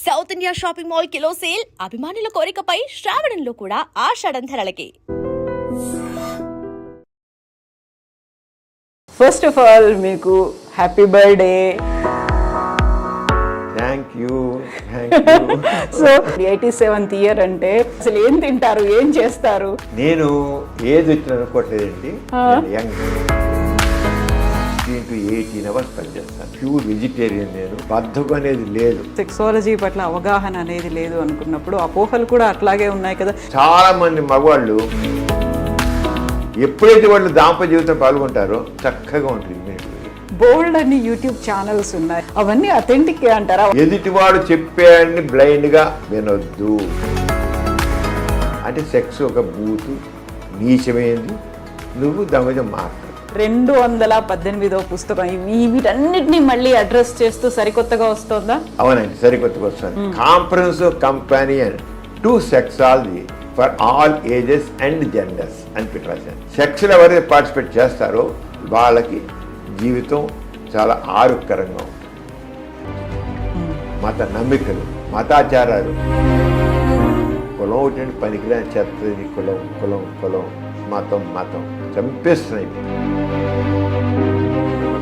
South India shopping mall kilo sale అభిమానుల కోరికపై శ్రావణంలో కూడా ఆషాఢం ధరలకి. First of all మీకు happy birthday. Thank you. So 87th year అంటే అసలు ఏం తింటారు, ఏం చేస్తారు? నేను ఏది వచ్చిన అనుకోవట్లేదండి. యంగ్ 16 to 18 hours పనిచేస్తాను. Pure vegetarian. నేను బద్ధకం అనేది లేదు. సెక్సాలజీ పట్ల అవగాహన అనేది లేదు అనుకున్నప్పుడు అపోహలు కూడా అట్లాగే ఉన్నాయి కదా. చాలా మంది మగవాళ్ళు ఎప్పుడైతే వాళ్ళు దాంపత్య జీవితం పాల్గొంటారో చక్కగా ఉంటుంది. బోల్డ్ అన్ని యూట్యూబ్ ఛానల్స్ ఉన్నాయి, అవన్నీ అథెంటిక్ అంటారా? ఎదుటివాడు చెప్పాడని బ్లైండ్ గా వినొద్దు. అంటే సెక్స్ ఒక బూతు, నీచమైంది, నువ్వు దాని మీద మాట్లాడు. 218వ పుస్తకం వీటన్నిటిని మళ్ళీ అడ్రస్ చేస్తూ సరికొత్తగా వస్తుందా? అవునండి, సరికొత్తగా వస్తుంది. Comprehensive companion to sexology for all ages and genders అని పెట్టారు. సెక్స్లో ఎవరైతే పార్టిసిపేట్ చేస్తారో వాళ్ళకి జీవితం చాలా ఆరోగ్యకరంగా ఉంటుంది. మత నమ్మికలు, మతాచారాలు, కులం ఒకటి పనికిరాని చెత్తది. కులం కులం కులం, మతం మతం చంపేస్తున్నాయి.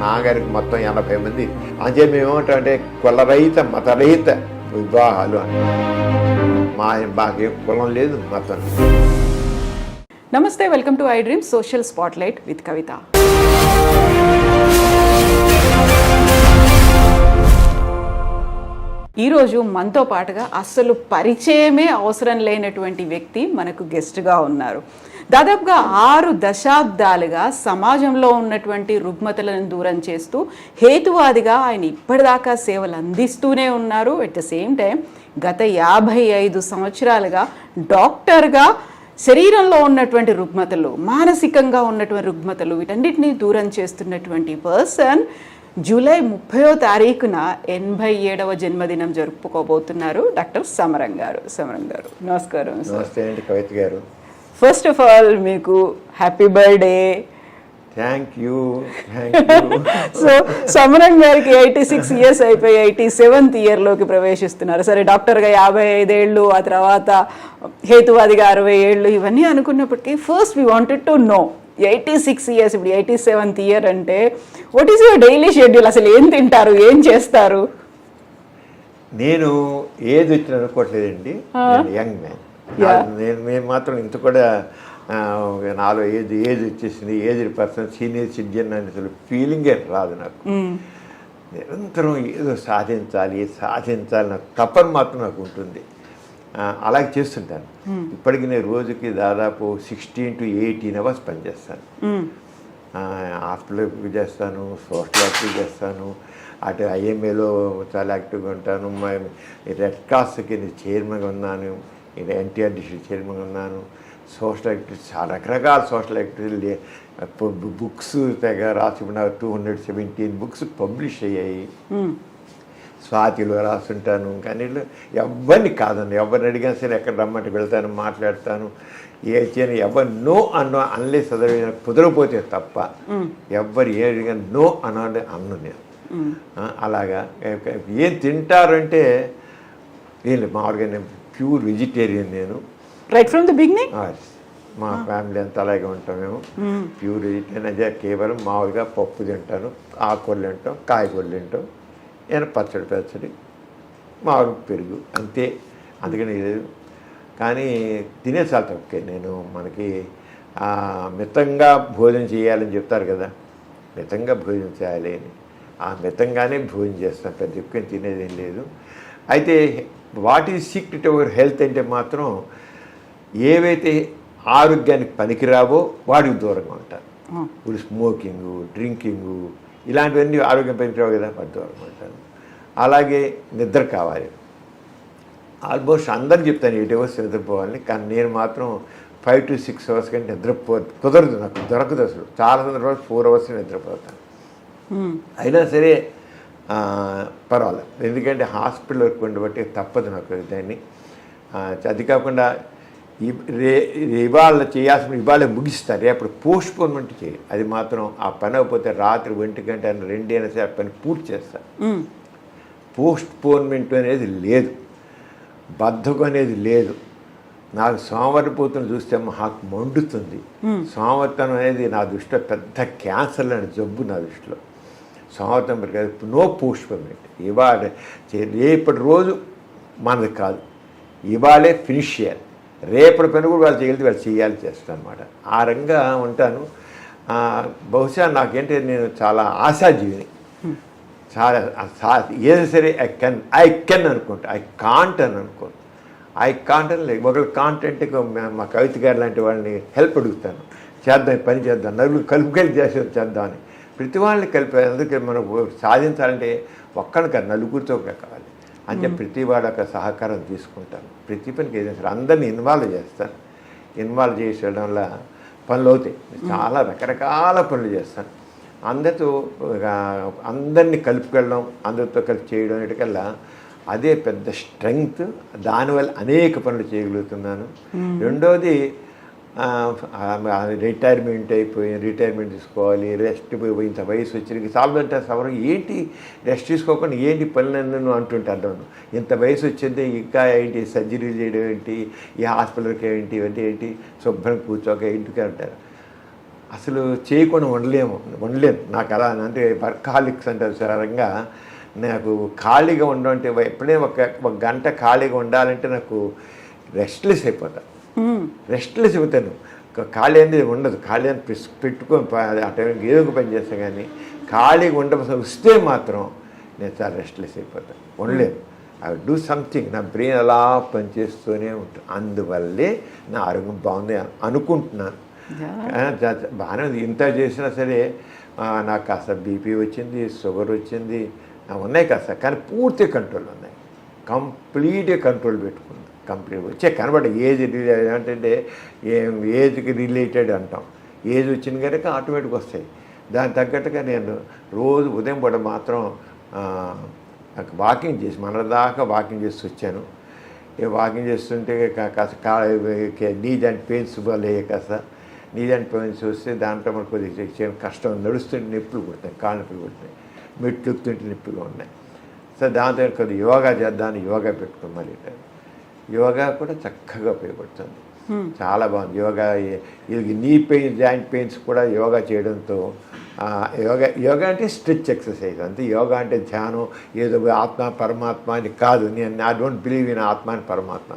నాగారికి మొత్తం 80 మంది. అంతే మేము ఏమంటామంటే కులరహిత మతరహిత వివాహాలు అని. మాకేం కులం లేదు, మతం లేదు. నమస్తే, welcome to I dream social spotlight with Kavitha. ఈరోజు మనతో పాటుగా అస్సలు పరిచయమే అవసరం లేనటువంటి వ్యక్తి మనకు గెస్ట్గా ఉన్నారు. దాదాపుగా 6 దశాబ్దాలుగా సమాజంలో ఉన్నటువంటి రుగ్మతలను దూరం చేస్తూ హేతువాదిగా ఆయన ఇప్పటిదాకా సేవలు అందిస్తూనే ఉన్నారు. అట్ ద సేమ్ టైం గత 55 సంవత్సరాలుగా డాక్టర్గా శరీరంలో ఉన్నటువంటి రుగ్మతలు, మానసికంగా ఉన్నటువంటి రుగ్మతలు, వీటన్నిటినీ దూరం చేస్తున్నటువంటి పర్సన్ జూలై 30వ తారీఖున 87వ జన్మదినం జరుపుకోబోతున్నారు డాక్టర్ సమరం గారు. సమరం గారు నమస్కారం. నమస్తే అండి కవిత గారు. ఫస్ట్ ఆఫ్ ఆల్ మీకు happy birthday. Thank you. So సమరం గారికి 86 ఇయర్స్ అయిపోయి 87th ఇయర్లోకి ప్రవేశిస్తున్నారు. సరే, డాక్టర్గా 55 ఏళ్ళు, ఆ తర్వాత హేతువాదిగా 60 ఏళ్ళు, ఇవన్నీ అనుకున్నప్పటికీ first we wanted to know 86 years, ఇప్పుడు 87th ఇయర్ అంటే what is your daily schedule? అసలు ఏం తింటారు, ఏం చేస్తారు? నేను ఏది వచ్చిన అనుకోవట్లేదండి. Young man. నేను మాత్రం ఇంత కూడా నాలో ఏజ్ వచ్చేసింది, ఏజ్డ్ పర్సన్, సీనియర్ సిటిజన్ అని అసలు ఫీలింగే రాదు నాకు. నిరంతరం ఏదో సాధించాలి నాకు తపన మాత్రం నాకు ఉంటుంది. అలాగే చేస్తుంటాను. ఇప్పటికి నేను రోజుకి దాదాపు 16 to 18 hours పనిచేస్తాను. హాస్పిటల్ చేస్తాను, సోషల్ యాక్టివ్ చేస్తాను, అటు ఐఎంఏలో చాలా యాక్టివ్గా ఉంటాను. రెడ్ క్రాస్కి చైర్మన్గా ఉన్నాను, ఎన్టీఆర్ డిస్ట్రిక్ట్ చైర్మన్గా ఉన్నాను. సోషల్ యాక్టివిటీస్ చాలా రకరకాల సోషల్ యాక్టివిటీలు, బుక్స్ తెగ రాసి 217 బుక్స్ పబ్లిష్ అయ్యాయి. స్వాతిలో రాస్తుంటాను. కానీ ఎవరిని కాదండి, ఎవరిని అడిగినా సరే ఎక్కడ రమ్మంటే వెళ్తాను, మాట్లాడతాను. ఏ చేయను, ఎవరు నో అన్నో అనలే చదివిన కుదరపోతే తప్ప ఎవరు ఏ అడిగినా నో అన్నది అన్ను నేను. అలాగా ఏం తింటారంటే ఏం మామూలుగా నేను ప్యూర్ వెజిటేరియన్. నేను రైట్ ఫ్రమ్ ది బిగినింగ్ మా ఫ్యామిలీ అంతా అలాగే ఉంటాం. మేము ప్యూర్ వెజిటేరియన్. అదే కేవలం మామూలుగా పప్పు తింటాను, ఆకుకూరలు తింటాం, కాయగూరలు తింటాం, ఏమైనా పచ్చడి, మామూలు పెరుగు, అంతే. అందుకని కానీ తినే చాలా తక్కువ. నేను మనకి మితంగా భోజనం చేయాలని చెప్తారు కదా, మితంగా భోజనం చేయాలి అని ఆ మితంగానే భోజనం చేస్తాను. పెద్ద ఎక్కువ తినేది ఏం లేదు. అయితే what is secret our health అంటే మాత్రం ఏవైతే ఆరోగ్యానికి పనికిరావో వాటికి దూరంగా ఉంటారు. ఇప్పుడు స్మోకింగు, డ్రింకింగు, ఇలాంటివన్నీ ఆరోగ్యం పనికిరావు కదా, వాటి దూరంగా ఉంటాను. అలాగే నిద్ర కావాలి. ఆల్మోస్ట్ అందరికి చెప్తాను 8 hours నిద్రపోవాలని. కానీ నేను మాత్రం 5 to 6 hours కంటే కుదరదు, నాకు దొరకదు అసలు. చాలా సందర్భాలు 4 hours నిద్రపోతాను. అయినా సరే పర్వాలేదు, ఎందుకంటే హాస్పిటల్ వర్క్ ఉండబట్టి తప్పదు నాకు దాన్ని. అది కాకుండా ఇవాళ చేయాల్సిన ఇవాళ ముగిస్తారు, రేపు పోస్ట్పోన్మెంట్ చేయాలి. అది మాత్రం ఆ పని అయిపోతే రాత్రి 1 గంట 2 అయినా సరే ఆ పని పూర్తి చేస్తారు. పోస్ట్పోన్మెంట్ అనేది లేదు, బద్ధకం అనేది లేదు. నాకు సోమవారిపోతును చూస్తే మాకు మండుతుంది. సోమవారితనం అనేది నా దృష్టిలో పెద్ద క్యాన్సర్ అనే జబ్బు నా దృష్టిలో. సోమవారితం నో పోస్ట్పోన్మెంట్. ఇవాళ రేపటి రోజు మనది కాదు, ఇవాళే ఫినిష్ చేయాలి. రేపటి పని కూడా వాళ్ళు చేయగలిగితే వాళ్ళు చేయాలి చేస్తాను అనమాట. ఆ రంగా ఉంటాను. బహుశా నాకేంటే నేను చాలా ఆశాజీవిని. చాలా ఏదైనా సరే ఐ కెన్ అనుకుంటా, ఐ కాంట్ అని అనుకోను. ఐ కాంట్ అని లేదు. ఒకళ్ళు కాంట్ అంటే మా కవిత గారు లాంటి వాళ్ళని హెల్ప్ అడుగుతాను, చేద్దాం పని చేద్దాం, నలుగురు కలుపుకెళ్ళి చేద్దామని. ప్రతి వాళ్ళని కలిపి అందుకే మనం సాధించాలంటే ఒక్కడికి నలుగురితో కావాలి అంటే ప్రతి వాళ్ళ యొక్క సహకారం తీసుకుంటాను. ప్రతి పనికి ఏదైనా సరే అందరినీ ఇన్వాల్వ్ చేస్తాను. ఇన్వాల్వ్ చేసేయడం వల్ల పనులు అవుతాయి. చాలా రకరకాల పనులు చేస్తాను. అందరితో అందరినీ కలుపుకెళ్ళడం, అందరితో కలిసి చేయడం అనేటికల్లా అదే పెద్ద స్ట్రెంగ్త్. దానివల్ల అనేక పనులు చేయగలుగుతున్నాను. రెండోది రిటైర్మెంట్ రిటైర్మెంట్ తీసుకోవాలి, రెస్ట్ ఇంత వయసు వచ్చి సాల్వంటే సవరం ఏంటి రెస్ట్ తీసుకోకుండా ఏంటి పనులన్నీ అంటుంటాను. ఇంత వయసు వచ్చింది ఇంకా ఏంటి సర్జరీ చేయడం ఏంటి, ఈ హాస్పిటల్కి ఏంటి ఇవన్నీ ఏంటి, శుభ్రం కూర్చోక ఇంటికి అంటారు. అసలు చేయకుండా ఉండలేము. నాకు అలా అంటే వర్కాలిక్స్ అంటారు సరంగా. నాకు ఖాళీగా ఉండడం అంటే ఎప్పుడైనా ఒక గంట ఖాళీగా ఉండాలంటే నాకు రెస్ట్లెస్ అయిపోతాను. రెస్ట్లెస్ అవుతాను. ఖాళీ అనేది ఉండదు. ఖాళీ అని పెట్టుకొని ఆ టైంకి ఏదో ఒక పని చేస్తాను. కానీ ఖాళీగా ఉండవలసి వస్తే మాత్రం నేను చాలా రెస్ట్లెస్ అయిపోతాను, ఉండలేను. I do something. నా బ్రెయిన్ అలా పనిచేస్తూనే ఉంటుంది. అందువల్లే నా ఆరోగ్యం బాగుంది అనుకుంటున్నాను. బాగానే ఉంది. ఇంత చేసినా సరే నాకు కాస్త బీపీ వచ్చింది, షుగర్ వచ్చింది, ఉన్నాయి కాస్త. కానీ పూర్తి కంట్రోల్ ఉన్నాయి. కంప్లీట్గా కంట్రోల్ పెట్టుకుంది. కంప్లీట్ వచ్చే కనబడే ఏజ్ ఏంటంటే ఏజ్కి రిలేటెడ్ అంటాం. ఏజ్ వచ్చిన కనుక ఆటోమేటిక్గా వస్తాయి. దానికి తగ్గట్టుగా నేను రోజు ఉదయం పూట మాత్రం వాకింగ్ చేసి మన దాకా వాకింగ్ చేసి వచ్చాను. వాకింగ్ చేస్తుంటే కాస్త నీ జాయింట్ పెయిన్స్ వల్లే కాస్త నీ జాయింట్ పెయిన్స్ వస్తే దాంట్లో మనకు కొద్దిగా కష్టం. నడుస్తుంటే నొప్పులు పుడతాయి, కాళ్ళ నొప్పులు పుడతాయి, మెట్లు ఎక్కుతుంటే నొప్పులు ఉన్నాయి. సో దాంతో కొద్దిగా యోగా చేద్దామని యోగా పెట్టుకుని మళ్ళీ యోగా కూడా చక్కగా ఉపయోగపడుతుంది. చాలా బాగుంది yoga. Knee pain joint pains కూడా యోగా చేయడంతో యోగా అంటే స్ట్రెచ్ ఎక్సర్సైజ్ అంతే. యోగా అంటే ధ్యానం ఏదో ఆత్మ పరమాత్మ అని కాదు. నేను ఐ డోంట్ బిలీవ్ ఇన్ ఆత్మ అని పరమాత్మ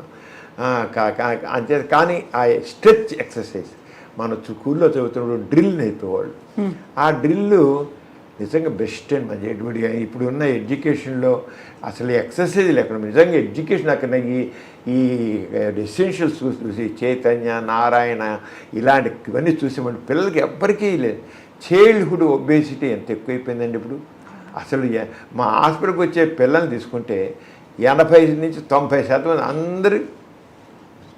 అంతే. కానీ ఆ స్ట్రెచ్ ఎక్సర్సైజ్ మన స్కూల్లో చదువుతున్నప్పుడు డ్రిల్ నేర్పేవాళ్ళు. ఆ డ్రిల్లు నిజంగా బెస్ట్ అండ్ మంచి. ఎటువంటి ఇప్పుడు ఉన్న ఎడ్యుకేషన్లో అసలు ఎక్సర్సైజ్ లేకుండా నిజంగా ఎడ్యుకేషన్ అక్కడ ఈ ఎసెన్షియల్స్ చూసి చైతన్య నారాయణ ఇలాంటివన్నీ చూసామంటే పిల్లలకి ఎవ్వరికీ లేదు. చైల్డ్హుడ్ ఒబేసిటీ ఎంత ఎక్కువైపోయిందండి ఇప్పుడు. అసలు మా హాస్పిటల్కి వచ్చే పిల్లల్ని తీసుకుంటే 80 నుంచి 90% అందరూ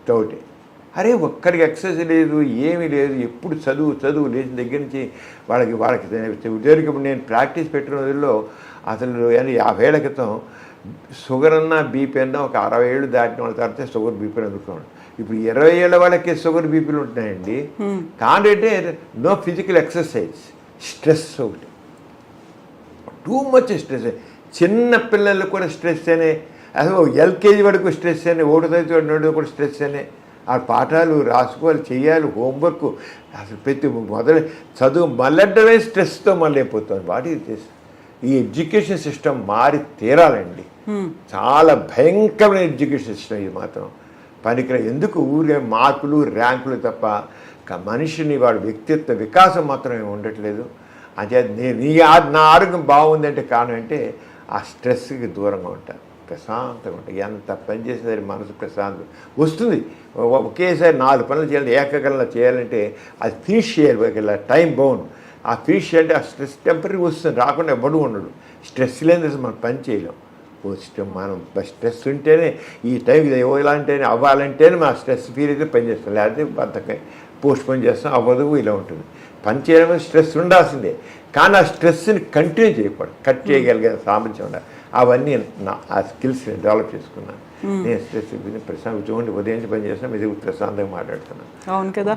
డౌటే. అరే ఒక్కడికి ఎక్సర్సైజ్ లేదు, ఏమీ లేదు, ఎప్పుడు చదువు లేచిన దగ్గర నుంచి వాళ్ళకి ఉద్యోగికి నేను ప్రాక్టీస్ పెట్టిన రోజుల్లో అసలు 50 ఏళ్ల క్రితం షుగర్ అన్నా బీపీ అన్నా ఒక 60 ఏళ్ళు దాటిన వాళ్ళ తర్వాత షుగర్ బీపీలు అందుకోండి. ఇప్పుడు 20 ఏళ్ళ వాళ్ళకి షుగర్ బీపీలు ఉంటున్నాయండి. కాదంటే నో ఫిజికల్ ఎక్సర్సైజ్, స్ట్రెస్ ఒకటి, టూ మచ్ స్ట్రెస్. చిన్న పిల్లలు కూడా స్ట్రెస్ అనే, అసలు ఎల్కేజీ వరకు స్ట్రెస్ అనే, 1వ తరగతి కూడా స్ట్రెస్ అనే. ఆ పాఠాలు రాసుకోవాలి, చేయాలి, హోంవర్క్, అసలు ప్రతి మొదలు చదువు మళ్ళీ స్ట్రెస్తో మళ్ళీ అయిపోతుంది. వాటి ఈ ఎడ్యుకేషన్ సిస్టమ్ మారి తీరాలండి. చాలా భయంకరమైన ఎడ్యుకేషన్ సిస్టమ్ ఇది మాత్రం పనికిరా. ఎందుకు ఊరికే మార్కులు ర్యాంకులు తప్ప మనిషిని వాడి వ్యక్తిత్వ వికాసం మాత్రం ఉండట్లేదు. అంటే నా ఆరోగ్యం బాగుందంటే కారణం అంటే ఆ స్ట్రెస్కి దూరంగా ఉంటాను, ప్రశాంతంగా ఉంటాయి. ఎంత పని చేసేసరి మనసు ప్రశాంతం వస్తుంది. ఒకేసారి 4 పనులు చేయాలి, ఏకకాలంలో చేయాలంటే అది ఫినిష్ చేయాలి. Time bound. ఆ ఫినిష్ అంటే ఆ స్ట్రెస్ టెంపరీ వస్తుంది, రాకుండా ఎవ్వడు ఉండడు. స్ట్రెస్ లేని మనం పని చేయలేం. మనం స్ట్రెస్ ఉంటేనే ఈ టైంకి ఇవ్వాలంటేనే అవ్వాలంటేనే మన స్ట్రెస్ ఫీల్ అయితే పని చేస్తాం. లేకపోతే బద్దకాయ పోస్ట్ పోన్ చేస్తాం, అవ్వదు, ఇలా ఉంటుంది. పని చేయడం స్ట్రెస్ ఉండాల్సిందే. కానీ ఆ స్ట్రెస్ని కంటిన్యూ చేయకూడదు, కట్ చేయగలిగే సామర్థ్యం ఉండాలి. అవన్నీ ఆ స్కిల్స్ డెవలప్ చేసుకున్నాను. నేను స్ట్రెస్ ప్రశాంతం చూడండి, ఉదయం పని చేసినా ఇది ప్రశాంతంగా మాట్లాడుతున్నాను. అవును కదా,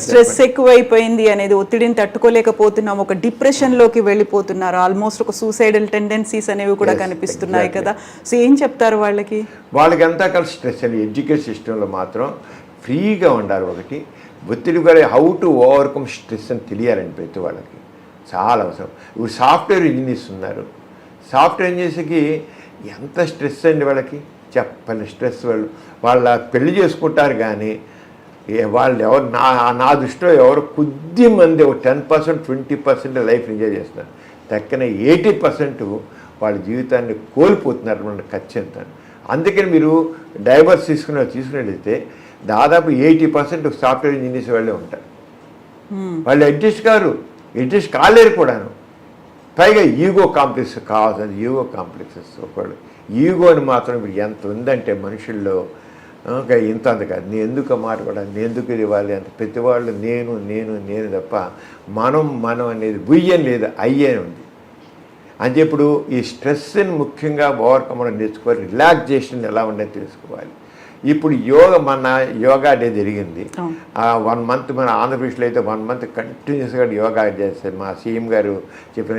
స్ట్రెస్ ఎక్కువైపోయింది అనేది, ఒత్తిడిని తట్టుకోలేకపోతున్నాం, ఒక డిప్రెషన్లోకి వెళ్ళిపోతున్నారు, ఆల్మోస్ట్ ఒక సూసైడల్ టెండెన్సీస్ అనేవి కూడా కనిపిస్తున్నాయి కదా. సో ఏం చెప్తారు వాళ్ళకి? వాళ్ళకంతా కలిసి స్ట్రెస్ అని ఎడ్యుకేషన్ సిస్టంలో మాత్రం ఫ్రీగా ఉండాలి. ఒకటి ఒత్తిడి కూడా హౌ టు ఓవర్కమ్ స్ట్రెస్ అని తెలియాలండి ప్రతి వాళ్ళకి, చాలా అవసరం. ఇప్పుడు సాఫ్ట్వేర్ ఇంజనీర్స్ ఉన్నారు, సాఫ్ట్వేర్ ఇంజనీర్స్కి ఎంత స్ట్రెస్ అండి వాళ్ళకి చెప్పండి. స్ట్రెస్ వాళ్ళ పెళ్లి చేసుకుంటారు కానీ వాళ్ళు ఎవరు నా దృష్టిలో ఎవరు కొద్ది మంది ఒక 10% 20% లైఫ్ ఎంజాయ్ చేస్తున్నారు. తక్కిన 80% వాళ్ళ జీవితాన్ని కోల్పోతున్నారు మన ఖచ్చితంగా. అందుకని మీరు డైవర్స్ తీసుకున్నట్లయితే దాదాపు 80% సాఫ్ట్వేర్ ఇంజనీర్స్ వాళ్ళే ఉంటారు. వాళ్ళు అడ్జస్ట్ కాలేరు కూడాను. పైగా ఈగో కాంప్లెక్స్ కావాల్సింది, ఈగో కాంప్లెక్సెస్. ఒకళ్ళు ఈగోని మాత్రం ఇప్పుడు ఎంత ఉందంటే మనుషుల్లో, ఇంత అంత కాదు, నేను ఎందుకు మాట్లాడాలి, నేను ఎందుకు ఇవ్వాలి అంత ప్రతి వాళ్ళు నేను నేను నేను తప్ప మనం అనేది బుయ్యం లేదు, అయ్యేని ఉంది. అంటే ఇప్పుడు ఈ స్ట్రెస్ని ముఖ్యంగా ఓవర్కమ్ నేర్చుకోవాలి, రిలాక్సేషన్ ఎలా ఉండేది తెలుసుకోవాలి. ఇప్పుడు యోగా డే జరిగింది. 1 month మన ఆంధ్రప్రదేశ్లో అయితే 1 month కంటిన్యూస్గా యోగా చేస్తారు. మా సీఎం గారు చెప్పిన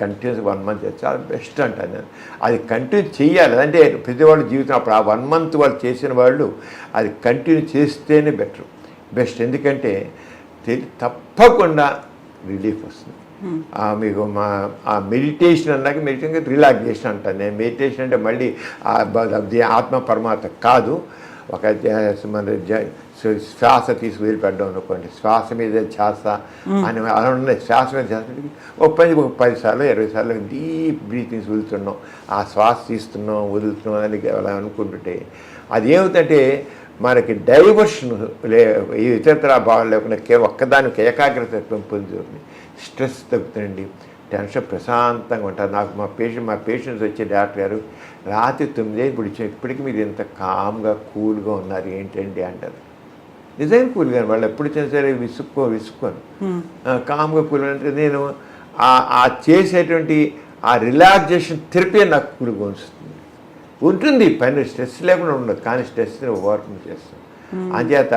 కంటిన్యూస్ 1 month చాలా బెస్ట్ అంటాను నేను. అది కంటిన్యూ చేయాలి. అంటే ప్రతి వాళ్ళ జీవితం అప్పుడు ఆ 1 month వాళ్ళు చేసిన వాళ్ళు అది కంటిన్యూ చేస్తేనే బెస్ట్. ఎందుకంటే తప్పకుండా రిలీఫ్ వస్తుంది. మీకు ఆ మెడిటేషన్ అన్నాక మెడిటేషన్ రిలాక్సేషన్ అంటాను నేను. మెడిటేషన్ అంటే మళ్ళీ ఆత్మ పరమాత్మ కాదు, ఒక మన శ్వాస తీసి వదిలిపెట్టడం అనుకోండి, శ్వాస మీద ధ్యాస అని అలా ఉన్నాయి. శ్వాస మీద ధ్యాస ఒక 10 సార్లు 20 సార్లు డీప్ బ్రీతింగ్స్ వదులుతున్నాం, ఆ శ్వాస తీస్తున్నాం వదులుతున్నాం అని అలా అనుకుంటుంటే అది ఏమిటంటే మనకి డైవర్షన్ ఈ ఇతరత్ర భావాలు లేకుండా ఒక్కదానికి ఏకాగ్రత పెంపొందుతుంది, స్ట్రెస్ తగ్గుతుందండి, టెన్షన్ ప్రశాంతంగా ఉంటారు. నాకు మా పేషెంట్స్ వచ్చే డాక్టర్ గారు రాత్రి 9 ఇప్పటికీ మీరు ఇంత కామ్గా కూల్గా ఉన్నారు ఏంటండి అంటారు. నిజంగా కూల్గా వాళ్ళు ఎప్పుడు వచ్చినా సరే విసుక్కోను కామ్గా కూల్గా అంటే నేను ఆ చేసేటువంటి ఆ రిలాక్సేషన్ థెరపీ నాకు కూల్గా ఉంటుంది. పని స్ట్రెస్ లేకుండా ఉండదు, కానీ స్ట్రెస్ని ఓవర్కమ్ చేస్తాం. అంచేత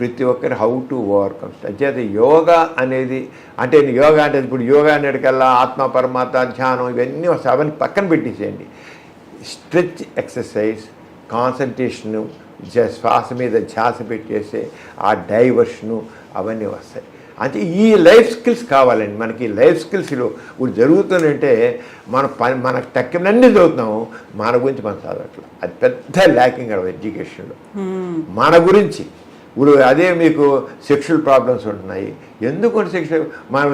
ప్రతి ఒక్కరు హౌ టు ఓవర్కమ్. అంచేత యోగా అనేది అంటే యోగా అంటే ఇప్పుడు యోగా అనేటికల్లా ఆత్మ పరమాత్మ ధ్యానం ఇవన్నీ అవన్నీ పక్కన పెట్టేసేయండి. స్ట్రెచ్ ఎక్సర్సైజ్, కాన్సన్ట్రేషను, శ్వాస మీద ధ్యాస పెట్టేసే ఆ డైవర్షను అవన్నీ వస్తాయి. అంటే ఈ లైఫ్ స్కిల్స్ కావాలండి మనకి. లైఫ్ స్కిల్స్లో ఇప్పుడు జరుగుతుందంటే మనకు తక్కినన్నీ చదువుతున్నాము, మన గురించి మనం చదవట్లేదు. అది పెద్ద ల్యాకింగ్ ఎడ్యుకేషన్లో మన గురించి. ఇప్పుడు అదే మీకు సెక్షువల్ ప్రాబ్లమ్స్ ఉంటున్నాయి. ఎందుకంటే సెక్షువల్ మనం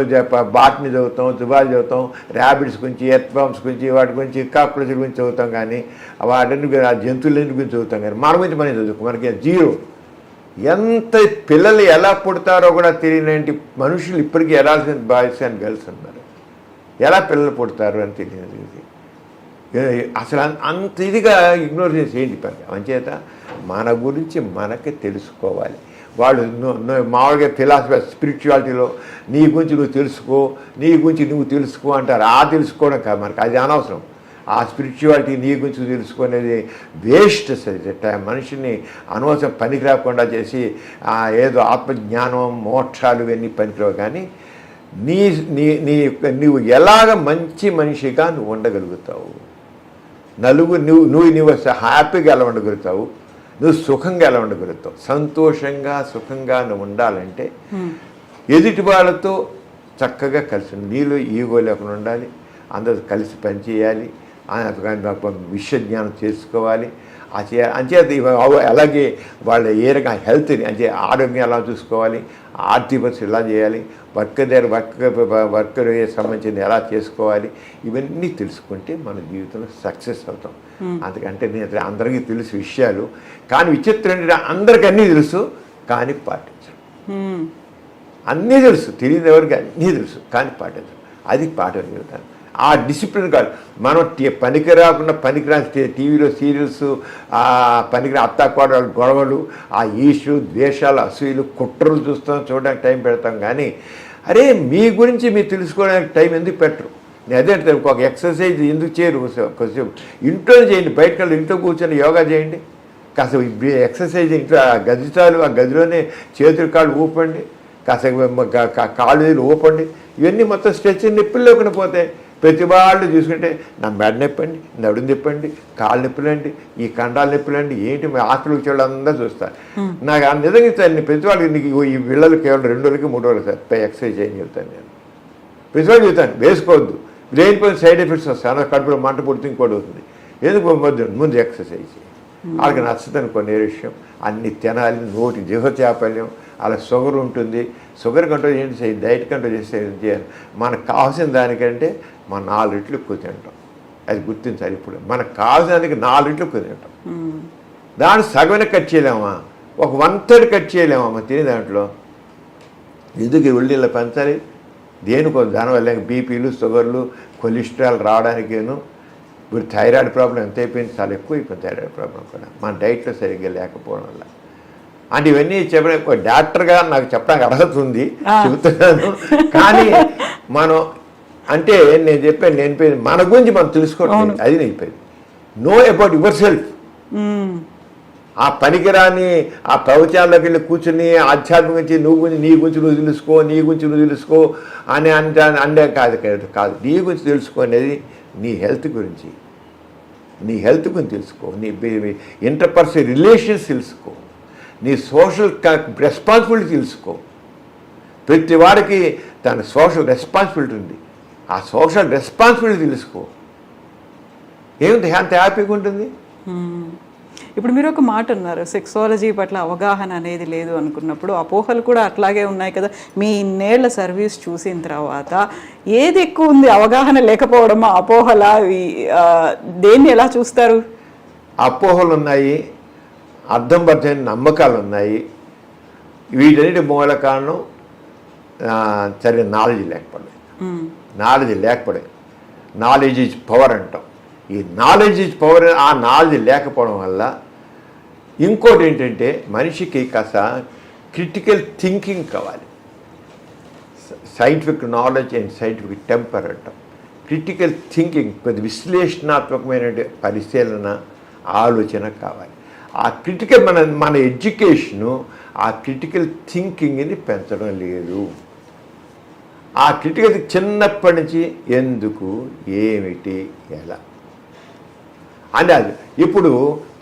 బాట్ని చదువుతాం, జువాలజీ చదువుతాం, ర్యాబిట్స్ గురించి, ఎర్త్వామ్స్ గురించి, వాటి గురించి, కాక్రోచ్ల గురించి చదువుతాం, కానీ వాటి జంతువులన్నింటి గురించి చదువుతాం, కానీ మన గురించి మనం చదువుకో మనకి జీరో. ఎంత పిల్లలు ఎలా పుడతారో కూడా తెలియని మనుషులు ఇప్పటికీ ఎలాల్సిన బాయ్స్ అండ్ గర్ల్స్ ఉన్నారు. ఎలా పిల్లలు పుడతారు అని తెలియదు. అసలు అంత ఇదిగా ఇగ్నోర్ చేసి ఏంటి పని. అంచేత మన గురించి మనకి తెలుసుకోవాలి. వాళ్ళు మామూలుగా ఫిలాసఫీ స్పిరిచువాలిటీలో నీ గురించి నువ్వు తెలుసుకో అంటారు. ఆ తెలుసుకోవడం కాదు మనకి, అది అనవసరం. ఆ స్పిరిచువాలిటీ నీ గురించి తెలుసుకునేది వేస్ట్. మనిషిని అనవసరం పనికి రాకుండా చేసి ఏదో ఆత్మజ్ఞానం మోక్షాలు ఇవన్నీ పనికిరావు. కానీ నువ్వు ఎలాగ మంచి మనిషిగా నువ్వు ఉండగలుగుతావు, నువ్వు హ్యాపీగా ఎలా ఉండగలుగుతావు, నువ్వు సుఖంగా ఎలా ఉండగలుగుతావు, సంతోషంగా సుఖంగా నువ్వు ఉండాలంటే ఎదుటి వాళ్ళతో చక్కగా కలిసి నీలో ఈగో లేకుండా ఉండాలి, అందరూ కలిసి పనిచేయాలి, విశ్వజ్ఞానం చేసుకోవాలి. అంచేత అలాగే వాళ్ళ ఏ రకంగా హెల్త్ని అంటే ఆరోగ్యం ఎలా చూసుకోవాలి, ఆర్థిక పరిస్థితి ఎలా చేయాలి, వర్కర్ సంబంధించింది ఎలా చేసుకోవాలి, ఇవన్నీ తెలుసుకుంటే మన జీవితంలో సక్సెస్ అవుతాం. అందుకంటే నేను అందరికీ తెలుసు విషయాలు, కానీ విచిత్రం ఏంటంటే అందరికీ అన్నీ తెలుసు కానీ పాటించరు. అన్నీ తెలుసు, తెలియని ఎవరికి అన్నీ తెలుసు కానీ పాటించరు. అది పాటించగలుగుతాను. ఆ డిసిప్లిన్ కాదు. మనం పనికిరాని టీవీలో సీరియల్స్, పనికిరాని అత్తాకోడల గొడవలు, ఆ ఈషు ద్వేషాలు, అసూయలు, కుట్రలు చూస్తాం, చూడడానికి టైం పెడతాం. కానీ అరే మీ గురించి మీరు తెలుసుకోవడానికి టైం ఎందుకు పెట్టరు? నేను అదే అంటే ఒక ఎక్సర్సైజ్ ఎందుకు చేయరు కొంచెం ఇంట్లో చేయండి, బయటకు వెళ్ళి ఇంట్లో కూర్చొని యోగా చేయండి, కాస్త ఎక్సర్సైజ్ ఇంట్లో ఆ గది చాలు, ఆ గదిలోనే చేతులు కాళ్ళు ఊపండి, కాస్త కాళ్ళు ఊపండి, ఇవన్నీ మొత్తం స్ట్రెచ్ నొప్పులు లేకుండా పోతాయి. ప్రతి వాళ్ళు చూసుకుంటే నా మెడ నొప్పండి, నడుము నొప్పండి, కాళ్ళు నొప్పులండి, ఈ కండాలు నొప్పులండి, ఏంటి హాస్పిటల్కి వాళ్ళందరూ చూస్తారు. నాకు నిజంగా ఇస్తాను ప్రతి వాళ్ళకి నీకు ఈ పిల్లలు కేవలం 2 రోజులకి 3 రోజులకి సార్ ఎక్సర్సైజ్ చేయని చెప్తాను నేను. ప్రతి వాళ్ళు చెప్తాను వేసుకోవద్దు, లేనిపోయిన సైడ్ ఎఫెక్ట్స్ వస్తాయి, అన్న కడుపులో మంట పుడితే ఇంకోటి అవుతుంది. ఎందుకు ముందు ఎక్సర్సైజ్ చేయి. వాళ్ళకి నచ్చదని కొన్ని విషయం అన్ని తినాలి, నోటి జీవచాపల్యం, అలా షుగర్ ఉంటుంది, షుగర్ కంట్రోల్ ఏంటి చేయాలి, డైట్ కంట్రోల్ చేస్తే ఏం చేయాలి. మనకు కావాల్సిన దానికంటే మనం 4 రెట్లు ఎక్కువ తింటాం, అది గుర్తించాలి. ఇప్పుడు మనకు కావాల్సిన దానికి 4 రెట్లు ఎక్కువ తింటాం. దాన్ని సగమే కట్ చేయలేమా, ఒక 1/3 కట్ చేయలేమా మనం తినే దాంట్లో. ఎందుకు ఉల్లిళ్ళ పెంచాలి, దేనికో దానివల్ల బీపీలు షుగర్లు కొలెస్ట్రాల్ రావడానికేను. ఇప్పుడు థైరాయిడ్ ప్రాబ్లం ఎంత అయిపోయింది, చాలా ఎక్కువ అయిపోయింది థైరాయిడ్ ప్రాబ్లం కూడా మన డైట్లో సరిగ్గా లేకపోవడం వల్ల. అంటే ఇవన్నీ చెప్పడం డాక్టర్గా నాకు చెప్పడానికి అర్హత ఉంది, చెబుతున్నాను. కానీ మనం అంటే నేను చెప్పాను మన గురించి మనం తెలుసుకోవడం, అది నేను చెప్పేది. Know about your self. ఆ పనికిరాని ఆ ప్రవచనాల్లోకి వెళ్ళి కూర్చుని ఆధ్యాత్మిక గురించి నీ గురించి నువ్వు తెలుసుకో, నీ గురించి నువ్వు తెలుసుకో అని అంటే కాదు. నీ గురించి తెలుసుకో అనేది నీ హెల్త్ గురించి, నీ హెల్త్ గురించి తెలుసుకో, నీ ఇంటర్పర్సనల్ రిలేషన్స్ తెలుసుకో, నీ సోషల్ రెస్పాన్సిబిలిటీ తెలుసుకో. ప్రతి వాడికి తన సోషల్ రెస్పాన్సిబిలిటీ ఉంది, ఆ సోషల్ రెస్పాన్సిబిలిటీ తెలుసుకో. ఏమిటి అంత హ్యాపీగా ఉంటుంది. ఇప్పుడు మీరు ఒక మాట అన్నారు, సెక్సాలజీ పట్ల అవగాహన అనేది లేదు అనుకున్నప్పుడు అపోహలు కూడా అట్లాగే ఉన్నాయి కదా. మీ ఇన్నేళ్ల సర్వీస్ చూసిన తర్వాత ఏది ఎక్కువ ఉంది, అవగాహన లేకపోవడమా, అపోహలా, దేన్ని ఎలా చూస్తారు? అపోహలు ఉన్నాయి, అర్థం పర్థమైన నమ్మకాలు ఉన్నాయి. వీటన్నిటి మూల కారణం సరైన నాలెడ్జ్ లేకపోవడం. నాలెడ్జ్ ఈజ్ పవర్ అంటాం. ఈ నాలెడ్జ్ ఈజ్ పవర్, ఆ నాలెడ్జ్ లేకపోవడం వల్ల ఇంకోటి ఏంటంటే మనిషికి కాస్త క్రిటికల్ థింకింగ్ కావాలి. Scientific knowledge and scientific temper అంటాం. క్రిటికల్ థింకింగ్, కొద్ది విశ్లేషణాత్మకమైన పరిశీలన, ఆలోచన కావాలి. ఆ క్రిటికల్ మన ఎడ్యుకేషను ఆ క్రిటికల్ థింకింగ్ని పెంచడం లేదు. ఆ క్రిటికల్ చిన్నప్పటి నుంచి ఎందుకు, ఏమిటి, ఎలా అని. అది ఇప్పుడు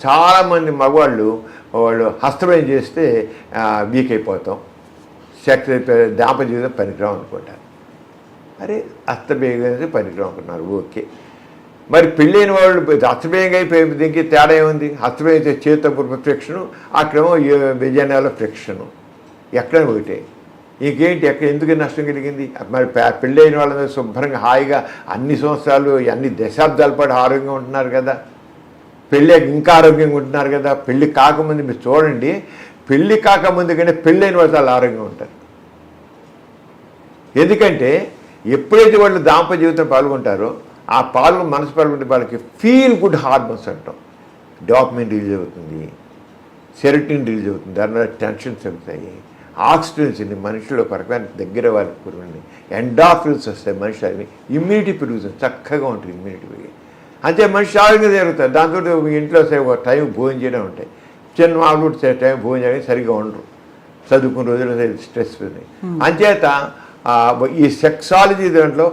చాలామంది మగవాళ్ళు హస్తమయం చేస్తే వీక్ అయిపోతాం, సెక్స్ దాంపత్య జీవితం పనికిరాం అనుకుంటారు. అరే హస్తమయం చేస్తే పనికిరాం అనుకున్నారు, ఓకే. మరి పెళ్ళైన వాళ్ళు హస్తమయంగా అయిపోయి దీనికి తేడా ఏముంది? హస్తమయం అయితే చేతపూర్వ ఫ్రిక్షను, అక్కడేమో విజయనాల ఫ్రిక్షను, ఎక్కడ ఒకటే. ఇంకేంటి, ఎక్కడ ఎందుకు నష్టం కలిగింది? మరి పెళ్ళైన వాళ్ళ శుభ్రంగా హాయిగా అన్ని సంవత్సరాలు అన్ని దశాబ్దాల పాటు ఆరోగ్యంగా ఉంటున్నారు కదా, పెళ్ళి ఇంకా ఆరోగ్యంగా ఉంటున్నారు కదా. పెళ్ళి కాకముందు మీరు చూడండి, పెళ్ళి కాకముందు కంటే పెళ్ళైన వాళ్ళు చాలా ఆరోగ్యంగా ఉంటారు. ఎందుకంటే ఎప్పుడైతే వాళ్ళు దాంపత్య జీవితం పాల్గొంటారో ఆ మనసు పాల్గొంటే వాళ్ళకి ఫీల్ గుడ్ హార్మోన్స్ అంటాం. డోపమైన్ రిలీజ్ అవుతుంది, సెరోటోనిన్ రిలీజ్ అవుతుంది, దానివల్ల టెన్షన్స్ అవుతాయి, ఆక్సిజన్స్ మనుషులు ఒక రకమైన దగ్గర వారికి పురుగుని, ఎండార్ఫిన్స్ వస్తాయి, మనిషి అది ఇమ్యూనిటీ పెరుగుతుంది, చక్కగా ఉంటుంది ఇమ్యూనిటీ పెరిగి. అంతే మనిషి ఆరోగ్యంగా జరుగుతుంది. దాంతో ఇంట్లో ఒక టైం భోజనం చేయడం ఉంటాయి, చిన్న వాళ్ళు టైం భోజనం చేయడానికి సరిగ్గా ఉండరు, చదువుకున్న రోజులు స్ట్రెస్ ఉంది. అంచేత ఈ సెక్సాలజీ దాంట్లో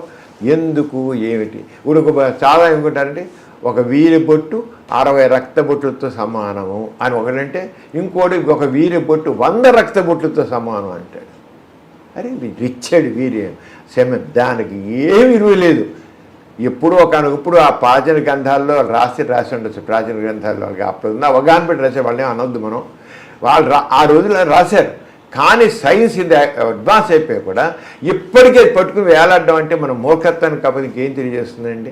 ఎందుకు, ఏమిటి, ఇప్పుడు చాలా ఏమనుకుంటారంటే ఒక వీరి బొట్టు 60 రక్తబొట్లతో సమానము అని ఒకటంటే, ఇంకోటి ఒక వీరి బొట్టు 100 రక్తబొట్లతో సమానం అంటాడు. అరే రిచ్చాడు వీర్యం సెమెన్, దానికి ఏమి విలువ లేదు. ఇప్పుడు ఆ ప్రాచీన గ్రంథాల్లో రాసి ఉండొచ్చు, ప్రాచీన గ్రంథాల్లో అప్పుడు ఉన్న అవగాహన పెట్టి రాసే వాళ్ళని అనొద్దు మనం. వాళ్ళు ఆ రోజుల్లో రాశారు, కానీ సైన్స్ ఇది అడ్వాన్స్ అయిపోయి కూడా ఇప్పటికే పట్టుకుని వేలాడడం అంటే మన మూర్ఖత్వానికి కాకపోతే ఏం తెలియజేస్తుందండి?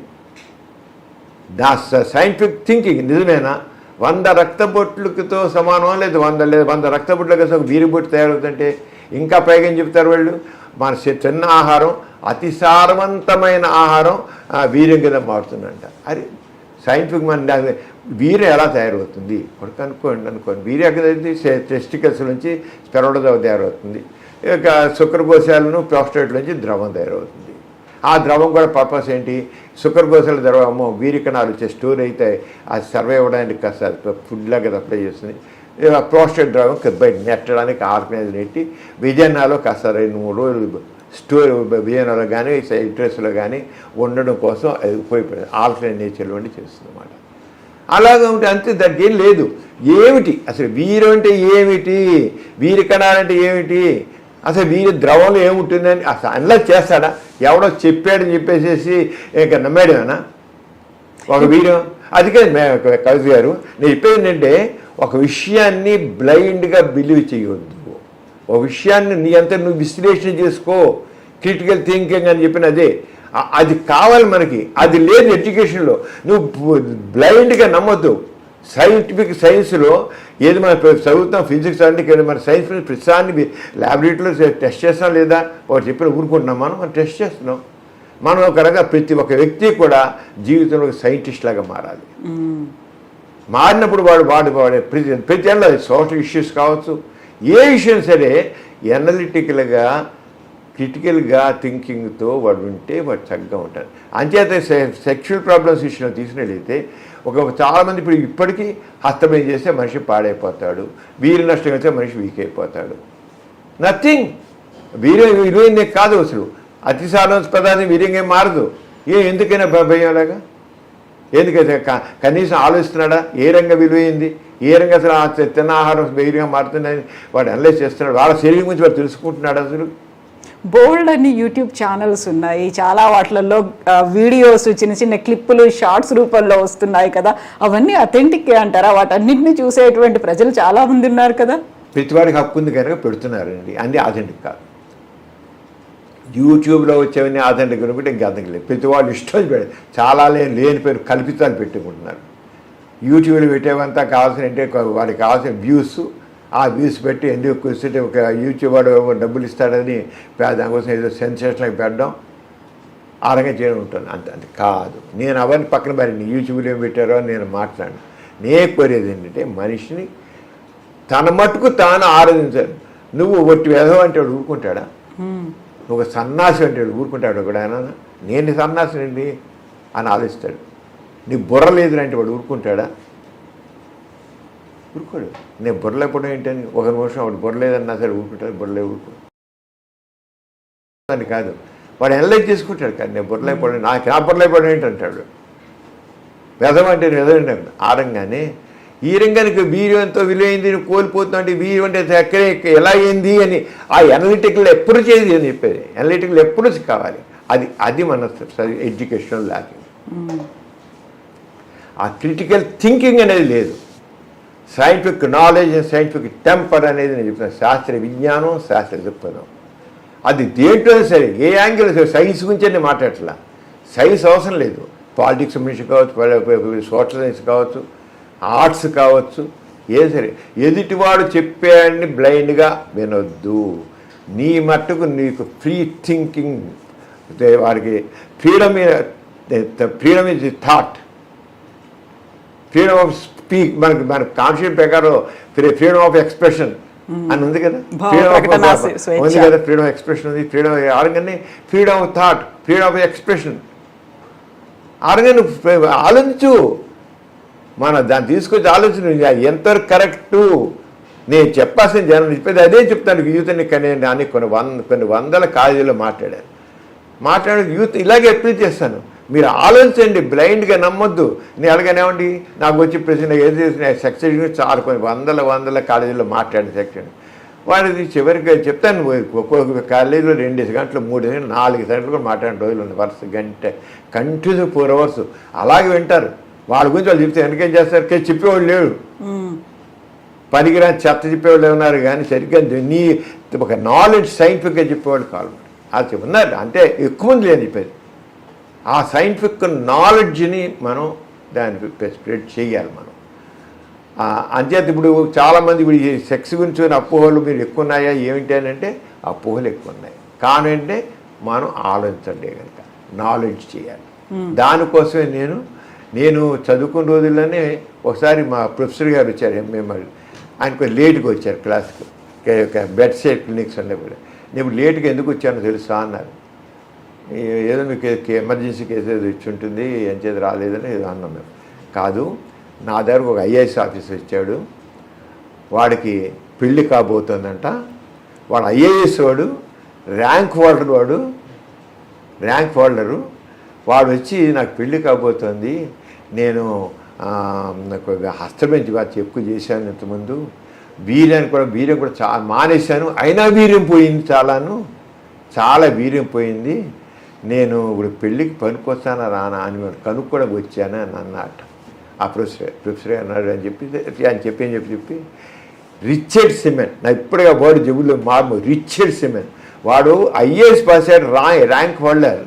దా సైంటిఫిక్ థింకింగ్ నిజమేనా? 100 రక్తబొట్లతో సమానం, లేదు 100 రక్తబొట్ల కోసం వీరి బొట్టు తయారవుతుంటే ఇంకా పైగా చెప్తారు వాళ్ళు. మన చిన్న ఆహారం, అతి సారవంతమైన ఆహారం వీర్యం కింద మారుతుందంట. అరే సైంటిఫిక్ మన వీర్యం ఎలా తయారవుతుంది ఒకటి అనుకోండి. వీర్యం ఎక్కడ టెస్టికల్స్ నుంచి స్పెరోడోజా తయారవుతుంది, ఇక శుక్రకోశాలను ప్రోస్టేట్ నుంచి ద్రవం తయారవుతుంది. ఆ ద్రవం కూడా పర్పస్ ఏంటి, శుక్రకోశాల ద్రవము వీరి కణాలు వచ్చే స్టోర్ అయితే అది సర్వే అవ్వడానికి కాస్త ఫుడ్ లాగా సప్లై చేస్తుంది. ప్రోస్టేట్ ద్రవం బయట నెట్టడానికి ఆర్గనైజ్ నెట్టి విజయనాలో కాస్త 2-3 రోజులు స్టోర్ విజయనాలో కానీ ఇంట్రెస్ట్లో కానీ ఉండడం కోసం అది ఉపయోగపడుతుంది. ఆల్టర్నేట్ నేచర్లో ఉండి చేస్తుంది అన్నమాట. అలాగే ఉంటే అంతే, దానికి ఏం లేదు. ఏమిటి అసలు వీరు అంటే ఏమిటి, వీరి కణాలంటే ఏమిటి, అసలు వీరి ద్రవంలో ఏముంటుందని అసలు అనలైజ్ చేస్తాడా? ఎవడో చెప్పాడని చెప్పేసి ఇక నమ్మేడమేనా ఒక వీడియో? అందుకే కవిత గారు నేను చెప్పేది ఏంటంటే, ఒక విషయాన్ని బ్లైండ్గా బిలీవ్ చేయవద్దు. ఒక విషయాన్ని నీ అంతా నువ్వు విశ్లేషణ చేసుకో, క్రిటికల్ థింకింగ్ అని చెప్పిన అదే అది కావాలి మనకి. అది లేదు ఎడ్యుకేషన్లో. నువ్వు బ్లైండ్గా నమ్మొద్దు. సైన్స్లో ఏది మనం చదువుతాం, ఫిజిక్స్ అంటే మన సైన్స్ ప్రతిసాన్ని ల్యాబొరేటరీలో టెస్ట్ చేస్తాం లేదా, ఒకటి చెప్పిన ఊరుకుంటున్నాం. మనం టెస్ట్ చేస్తున్నాం. మనం ఒక రకంగా ప్రతి ఒక్క వ్యక్తి కూడా జీవితంలో ఒక సైంటిస్ట్ లాగా మారాలి. మారినప్పుడు వాడు ప్రతి ఏళ్ళ సోషల్ ఇష్యూస్ కావచ్చు, ఏ విషయం సరే ఎనలిటికల్గా క్రిటికల్గా థింకింగ్తో వాడు ఉంటే వాడు చక్కగా ఉంటాడు. అంచేత సెక్షువల్ ప్రాబ్లమ్స్ విషయంలో తీసుకున్నట్లయితే చాలామంది ఇప్పటికీ హస్తమయం చేస్తే మనిషి పాడైపోతాడు, వీరి నష్టం అయితే మనిషి వీక్ అయిపోతాడు. నథింగ్. విలువైందే కాదు అసలు. అతిసారాస్పదాన్ని వీర్యంగా మారదు. ఎందుకైనా భయంలాగా? ఎందుకైతే కనీసం ఆలోచిస్తున్నాడా ఏ రంగ విలువైంది, ఏ రంగం అసలు తిన్న ఆహారం వేరుగా మారుతుందని వాడు అనలైజ్ చేస్తున్నాడు. వాళ్ళ శరీరం గురించి వాడు తెలుసుకుంటున్నాడు. అసలు బోల్డ్ అని యూట్యూబ్ ఛానల్స్ ఉన్నాయి, చాలా వాటిలలో వీడియోస్ చిన్న చిన్న క్లిప్పులు షార్ట్స్ రూపంలో వస్తున్నాయి కదా, అవన్నీ అథెంటిక్ అంటారా? వాటన్నింటినీ చూసేటువంటి ప్రజలు చాలా మంది ఉన్నారు కదా. ప్రతివాడికి హక్కు ఉంది కనుక పెడుతున్నారండి. అన్నీ అథెంటిక్ కాదు. యూట్యూబ్లో వచ్చేవన్నీ అథెంటిక్ అనుకుంటే ఇంకా అర్థం లేదు. ప్రతి వాళ్ళు ఇష్టం పెడతారు. చాలా లేని పేరు కల్పితాలు పెట్టుకుంటున్నారు. యూట్యూబ్లో పెట్టేవంతా కావాల్సిన అంటే వాడికి కావాల్సిన వ్యూస్, ఆ వ్యూస్ పెట్టి ఎందుకు కూర్చుంటే ఒక యూట్యూబ్ వాడు డబ్బులు ఇస్తాడని దానికోసం ఏదో సెన్సేషన్కి పెట్టడం, ఆ రకంగా చేయడం ఉంటుంది. అంతే కాదు. నేను అవన్నీ పక్కన మరి యూట్యూబ్లో ఏం పెట్టారో అని నేను మాట్లాడను. నే కోరేది ఏంటంటే మనిషిని తన మట్టుకు తాను ఆరాధించాలి. నువ్వు ఒట్టి వేదం అంటే వాడు ఊరుకుంటాడా? నువ్వు సన్నాసి అంటే వాడు ఊరుకుంటాడు కూడా? నేను సన్నాసినండి అని ఆలోచిస్తాడు. నీకు బుర్ర లేదు అంటే వాడు ఊరుకుంటాడా? ఊరుకోడు. నేను బుర్రలేకపోవడం ఏంటని ఒక నిమిషం వాడు బుర్రలేదన్నా సరే ఊరుకుంటాడు. ఊరుకోడు అని కాదు, వాడు అనలైజ్ చేసుకుంటాడు. కానీ నేను బుర్రలేకపోవడం నా బుర్రలేకపోవడం ఏంటంటాడు. వ్యధం అంటే వ్యధం ఆరంగానే ఈ రంగానికి వీర్యం ఎంతో విలువైంది కోల్పోతున్నా అంటే వీర్యం అంటే ఎక్కడే ఎలా అయింది అని ఆ అనలిటికల్ ఎప్పుడు చేయదు అని చెప్పేది. అనలిటికల్ ఎప్పుడు కావాలి. అది మన ఎడ్యుకేషన్ లాకింగ్. ఆ క్రిటికల్ థింకింగ్ అనేది లేదు. Scientific knowledge and scientific temper అనేది నేను చెప్తాను. శాస్త్రీయ విజ్ఞానం, శాస్త్ర దృక్పథం, అది దేంట్లో సరే ఏ యాంగిల్ సైన్స్ గురించి నేను మాట్లాడట్లా. సైన్స్ అవసరం లేదు. పాలిటిక్స్ సంబంధించి కావచ్చు, సోషల్ సైన్స్ కావచ్చు, ఆర్ట్స్ కావచ్చు, ఏ సరే ఎదుటివాడు చెప్పాడని బ్లైండ్గా వినొద్దు. నీ మట్టుకు నీకు ఫ్రీ థింకింగ్, వాడికి freedom is the thought, freedom of speak. మన కాన్స్టిట్యూషన్ ప్రకారం ఫ్రీడమ్ ఆఫ్ ఎక్స్ప్రెషన్ అని ఉంది కదా, ఉంది కదా, ఫ్రీడమ్ ఆఫ్ ఎక్స్ప్రెషన్ ఉంది. ఫ్రీడమ్ ఆరంగానే freedom of thought, freedom of expression ఆరంగా నువ్వు ఆలోచించు. దాన్ని తీసుకొచ్చి ఆలోచన ఎంతవరకు కరెక్టు నేను చెప్పాల్సిన జనం చెప్పేది అదే చెప్తాను. యూత్ని కానీ కొన్ని వందల కాలేజీలో మాట్లాడే యూత్ ఇలాగే అప్లీట్ చేస్తాను. మీరు ఆలోచించండి, బ్లైండ్గా నమ్మొద్దు. నేను అలాగనేమండి నాకు వచ్చి ప్రశ్న ఏది సెక్షన్ చాలా కొన్ని వందల కాలేజీలో మాట్లాడిన సెక్షన్ వాడిది చివరికి చెప్తాను. ఒక్కొక్క కాలేజీలో 2 గంటలు 3 గంటలు 4 గంటలు కూడా మాట్లాడిన రోజులు ఉంది. వరుస గంట కంటిన్యూ 4 hours అలాగే వింటారు. వాళ్ళ గురించి వాళ్ళు చెప్తే వెనకేం చేస్తారు? చెప్పేవాళ్ళు లేడు, పనికిరాని చెత్త చెప్పేవాళ్ళు ఉన్నారు. కానీ సరిగ్గా నీ ఒక నాలెడ్జ్ సైంటిఫిక్గా చెప్పేవాళ్ళు కాదు. అది ఉన్నారు అంటే ఎక్కువ మంది లేని చెప్పేది. ఆ సైంటిఫిక్ నాలెడ్జ్ని మనం దాన్ని స్ప్రెడ్ చేయాలి మనం. అంచేత ఇప్పుడు చాలామంది ఇప్పుడు ఈ సెక్స్ గురించి అపోహలు మీరు ఎక్కువ ఉన్నాయా ఏమిటి అని అంటే అపోహలు ఎక్కువ ఉన్నాయి. కానంటే మనం ఆలోచించండి కనుక నాలెడ్జ్ చేయాలి. దానికోసమే నేను చదువుకున్న రోజుల్లోనే ఒకసారి మా ప్రొఫెసర్ గారు వచ్చారు, ఎంఏ. ఆయన కొంచెం లేట్గా వచ్చారు క్లాస్కి, బెడ్ సైడ్ క్లినిక్స్ ఉండేప్పుడు. నేను లేట్గా ఎందుకు వచ్చానో తెలుసా అన్నారు. ఏదో మీకు ఎమర్జెన్సీ కేసు ఏదో ఇచ్చి ఉంటుంది ఏం చేతి రాలేదని ఏదో అన్నాం మేము. కాదు, నా దగ్గరకు ఒక ఐఏఎస్ ఆఫీసర్ వచ్చాడు, వాడికి పెళ్ళి కాబోతుందంట, వాడు ఐఏఎస్ వాడు, ర్యాంక్ హోల్డరు, వాడు వచ్చి నాకు పెళ్ళి కాబోతుంది, నేను నాకు హస్తబెంచి బాగా ఎక్కువ చేశాను ఇంతకుముందు, వీర్యం కూడా చాలా మానేశాను, అయినా వీర్యం పోయింది, చాలా వీర్యం పోయింది, నేను ఇప్పుడు పెళ్ళికి పనికొస్తానా రానా అని కనుక్కోవడానికి వచ్చాను అని అన్నట్ట. ఆ ప్రొఫెసర్ అన్నాడు అని చెప్పి రిచర్డ్ సిమెన్, నా ఇప్పుడుగా వాడు జబ్బుల్లో రిచర్డ్ సిమెన్, వాడు ఐఏఎస్ పాస్ అయ్యాడు, ర్యాంక్ హోల్డర్,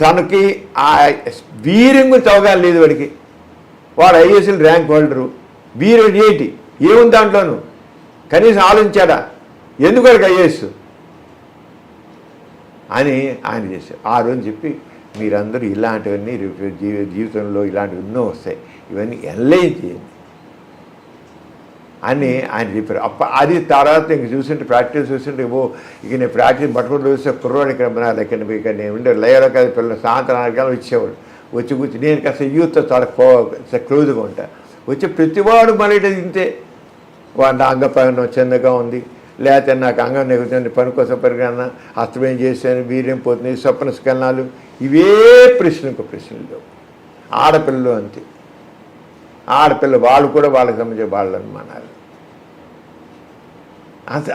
తనకి ఆ వీర్యం గురించి అవగాహన లేదు వాడికి, వాడు ఐఏఎస్ఎల్ ర్యాంక్ హోల్డరు, వీర్యం ఏంటి ఏముంది దాంట్లోనూ కనీసం ఆలోచించాడా, ఎందుకు వాడికి ఐఏఎస్ అని ఆయన చేశారు. ఆ రోజు చెప్పి మీరందరూ ఇలాంటివన్నీ జీవితంలో ఇలాంటివి ఎన్నో వస్తాయి, ఇవన్నీ ఎన్లైన్ చేయండి అని ఆయన చెప్పారు. అది తర్వాత ఇంక చూసింటే ప్రాక్టీస్ చూసింటే ఇక నేను ప్రాక్టీస్ పట్టుకుంటూ చూస్తే కుర్రోడు ఇక్కడ నేను ఉండే లయలో కాదు పిల్లలు సాయంత్రం 4 గంటలు వచ్చేవాడు, వచ్చి కూర్చి నేను కాస్త యూత్తో చాలా క్లోజ్గా ఉంటాను, వచ్చి ప్రతివాడు మళ్ళీ ఇంతే, వాడు నా అంగపగనం చిన్నగా ఉంది, లేకపోతే నాకు అంగం నెగుతుంది, పని కోసం పరిగణన, హస్తమేం చేశాను, వీర్యం పోతుంది, స్వప్న స్కలనాలు, ఇవే ప్రశ్నలు. ఆడపిల్లలు అంతే, ఆడపిల్ల వాళ్ళు కూడా వాళ్ళకి సంబంధించిన వాళ్ళు అనుమానాలు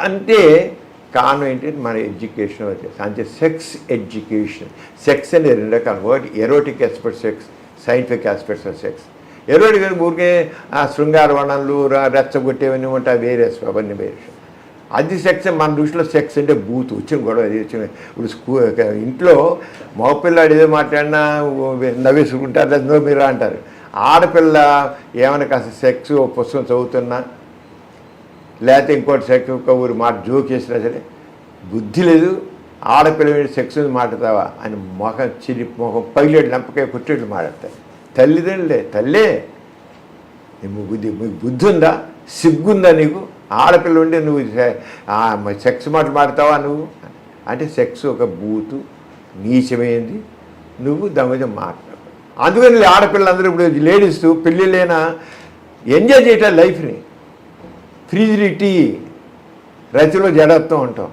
అంటే కారణం ఏంటి, మన ఎడ్యుకేషన్ వచ్చేసి అంటే సెక్స్ ఎడ్యుకేషన్. సెక్స్ అనేది 2 రకాలు, ఒకటి erotic aspects sex, scientific aspects of sex. Erotic ఊరికే శృంగార వర్ణనలు రెచ్చగొట్టేవన్నీ ఉంటాయి, వేరే అవన్నీ వేరే. అది సెక్స్ మన దృష్టిలో సెక్స్ అంటే బూత్ వచ్చిన గొడవ, అది వచ్చిన ఇప్పుడు ఇంట్లో మగపిల్లాడు ఏదో మాట్లాడినా నవ్వేసుకుంటారు, లేదా మీరు అంటారు. ఆడపిల్ల ఏమైనా కాస్త సెక్స్ పుస్తకం చదువుతున్నా, లేకపోతే ఇంకోటి సెక్స్ ఊరి మాట జోక్ చేసినా సరే బుద్ధి లేదు, ఆడపిల్ల మీద సెక్స్ మాట్లాడతావా అని మొహం పగిలేడు లంపకాయ కుట్టేట్లు మాట్లాడతారు. తల్లిదండ్రులే, తల్లే మీకు బుద్ధి ఉందా, సిగ్గుందా నీకు, ఆడపిల్ల ఉంటే నువ్వు సెక్స్ మాట్లాడతావా నువ్వు అంటే సెక్స్ ఒక బూతు నీచమైంది, నువ్వు దాని మీద మాట్లాడు. అందుకని ఆడపిల్లలందరూ ఇప్పుడు లేడీస్ పెళ్ళిళ్ళైనా ఎంజాయ్ చేయటం లైఫ్ని, ఫ్రీజిలిటీ రతిలో జడత్వం ఉంటాం.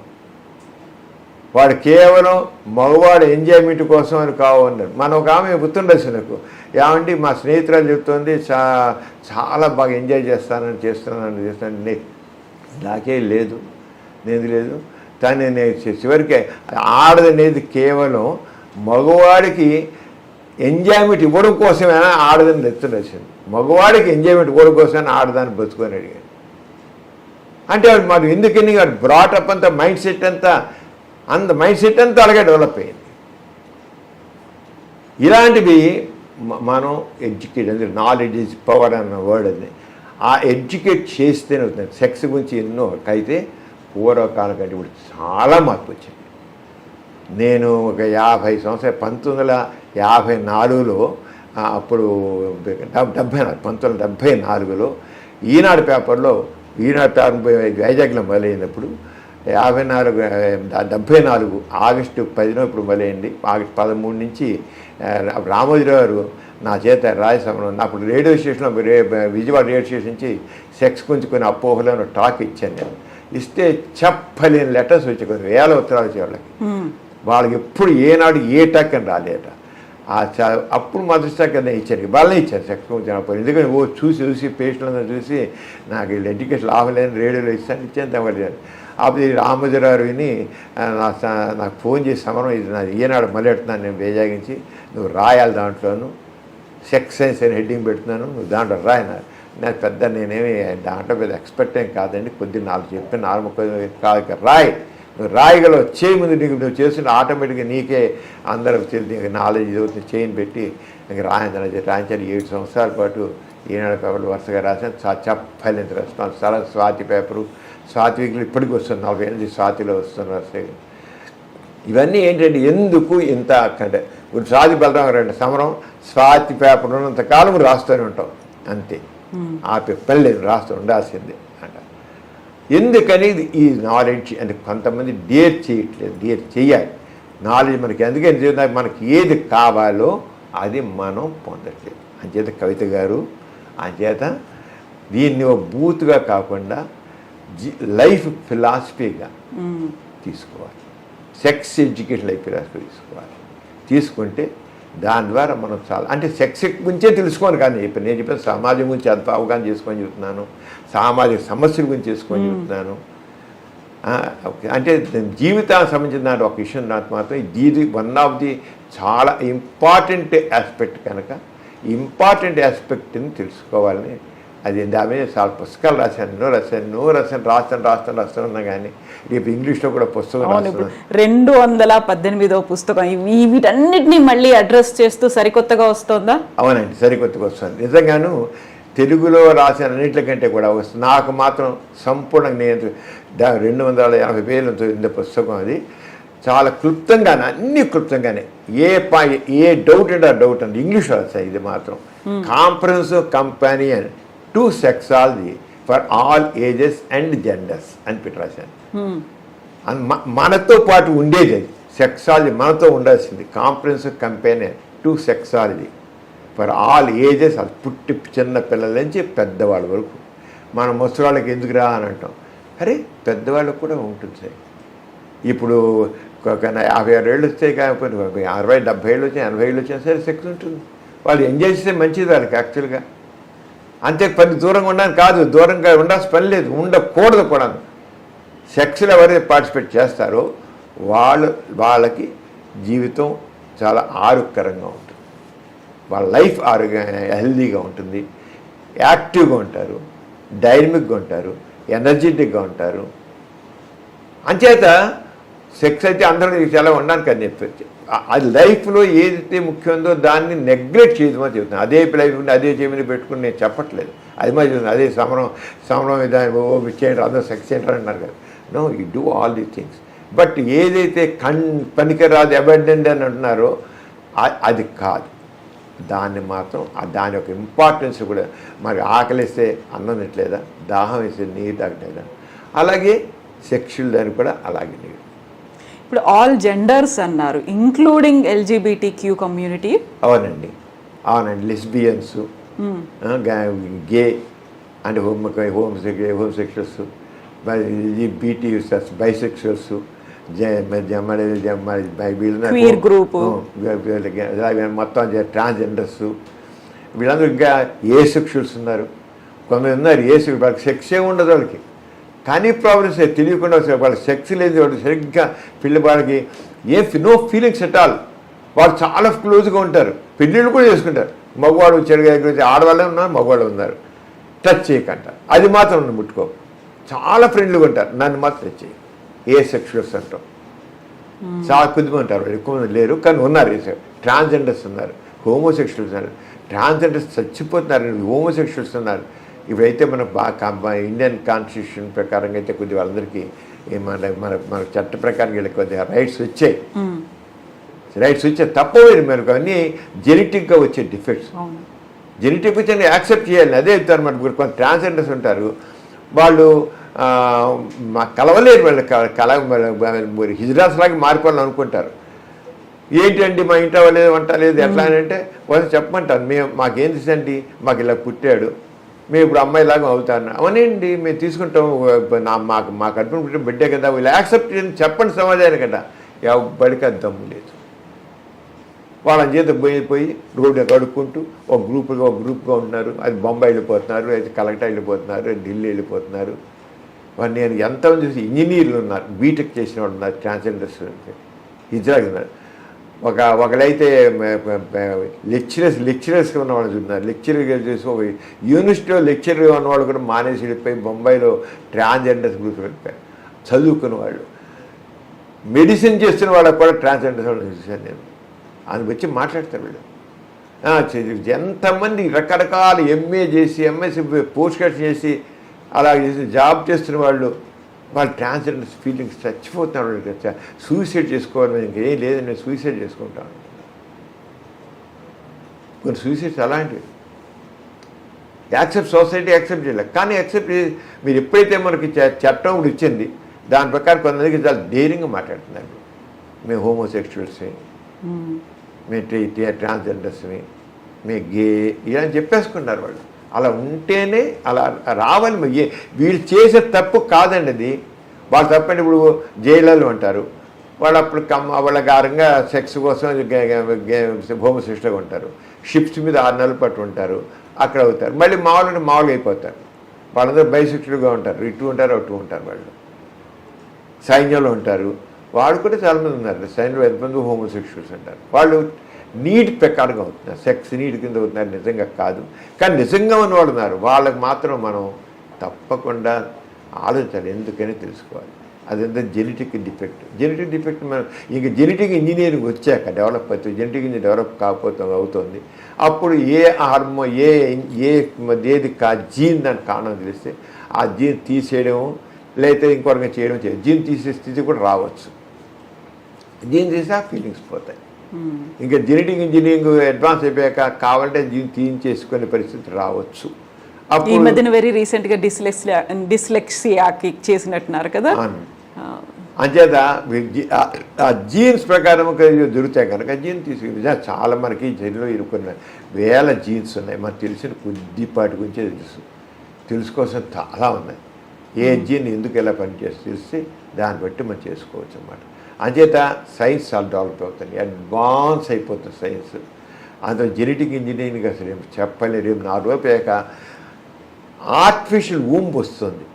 వాడు కేవలం మగవాడు ఎంజాయ్మెంట్ కోసం అని కావన్నాడు. మన ఒక ఆమె గుర్తుండొచ్చు నాకు, ఏమంటే మా స్నేహితురాలు చెప్తుంది చాలా బాగా ఎంజాయ్ చేస్తానని నాకే లేదు, నేను లేదు, కానీ నేను చివరికి ఆడదనేది కేవలం మగవాడికి ఎంజాయ్మెంట్ ఇవ్వడం కోసమైనా ఆడదని తెచ్చింది, మగవాడికి ఎంజాయ్మెంట్ ఇవ్వడం కోసమైనా ఆడదాన్ని బతుకొని అడిగాడు. అంటే మరి ఎందుకని బ్రాటప్ అంతా మైండ్ సెట్ అంతా అలాగే డెవలప్ అయింది. ఇలాంటివి మనం ఎడ్యుకేట్ అంటే నాలెడ్జ్ ఈజ్ పవర్ అన్న వర్డ్ అది, ఆ ఎడ్యుకేట్ చేస్తేనే అవుతుంది. సెక్స్ గురించి ఎన్నో అయితే పూర్వకాలం కంటే ఇప్పుడు చాలా మార్పు వచ్చింది. నేను ఒక 50 సంవత్సరాలు 1954లో అప్పుడు 1974లో ఈనాడు పేపర్ వైజాగ్లో మొదలైనప్పుడు 74 ఆగస్టు 10 ఇప్పుడు మొదలైంది. ఆగస్టు 13 నుంచి రామోజీరావు గారు నా చేత రాజసమరం అప్పుడు రేడియో స్టేషన్లో విజయవాడ రేడియో స్టేషన్ నుంచి సెక్స్ గురించి కొన్ని అపోహలను టాక్ ఇచ్చాను నేను. ఇస్తే చెప్పలేని లెటర్స్ వచ్చి కొన్ని 1000 ఉత్తరాలు వచ్చే వాళ్ళకి ఎప్పుడు ఏనాడు ఏ టాక్ అని రాలేట. అప్పుడు మొదటిసారి కదా ఇచ్చారు, వాళ్ళనే ఇచ్చారు సెక్స్ గురించి. ఎందుకంటే చూసి పేషెంట్లందరూ చూసి నాకు వీళ్ళు ఎడ్యుకేషన్ లాభలేని రేడియోలో ఇచ్చాను తగ్గలేదు. అప్పుడు రామోజీరావు విని నాకు ఫోన్ చేసి సమరం ఇది నాది ఈనాడు మొదలెడుతున్నాను, నేను బేజాగించి నువ్వు రాయాలి, దాంట్లోనూ సెక్స్ సైన్స్ అని హెడ్డింగ్ పెడుతున్నాను, నువ్వు దాంట్లో రాయన్నారు. నేను నేనేమి దాంట్లో పెద్ద ఎక్స్పర్ట్ ఏం కాదండి, కొద్దిగా 4 చెప్పి 4 కాదు రాయి, నువ్వు రాయగలవు, చేయి ముందు నువ్వు చేస్తున్న ఆటోమేటిక్గా నీకే అందరూ తెలియదు నాలెడ్జ్ చదువుతుంది, చేయని పెట్టి ఇంక రాయించాను. 7 సంవత్సరాల పాటు ఈనాడు పేపర్లు వరుసగా రాశాను. చెప్పలేని రెస్పాన్స్. చాలా స్వాతి పేపరు, స్వాతి వీక్లు ఇప్పటికి వస్తుంది, 40 ఏళ్ళ స్వాతిలో వస్తున్నారు. ఇవన్నీ ఏంటంటే ఎందుకు ఇంత అంటే ఇప్పుడు స్వాతి బలరాం సమరం స్వాతి పేపర్ ఉన్నంతకాలం రాస్తూనే ఉంటాం అంతే, ఆ పని లేదు, రాస్తూ ఉండాల్సిందే అంట. ఎందుకని ఈ నాలెడ్జ్ అంటే కొంతమంది డేర్ చేయట్లేదు, డేర్ చేయాలి. నాలెడ్జ్ మనకి ఎందుకంటే మనకి ఏది కావాలో అది మనం పొందట్లేదు. అంచేత కవిత గారు అంచేత దీన్ని ఒక బూత్గా కాకుండా లైఫ్ ఫిలాసఫీగా తీసుకోవాలి. సెక్స్ ఎడ్యుకేషన్ లైఫ్ ఫిలాసఫీ తీసుకోవాలి. తీసుకుంటే దాని ద్వారా మనం చాలా అంటే సెక్స్ గురించే తెలుసుకోవాలి. కానీ ఇప్పుడు నేను చెప్పిన సమాజం గురించి అంత అవగాహన చేసుకొని చెబుతున్నాను, సామాజిక సమస్యల గురించి చేసుకొని చెబుతున్నాను. ఓకే, అంటే జీవితానికి సంబంధించిన ఒక విషయం నాకు మాత్రం ఇది వన్ ఆఫ్ ది చాలా ఇంపార్టెంట్ ఆస్పెక్ట్ కనుక ఇంపార్టెంట్ ఆస్పెక్ట్ని తెలుసుకోవాలని అది దాని మీద చాలా పుస్తకాలు రాశాను రాస్తాను ఉన్నా కానీ రేపు ఇంగ్లీష్లో కూడా పుస్తకం రాస్తాను. 218వ పుస్తకం వీటన్నిటిని మళ్ళీ అడ్రస్ చేస్తూ సరికొత్తగా వస్తుందా? అవునండి, సరికొత్తగా వస్తుంది. నిజంగాను తెలుగులో రాసిన అన్నింటికంటే కూడా నాకు మాత్రం సంపూర్ణంగా నేను 280,000 పుస్తకం. అది చాలా క్లుప్తంగానే అన్ని క్లుప్తంగానే ఏ డౌట్ అంటే ఆ డౌట్ అండి ఇంగ్లీష్లో రాస్తాయి. ఇది మాత్రం comprehensive companion to sexology for all ages and genders అని పెట్టి రాశాను. మనతో పాటు ఉండేది అది సెక్సాలజీ, మనతో ఉండాల్సింది. Comprehensive companion to sexology for all ages, అది పుట్టి చిన్న పిల్లల నుంచి పెద్దవాళ్ళ వరకు. మన ముసలివాళ్ళకి ఎందుకురా అని అంటాం, అరే పెద్దవాళ్ళకు కూడా ఉంటుంది సార్. ఇప్పుడు 56 ఏళ్ళు వస్తాయి, కాకపోతే 60, 70 ఏళ్ళు వచ్చాయి, 80 ఏళ్ళు వచ్చినా సరే సెక్స్ ఉంటుంది. వాళ్ళు ఎంజాయ్ చేస్తే మంచిది వాళ్ళకి యాక్చువల్గా. అంతే పని దూరంగా ఉండడానికి కాదు, దూరంగా ఉండాల్సిన పని లేదు, ఉండకూడదు కూడా. సెక్స్లో ఎవరైతే పార్టిసిపేట్ చేస్తారో వాళ్ళకి జీవితం చాలా ఆరోగ్యకరంగా ఉంటుంది, వాళ్ళ లైఫ్ హెల్దీగా ఉంటుంది, యాక్టివ్గా ఉంటారు, డైనమిక్గా ఉంటారు, ఎనర్జెటిక్గా ఉంటారు. అంచేత సెక్స్ అయితే అందరూ చాలా ఉండడానికి అని చెప్పచ్చు. అది లైఫ్లో ఏదైతే ముఖ్యమైందో దాన్ని నెగ్లెక్ట్ చేయమని చెబుతున్నాను. అదే లైఫ్ అదే చేయమని పెట్టుకుని నేను చెప్పట్లేదు. అది మరి చెప్తున్నాను, అదే సమరం దాన్ని చేయండి, అందరూ సెక్స్ చేయండి అన్నారు కదా. No, you do all the things. But ఏదైతే పనికిరాదు అబెండెంట్ అని అంటున్నారో అది కాదు. దాన్ని మాత్రం దాని యొక్క ఇంపార్టెన్స్ కూడా, మరి ఆకలిస్తే అన్నం తినట్లేదా, దాహం వేస్తే నీరు తాగట్లేదా, అలాగే సెక్షువల్ దాన్ని కూడా అలాగే నీరు. ఇప్పుడు ఆల్ జెండర్స్ అన్నారు, ఇంక్లూడింగ్ LGBTQ కమ్యూనిటీ. అవునండి, lesbians, gay and homosexuals, LGBTs, bisexuals, మొత్తం ట్రాన్స్జెండర్స్, వీళ్ళందరూ ఇంకా ఏ సెక్షువల్స్ ఉన్నారు, కొంతమంది ఉన్నారు వాళ్ళకి సెక్సే ఉండదు వాళ్ళకి. కానీ ప్రాబ్లమ్స్ తెలియకుండా వాళ్ళకి సెక్స్ లేదు, వాళ్ళు సరిగ్గా పిల్లవాడికి నో ఫీలింగ్స్ ఎట్ ఆల్. వాళ్ళు చాలా క్లోజ్గా ఉంటారు, పెళ్ళిళ్ళు కూడా చేసుకుంటారు. మగవాడు చెడుగా ఎగురితే ఆడవాళ్ళే ఉన్నారు, మగవాళ్ళు ఉన్నారు. టచ్ చేయకంట, అది మాత్రం నన్ను ముట్టుకో. చాలా ఫ్రెండ్లీగా ఉంటారు, నన్ను మాత్రం టచ్ చేయి. ఏ సెక్షువల్స్ అంటాం చాలా కొద్దిగా ఉంటారు, ఎక్కువ మంది లేరు కానీ ఉన్నారు. ట్రాన్స్జెండర్స్ ఉన్నారు, హోమోసెక్షువల్స్ ఉన్నారు. ట్రాన్స్జెండర్స్ చచ్చిపోతున్నారు, హోమోసెక్షువల్స్ ఉన్నారు. ఇప్పుడైతే మన ఇండియన్ కాన్స్టిట్యూషన్ ప్రకారంగా అయితే కొద్దిగా వాళ్ళందరికీ మన చట్ట ప్రకారం వీళ్ళకి కొద్దిగా రైట్స్ వచ్చాయి. తప్పలేదు. మనకు అన్నీ జెనెటిక్గా వచ్చే డిఫెక్ట్స్, జెనెటిక్ వచ్చి యాక్సెప్ట్ చేయాలి. అదే చెప్తారు. మనకు కొంత ట్రాన్స్జెండర్స్ ఉంటారు, వాళ్ళు కలవలేరు, వాళ్ళు హిజ్రాస్ లాగా మారిపోవాలని అనుకుంటారు. ఏంటండి మా ఇంట్లో లేదు, వంట లేదు, ఎట్లా అని అంటే వాళ్ళు చెప్పమంటారు, మాకేం తెలుసండి, మాకు ఇలా పుట్టాడు, మేము ఇప్పుడు అమ్మాయిలాగా అవుతాను. అవునండి, మేము తీసుకుంటాం, మా కడుపున పుట్టిన బిడ్డే కదా, వీళ్ళు యాక్సెప్ట్ చెప్పండి సమాజానికి కదా. ఎవరికి అది దమ్ము లేదు. వాళ్ళని చేత పోయి రోడ్డు కడుక్కుంటూ ఒక గ్రూప్గా ఉంటున్నారు. అది బొంబాయి వెళ్ళిపోతున్నారు, అయితే కలకట్టా వెళ్ళిపోతున్నారు, ఢిల్లీ వెళ్ళిపోతున్నారు. నేను ఎంతమంది చూసి ఇంజనీర్లు ఉన్నారు, బీటెక్ చేసిన వాళ్ళు ఉన్నారు, ట్రాన్స్జెండర్స్ ఇజ్రాయిల్ ఉన్నారు. ఒకళ్ళైతే లెక్చరర్స్గా ఉన్నవాళ్ళు ఉన్నారు, లెక్చరర్గా చేసి ఒక యూనివర్సిటీలో లెక్చరర్గా ఉన్నవాళ్ళు కూడా మానేసి వెళ్ళిపోయి బొంబాయిలో ట్రాన్స్జెండర్స్ గ్రూప్ వెళ్ళిపోయారు. చదువుకున్న వాళ్ళు, మెడిసిన్ చేస్తున్న వాళ్ళకి కూడా ట్రాన్స్జెండర్స్ వాళ్ళు చూశాను నేను. అది వచ్చి మాట్లాడతారు వీళ్ళు. ఎంతమంది రకరకాల MA చేసి, MSc పోస్ట్ గ్రాడ్యుయేషన్ చేసి, అలా చేసి జాబ్ చేస్తున్న వాళ్ళు ట్రాన్స్జెండర్స్ ఫీలింగ్స్ చచ్చిపోతున్నారు. సూసైడ్ చేసుకోవాలని ఇంకేం లేదు, నేను సూసైడ్ చేసుకుంటాను. కొన్ని సూసైడ్స్ అలాంటివి సొసైటీ యాక్సెప్ట్ చేయలేదు. కానీ యాక్సెప్ట్ మీరు ఎప్పుడైతే మనకి చట్టం కూడా ఇచ్చింది, దాని ప్రకారం కొంతమందికి చాలా ధైర్యంగా మాట్లాడుతున్నారు. మేము హోమోసెక్షువల్స్ని, మేము ట్రాన్స్జెండర్స్ని, మేము గే ఇలా చెప్పేసుకున్నారు వాళ్ళు. అలా ఉంటేనే అలా రావాలి. వీళ్ళు చేసే తప్పు కాదండి అది. వాళ్ళు తప్పండి. ఇప్పుడు జైళ్ళలో ఉంటారు వాళ్ళు, అప్పుడు వాళ్ళ కారంగా సెక్స్ కోసం హోమోసెక్షువల్గా ఉంటారు. షిప్స్ మీద 6 నెలల పాటు ఉంటారు, అక్కడ అవుతారు. మళ్ళీ మామూలుగా అయిపోతారు. వాళ్ళందరూ బైసెక్షువల్గా ఉంటారు, ఇటు ఉంటారు అటు ఉంటారు. వాళ్ళు సైన్యంలో ఉంటారు, వాళ్ళు కూడా చాలామంది ఉన్నారు. సైన్యంలో ఎంతమంది హోమోసెక్షువల్స్ ఉంటారు. వాళ్ళు నీడ్ ప్రకారంగా అవుతున్నారు, సెక్స్ నీడ్ కింద అవుతున్నారు, నిజంగా కాదు. కానీ నిజంగా ఉన్నవాళ్ళు ఉన్నారు, వాళ్ళకి మాత్రం మనం తప్పకుండా ఆలోచించాలి, ఎందుకని తెలుసుకోవాలి. అదంతా జెనెటిక్ డిఫెక్ట్ మనం ఇంక జెనెటిక్ ఇంజనీరింగ్ వచ్చాక డెవలప్ అవుతుంది. జెనెటిక్ ఇంజనీరింగ్ డెవలప్ కాకపోతే అవుతుంది. అప్పుడు ఏ హార్మోన్ ఏది జీన్ దానికి కారణం తెలిస్తే ఆ జీన్ తీసేయడం లేకపోతే ఇంకొకరిగా చేయడం జీన్ తీసే స్థితి కూడా రావచ్చు. జీన్ తీసి ఆ ఫీలింగ్స్ పోతాయి. ఇంకా జెనెటిక్ ఇంజనీరింగ్ అడ్వాన్స్ అయిపోయాక కావాలంటే జీన్ తీయించేసుకునే పరిస్థితి రావచ్చు. ఈ మధ్యన వెరీ రీసెంట్ గా డిస్లెక్సియాకి చేసినట్టున్నారు కదా. అంచేత ఆ జీన్స్ ప్రకారం దొరుకుతాయి కనుక జీన్ తీసుకుని చాలా మనకి జైల్లో ఇరుక్కున్న వేల జీన్స్ ఉన్నాయి. మనకు తెలిసిన కొద్దిపాటి గురించే తెలుసుకోవాల్సిన చాలా ఉన్నాయి. ఏ జీన్ ఎందుకు ఎలా పనిచేసి తెలిసి దాన్ని బట్టి మనం చేసుకోవచ్చు అన్నమాట. అంచేత సైన్స్ చాలా డెవలప్ అవుతుంది, అడ్వాన్స్ అయిపోతుంది సైన్స్. అందులో జెనెటిక్ ఇంజనీరింగ్ అసలు ఏం చెప్పలేరు. 4 రోజులు అయ్యాక ఆర్టిఫిషియల్ ఊంబ్ వస్తుంది.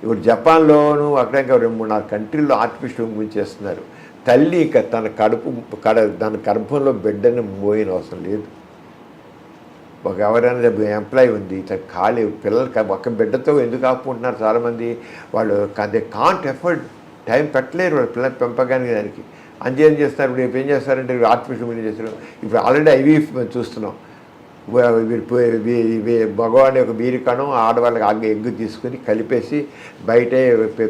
ఇప్పుడు జపాన్లోను అక్కడ 2-3-4 కంట్రీల్లో ఆర్టిఫిషియల్ ఊంబ్ చేస్తున్నారు. తల్లి ఇక తన దాని గర్భంలో బిడ్డని మోయిన అవసరం లేదు. ఒక ఎవరైనా ఎంప్లాయీ ఉంది, ఖాళీ పిల్లలు ఒక బిడ్డతో ఎందుకు ఆపుకుంటున్నారు చాలామంది. వాళ్ళు దే కాంట్ ఎఫర్డ్, టైం పెట్టలేరు వాళ్ళు పిల్లలు పెంపగానే దానికి. ఏం చేస్తారు, ఇప్పుడు ఏం చేస్తారంటే ఆర్టిఫిషియల్ మీడియం చేస్తారు. ఇప్పుడు ఆల్రెడీ ఐవీఎఫ్ మేము చూస్తున్నాం. మగవాడి ఒక బీరి కణం ఆడవాళ్ళకి ఎగ్గు తీసుకుని కలిపేసి బయటే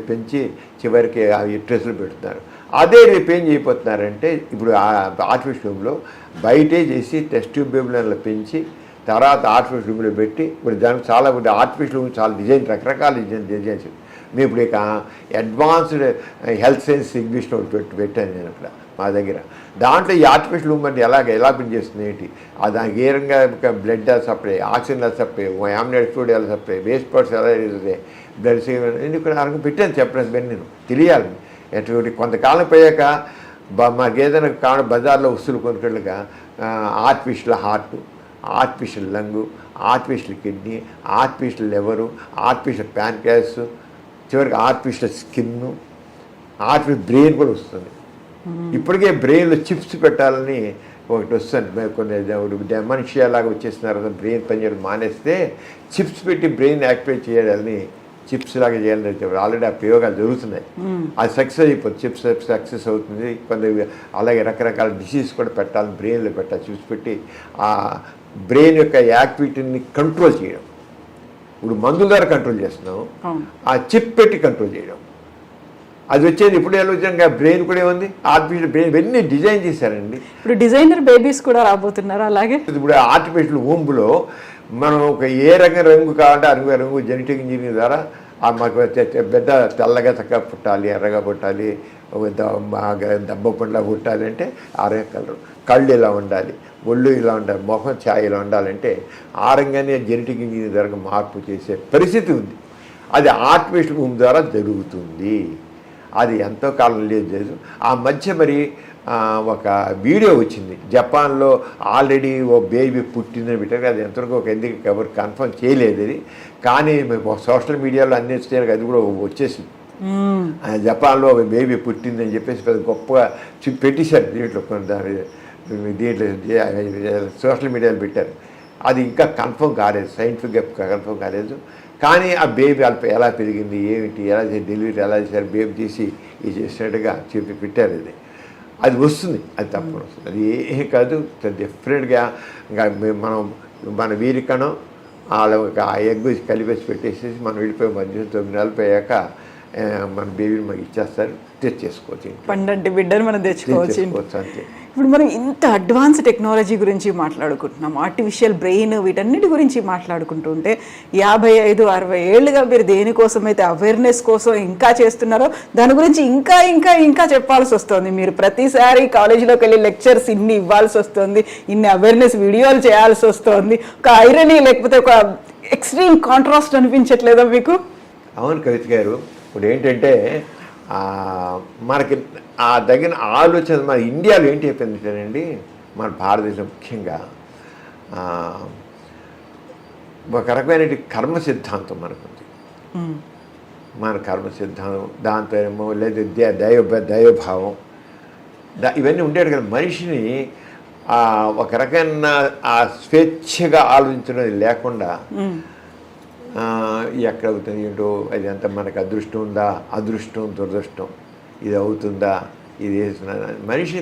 పెంచి చివరికి యుట్రస్లు పెడుతున్నారు. అదే రేపు ఏం చేయబోతున్నారంటే ఇప్పుడు ఆర్టిఫిషియల్ ట్యూబ్లో బయటే చేసి టెస్ట్ ట్యూబ్ బేబులను పెంచి తర్వాత ఆర్టిఫిషియల్ ట్యూబ్లో పెట్టి ఇప్పుడు దానికి చాలా ఆర్టిఫిషియల్ ట్యూబ్ చాలా డిజైన్ రకరకాల డిజైన్స్. మేము ఇప్పుడు ఇక అడ్వాన్స్డ్ హెల్త్ సైన్స్ ఎగ్జిబిషన్ పెట్టాను నేను అక్కడ మా దగ్గర. దాంట్లో ఈ ఆర్టిఫిషియల్ మూమెంట్ ఎలా పనిచేస్తుంది ఏంటి, దానికి ఏ రకంగా బ్లడ్ ఎలా సప్లై, ఆక్సిజన్ ఎలా సప్లై, యామినేట్ ఫ్లూయిడ్ ఎలా సప్లై, వేస్ట్ పార్ట్స్ ఎలా ఇస్తుంది, బ్లడ్ ఎందుకు అరగ పెట్టాను చెప్పలేదు. నేను తెలియాలి ఎటువంటి కొంతకాలం పోయాక మాకు ఏదైనా కావడం బజార్లో వస్తువులు కొనుక్కలుగా artificial heart, artificial lung, artificial kidney, artificial liver, artificial pancreas, చివరికి ఆర్టిఫిషియల్ స్కిన్, ఆర్టిఫిషియల్ బ్రెయిన్ కూడా వస్తుంది. ఇప్పటికే బ్రెయిన్లో చిప్స్ పెట్టాలని ఒకటి వస్తుంది. కొన్ని డెమెన్షియా లాగా వచ్చేస్తున్నారు, బ్రెయిన్ పనిచేయడం మానేస్తే చిప్స్ పెట్టి బ్రెయిన్ యాక్టివేట్ చేయాలని, చిప్స్ లాగా చేయాలని చెప్పారు. ఆల్రెడీ ఆ ప్రయోగాలు జరుగుతున్నాయి. అది సక్సెస్ అయిపోతుంది, చిప్స్ సక్సెస్ అవుతుంది. కొంత అలాగే రకరకాల డిసీజ్ కూడా పెట్టాలని బ్రెయిన్లో పెట్టాలి. చిప్స్ పెట్టి ఆ బ్రెయిన్ యొక్క యాక్టివిటీని కంట్రోల్ చేయడం. ఇప్పుడు మందుల ద్వారా కంట్రోల్ చేస్తున్నాం, ఆ చిప్ పెట్టి కంట్రోల్ చేయడం. అది వచ్చేది ఇప్పుడు ఎలా వచ్చాక బ్రెయిన్ కూడా ఏముంది, ఆర్టిఫిషియల్ బ్రెయిన్ ఇవన్నీ డిజైన్ చేశారండి. ఇప్పుడు డిజైనర్ బేబీస్ కూడా రాబోతున్నారు. అలాగే ఇప్పుడు ఆర్టిఫిషియల్ ఊంబులో మనం ఒక ఏ రంగు కావాలంటే రంగు జెనెటిక్ ఇంజనీరింగ్ ద్వారా మాకు పెద్ద తెల్లగా చక్కగా పుట్టాలి, ఎర్రగా పుట్టాలి, దెబ్బ పండ్లా పుట్టాలి అంటే కలరు, కళ్ళు ఇలా ఉండాలి, ఒళ్ళు ఇలా ఉండాలి, మొహం ఛాయ్ ఇలా ఉండాలంటే ఆ రంగానే జెనెటిక్ ఇంజనీరింగ్ ద్వారా మార్పు చేసే పరిస్థితి ఉంది. అది ఆర్టిఫిషియల్ ఊంబ్ ద్వారా జరుగుతుంది. అది ఎంతో కాలం లేదు. ఆ మధ్య మరి ఒక వీడియో వచ్చింది, జపాన్లో ఆల్రెడీ ఓ బేబీ పుట్టిందని పెట్టారు. అది ఎంతవరకు ఎందుకు ఎవరు కన్ఫర్మ్ చేయలేదు అది, కానీ సోషల్ మీడియాలో అన్ని వచ్చేసరికి అది కూడా వచ్చేసింది. జపాన్లో ఒక బేబీ పుట్టిందని చెప్పేసి పెద్ద గొప్పగా పెట్టేశారు. దీంట్లో సోషల్ మీడియాలో పెట్టారు. అది ఇంకా కన్ఫర్మ్ కాలేదు, సైంటిఫిక్గా కన్ఫర్మ్ కాలేదు. కానీ ఆ బేబీ ఎలా పెరిగింది ఏమిటి, ఎలా డెలివరీ ఎలా చేశారు, బేబీ తీసి ఇది చేసినట్టుగా చెప్పి పెట్టారు. అది వస్తుంది, అది తప్పకుండా వస్తుంది. అది ఏ కాదు, డిఫరెంట్గా ఇంకా మన వీరికణం వాళ్ళ ఎగ్ కలిపేసి పెట్టేసేసి మనం వెళ్ళిపోయి మధ్య 9 నెలలు పోయాక మన బేబీని మాకు ఇచ్చేస్తారు, తెచ్చేసుకోవచ్చు, పండంటి బిడ్డను మనం తెచ్చుకోవచ్చు. తెచ్చేసుకోవచ్చు అంతే. ఇప్పుడు మనం ఇంత అడ్వాన్స్ టెక్నాలజీ గురించి మాట్లాడుకుంటున్నాం, ఆర్టిఫిషియల్ బ్రెయిన్, వీటన్నిటి గురించి మాట్లాడుకుంటుంటే 55-60 ఏళ్ళుగా మీరు దేనికోసమైతే అవేర్నెస్ కోసం ఇంకా చేస్తున్నారో దాని గురించి ఇంకా ఇంకా ఇంకా చెప్పాల్సి వస్తుంది. మీరు ప్రతిసారి కాలేజీలోకి వెళ్ళి లెక్చర్స్ ఇన్ని ఇవ్వాల్సి వస్తుంది, ఇన్ని అవేర్నెస్ వీడియోలు చేయాల్సి వస్తుంది. ఒక ఐరనీ లేకపోతే ఒక ఎక్స్ట్రీమ్ కాంట్రాస్ట్ అనిపించట్లేదా మీకు? అవును కవిత గారు, ఇప్పుడు ఏంటంటే మనకి ఆ తగిన ఆలోచన మన ఇండియాలో ఏంటి అయిపోయిందంటేనండి, మన భారతదేశం ముఖ్యంగా ఒక రకమైన కర్మ సిద్ధాంతం మనకుంది. మన కర్మ సిద్ధాంతం, దాంతో ఏమో లేదా దైవభావం ఇవన్నీ ఉండేది కదా. మనిషిని ఒక రకమైన ఆ స్వేచ్ఛగా ఆలోచించడం లేకుండా ఎక్కడ అవుతుంది ఏంటో, అది అంతా మనకు అదృష్టం ఉందా, అదృష్టం దురదృష్టం, ఇది అవుతుందా, ఇది వేస్తున్నా, మనిషి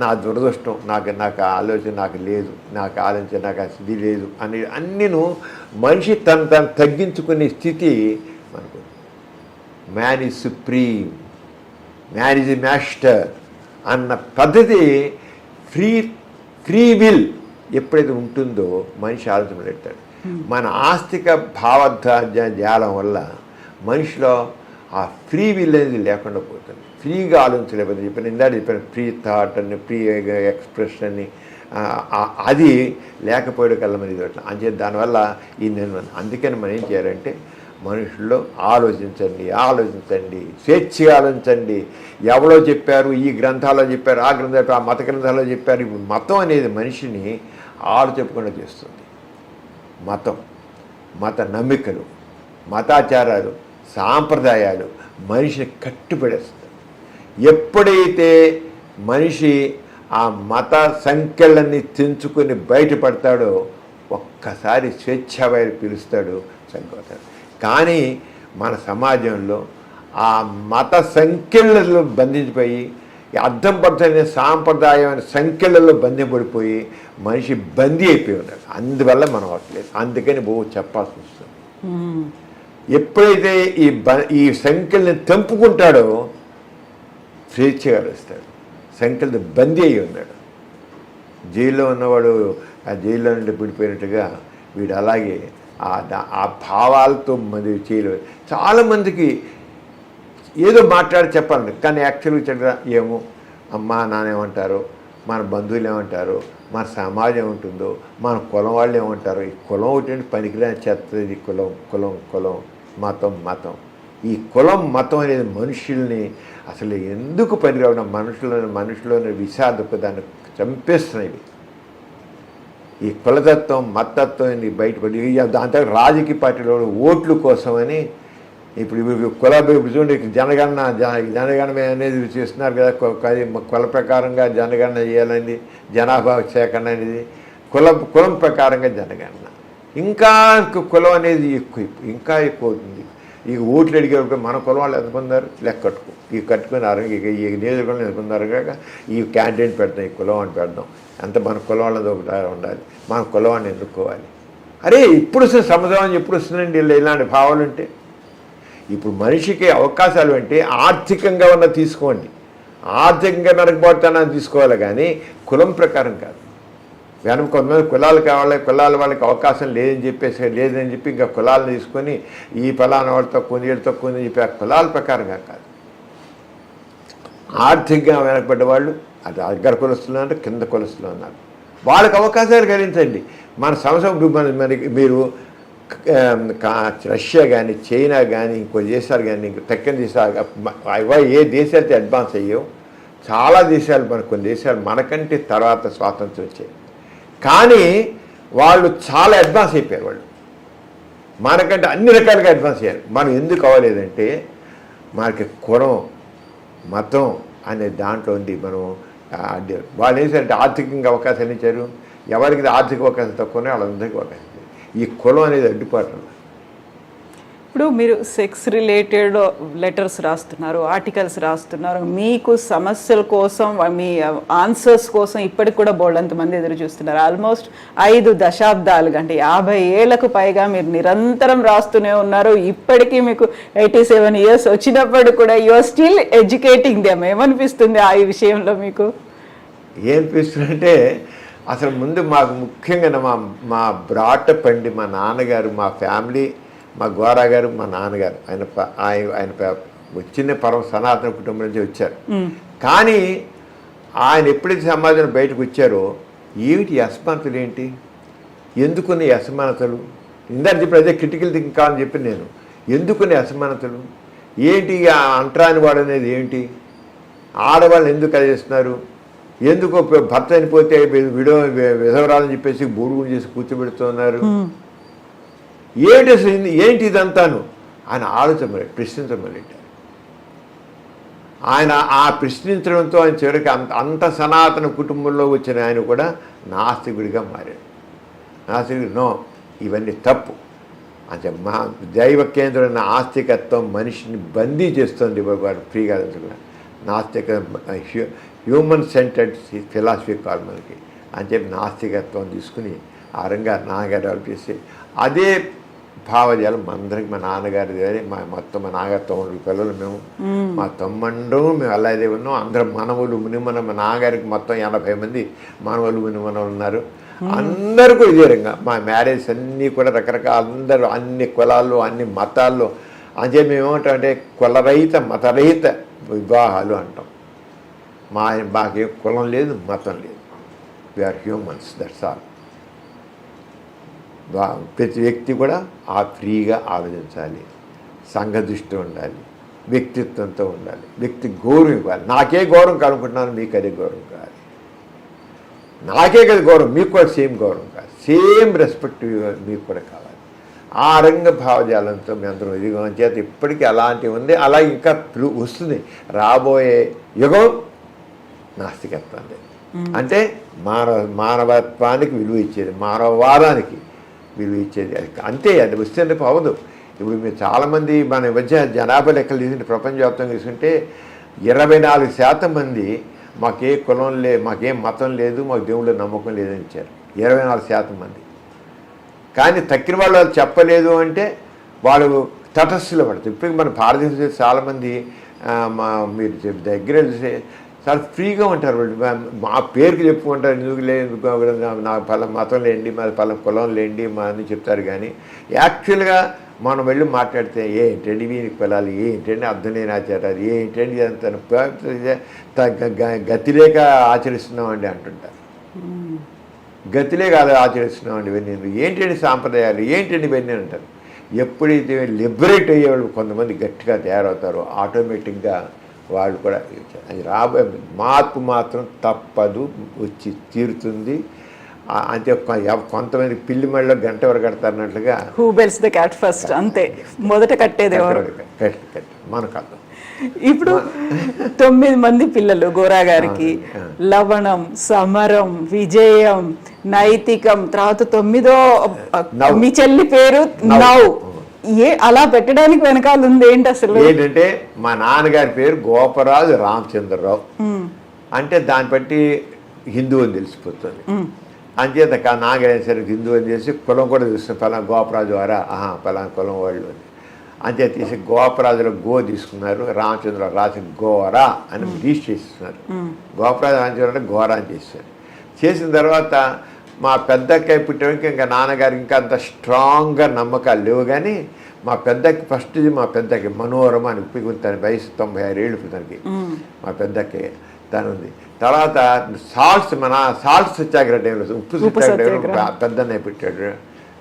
నా దురదృష్టం, నాకు ఆలోచన నాకు లేదు, నాకు ఆలోచన నాకు ఇది లేదు అని అన్నీను మనిషి తను తగ్గించుకునే స్థితి మనకు. Man is supreme, man is master అన్న పద్ధతి ఫ్రీ విల్ ఎప్పుడైతే ఉంటుందో మనిషి ఆలోచన పెడతాడు. మన ఆస్తిక జాలం వల్ల మనిషిలో ఆ ఫ్రీ విల్ అనేది లేకుండా పోతుంది, ఫ్రీగా ఆలోచించలేకపోతే చెప్పాను ఫ్రీ థాట్ అని, ఫ్రీ ఎక్స్ప్రెషన్ అని, అది లేకపోయడం కల్లా మరి ఇది అట్లా అంతే. దానివల్ల అందుకని మనం ఏం చేయాలంటే మనుషుల్లో ఆలోచించండి, స్వేచ్ఛగా ఆలోచించండి. ఎవరో చెప్పారు, ఈ గ్రంథాల్లో చెప్పారు, ఆ గ్రంథాలు, ఆ మత గ్రంథాల్లో చెప్పారు. ఇప్పుడు మతం అనేది మనిషిని చెప్పుకుండా చేస్తుంది. మత నమ్మికలు, మతాచారాలు, సాంప్రదాయాలు మనిషిని కట్టుబడేస్తుంది. ఎప్పుడైతే మనిషి ఆ మత సంఖ్యలన్నీ తెంచుకొని బయటపడతాడో ఒక్కసారి స్వేచ్ఛావాయులు పిలుస్తాడు, చనిపోతాడు. కానీ మన సమాజంలో ఆ మత సంఖ్యలలో బంధించిపోయి అర్థం పడుతున్న సాంప్రదాయమైన సంఖ్యలలో బంధింపడిపోయి మనిషి బందీ అయిపోయి ఉన్నాడు. అందువల్ల మనం అవ్వట్లేదు. అందుకని చెప్పాల్సి వస్తుంది. ఎప్పుడైతే ఈ సంఖ్యల్ని తెంపుకుంటాడో స్వేచ్ఛగా వస్తాడు. సంఖ్యలతో బందీ అయి ఉన్నాడు. జైల్లో ఉన్నవాడు ఆ జైల్లో నుండి విడిపోయినట్టుగా వీడు అలాగే ఆ భావాలతో మంది చేయలేదు. చాలామందికి ఏదో మాట్లాడి చెప్పాలి, కానీ యాక్చువల్గా చెప్పరా ఏమో అమ్మా నాన్నేమంటారో, మన బంధువులు ఏమంటారో, మన సమాజం ఏముంటుందో, మన కులం వాళ్ళు ఏమంటారో. ఈ కులం ఒకటి పనికిరాని చెత్తది. కులం మతం ఈ కులం మతం అనేది మనుషుల్ని అసలు ఎందుకు పనికిరావడం, మనుషులోని విషాదపు దాన్ని చంపేస్తున్నాయి. ఈ కులతత్వం మతత్వం బయటపడి దాంతో రాజకీయ పార్టీలో ఓట్లు కోసమని ఇప్పుడు చూడండి, జనగణన అనేది చేస్తున్నారు కదా. కుల ప్రకారంగా జనగణన చేయాలని, జనాభా సేకరణ అనేది కులం ప్రకారంగా జనగణన. ఇంకా కులం అనేది ఇంకా ఎక్కువ అవుతుంది. ఈ ఓట్లు అడిగేటప్పుడు మన కులం వాళ్ళు ఎంతమందారు లెక్క ఈ కట్టుకున్నారు, ఈ నియోజకవర్గంలో ఎంతమందారు కాక ఈ క్యాండిడేట్ పెడతాం, ఈ కులం అని పెడదాం. అంత మన కులం వాళ్ళది ఒకటి ఉండాలి, మన కులవాన్ని ఎన్నుకోవాలి. అరే ఇప్పుడు వస్తుంది సమాజం, ఎప్పుడు వస్తుందండి ఇలాంటి భావాలు ఉంటే. ఇప్పుడు మనిషికి అవకాశాలు అంటే ఆర్థికంగా ఉన్న తీసుకోండి, ఆర్థికంగా నరకబోతానని తీసుకోవాలి, కానీ కులం ప్రకారం కాదు. వెనక కొంతమంది కులాలు కావాలి, కులాల వాళ్ళకి అవకాశం లేదని చెప్పి ఇంకా కులాలను తీసుకొని ఈ ఫలానా వాళ్ళు తక్కువ ఉంది, వీళ్ళు తక్కువ ఉందని చెప్పి ఆ కులాల ప్రకారంగా కాదు. ఆర్థికంగా వెనకబడ్డ వాళ్ళు అది అగ్ర కులస్తులు అంటే కింద కులస్తులు అన్నారు, వాళ్ళకి అవకాశాలు కలిగించండి. మన సంవత్సరం మీరు రష్యా కానీ చైనా కానీ ఇంకో దేశాలు కానీ తక్కిన దేశాలు ఏ దేశాలైతే అడ్వాన్స్ అయ్యో చాలా దేశాలు కొన్ని దేశాలు మనకంటే తర్వాత స్వాతంత్రం వచ్చాయి, కానీ వాళ్ళు చాలా అడ్వాన్స్ అయిపోయారు. వాళ్ళు మనకంటే అన్ని రకాలుగా అడ్వాన్స్ అయ్యారు. మనం ఎందుకు అవ్వలేదంటే మనకి కులం మతం అనే దాంట్లో ఉంది. మనం వాళ్ళు ఏంటంటే ఆర్థికంగా అవకాశాలు ఇచ్చారు, ఎవరికి ఆర్థిక అవకాశం తక్కువనే వాళ్ళందరికీ అవకాశం. ఈ కులం అనేది అడ్డుపాటు. ఇప్పుడు మీరు సెక్స్ రిలేటెడ్ లెటర్స్ రాస్తున్నారు, ఆర్టికల్స్ రాస్తున్నారు, మీకు సమస్యల కోసం మీ ఆన్సర్స్ కోసం ఇప్పటికి కూడా బోల్డంత మంది ఎదురు చూస్తున్నారు. ఆల్మోస్ట్ 5 దశాబ్దాలుగా అంటే 50 ఏళ్లకు పైగా మీరు నిరంతరం రాస్తూనే ఉన్నారు. ఇప్పటికీ మీకు 87 years వచ్చినప్పుడు కూడా you are still educating them. ఏమనిపిస్తుంది ఆ ఈ విషయంలో మీకు? ఏమనిపిస్తుందంటే అసలు ముందు మాకు ముఖ్యంగా మా బ్రాటప్ అండి, మా నాన్నగారు, మా ఫ్యామిలీ, మా గోరా గారు, మా నాన్నగారు, ఆయన వచ్చిన పరం సనాతన కుటుంబం నుంచి వచ్చారు. కానీ ఆయన ఎప్పుడైతే సమాజం బయటకు వచ్చారో ఏమిటి అసమానతలు, ఏంటి, ఎందుకునే అసమానతలు, ఇందాక చెప్పి అదే క్రిటికల్ థింకింగ్ కావాలని చెప్పి నేను, ఎందుకునే అసమానతలు ఏంటి, అంటరాని వాడు అనేది ఏంటి, ఆడవాళ్ళు ఎందుకు అది చేస్తున్నారు, ఎందుకు భర్త చనిపోతే విధవరాలని చెప్పేసి బూడుగుని చేసి కూర్చోబెడుతున్నారు, ఏంటి అసలు ఏంటి ఇదంతాను ఆయన ప్రశ్నించమని ఆయన ఆ ప్రశ్నించడంతో ఆయన చివరికి అంత సనాతన కుటుంబంలో వచ్చిన ఆయన కూడా నాస్తికుడిగా మారాడు. నాస్తికుడు నో, ఇవన్నీ తప్పు అంటే మా దైవ కేంద్రమైన ఆస్తికత్వం మనిషిని బందీ చేస్తుంది. వాడు ఫ్రీగా నాస్తిక హ్యూమన్ సెంటర్డ్ ఫిలాసఫీ కాల్ మనకి అని చెప్పి నాస్తికత్వం తీసుకుని ఆ రంగా నాన్నగారు డెవలప్ చేసి అదే భావజాలం మనందరికి, మా నాన్నగారిది కానీ మొత్తం మా నాన్నగారు 9 పిల్లలు మేము, మా తమ్మండము మేము అలాగే ఉన్నాం. అందరం మనవలు మునిమన, మా నాన్నగారికి మొత్తం 80 మంది మనవలు మునిమనలు ఉన్నారు. అందరూ కూడా ఇదే రంగా మా మ్యారేజ్ అన్నీ కూడా రకరకాల అందరూ అన్ని కులాల్లో అన్ని మతాల్లో అంటే మేము ఏమంటాం అంటే కులరహిత మతరహిత వివాహాలు అంటాం. మాకేం కులం లేదు, మతం లేదు, వీఆర్ హ్యూమన్స్, దట్స్ ఆల్. ప్రతి వ్యక్తి కూడా ఫ్రీగా ఆలోచించాలి, సంఘ దృష్టి ఉండాలి, వ్యక్తిత్వంతో ఉండాలి, వ్యక్తి గౌరవం ఇవ్వాలి. నాకే గౌరవం కనుకుంటున్నాను, మీకు అదే గౌరవం కావాలి. నాకే కదా గౌరవం, మీకు కూడా సేమ్ గౌరవం కావాలి, సేమ్ రెస్పెక్ట్ మీకు కూడా కావాలి. ఆ రంగ భావజాలంతో మీ అందరం ఇదిగా చేత ఇప్పటికీ అలాంటివి ఉంది. అలా ఇంకా వస్తుంది. రాబోయే యుగం నాస్తికత్వం అంటే మానవత్వానికి విలువ ఇచ్చేది, మానవవాదానికి విలువ ఇచ్చేది. అంతే, అది వస్తే అవ్వదు. ఇప్పుడు మీరు చాలామంది మన మధ్య జనాభా లెక్కలు తీసుకుంటే ప్రపంచవ్యాప్తంగా తీసుకుంటే 24% మంది మాకే కులం మాకేం మతం లేదు, మాకు దేవుళ్ళ నమ్మకం లేదని ఇచ్చారు 24% మంది. కానీ తక్కిన వాళ్ళు చెప్పలేదు అంటే వాళ్ళు తటస్థులు పడతారు. ఇప్పటికి మన భారతదేశంలో చాలామంది మీరు దగ్గర చాలా ఫ్రీగా ఉంటారు. వాళ్ళు మా పేరుకి చెప్పుకుంటారు, ఎందుకు లేదు నా పలం మతం లేండి, మా పలం కులం లేండి మా అని చెప్తారు. కానీ యాక్చువల్గా మనం వెళ్ళి మాట్లాడితే ఏంటండి వీనికి పిల్లలు, ఏంటండి అర్థం లేని ఆచారాలు, ఏంటండి అంత గతిలేక ఆచరిస్తున్నామండి అంటుంటారు. గతిలేక ఆచరిస్తున్నామండి ఇవన్నీ, ఏంటండి సాంప్రదాయాలు, ఏంటండి ఇవన్నీ అంటారు. ఎప్పుడైతే లిబరేట్ అయ్యేవాళ్ళు కొంతమంది గట్టిగా తయారవుతారో ఆటోమేటిక్గా వాళ్ళు కూడా అది రాబోయే మార్పు మాత్రం తప్పదు, వచ్చి తీరుతుంది. అంటే కొంతమంది పిల్లి మళ్ళీ గంట వరకు కడతారన్నట్లుగా who bells the cat first, అంతే మొదట కట్టేది మనకు అర్థం. ఇప్పుడు 9 మంది పిల్లలు గోరా గారికి, లవణం, సమరం, విజయం, నైతికం, తర్వాత 9వ మీ చెల్లి పేరు నౌ. అలా పెట్టడానికి వెనకాల ఉంది ఏంటి అసలు? ఏంటంటే మా నాన్నగారి పేరు గోపరాజు రామచంద్రరావు, అంటే దాన్ని బట్టి హిందూ అని తెలిసిపోతుంది. అంచేత నాన్నగారు సరే హిందూ అని చేసి కులం కూడా తెలుస్తుంది, పలానా గోపరాజు ద్వారా పలానా కులం వాళ్ళు అని. అంతే తీసి గోపరాజులో గో తీసుకున్నారు, రామచంద్రరావు రాసి గోరా అని రిజిస్టర్ చేస్తున్నారు. గోపరాజు రామచంద్ర అంటే గోరా అని చేశారు. చేసిన తర్వాత మా పెద్దక్కయ్య పుట్టడానికి ఇంకా నాన్నగారికి ఇంకా అంత స్ట్రాంగ్గా నమ్మకాలు లేవు. కానీ మా పెద్దకి ఫస్ట్ మా పెద్దకి మనోరమ అని తన వయసు 96 ఏళ్ళు తనకి. మా పెద్దక్కయ్య తను ఉంది. తర్వాత సాల్ట్ సత్యాగ్రహ టైంలో ఉప్పు సత్యాగ్రహ పెద్దన్నయ్య పెట్టాడు.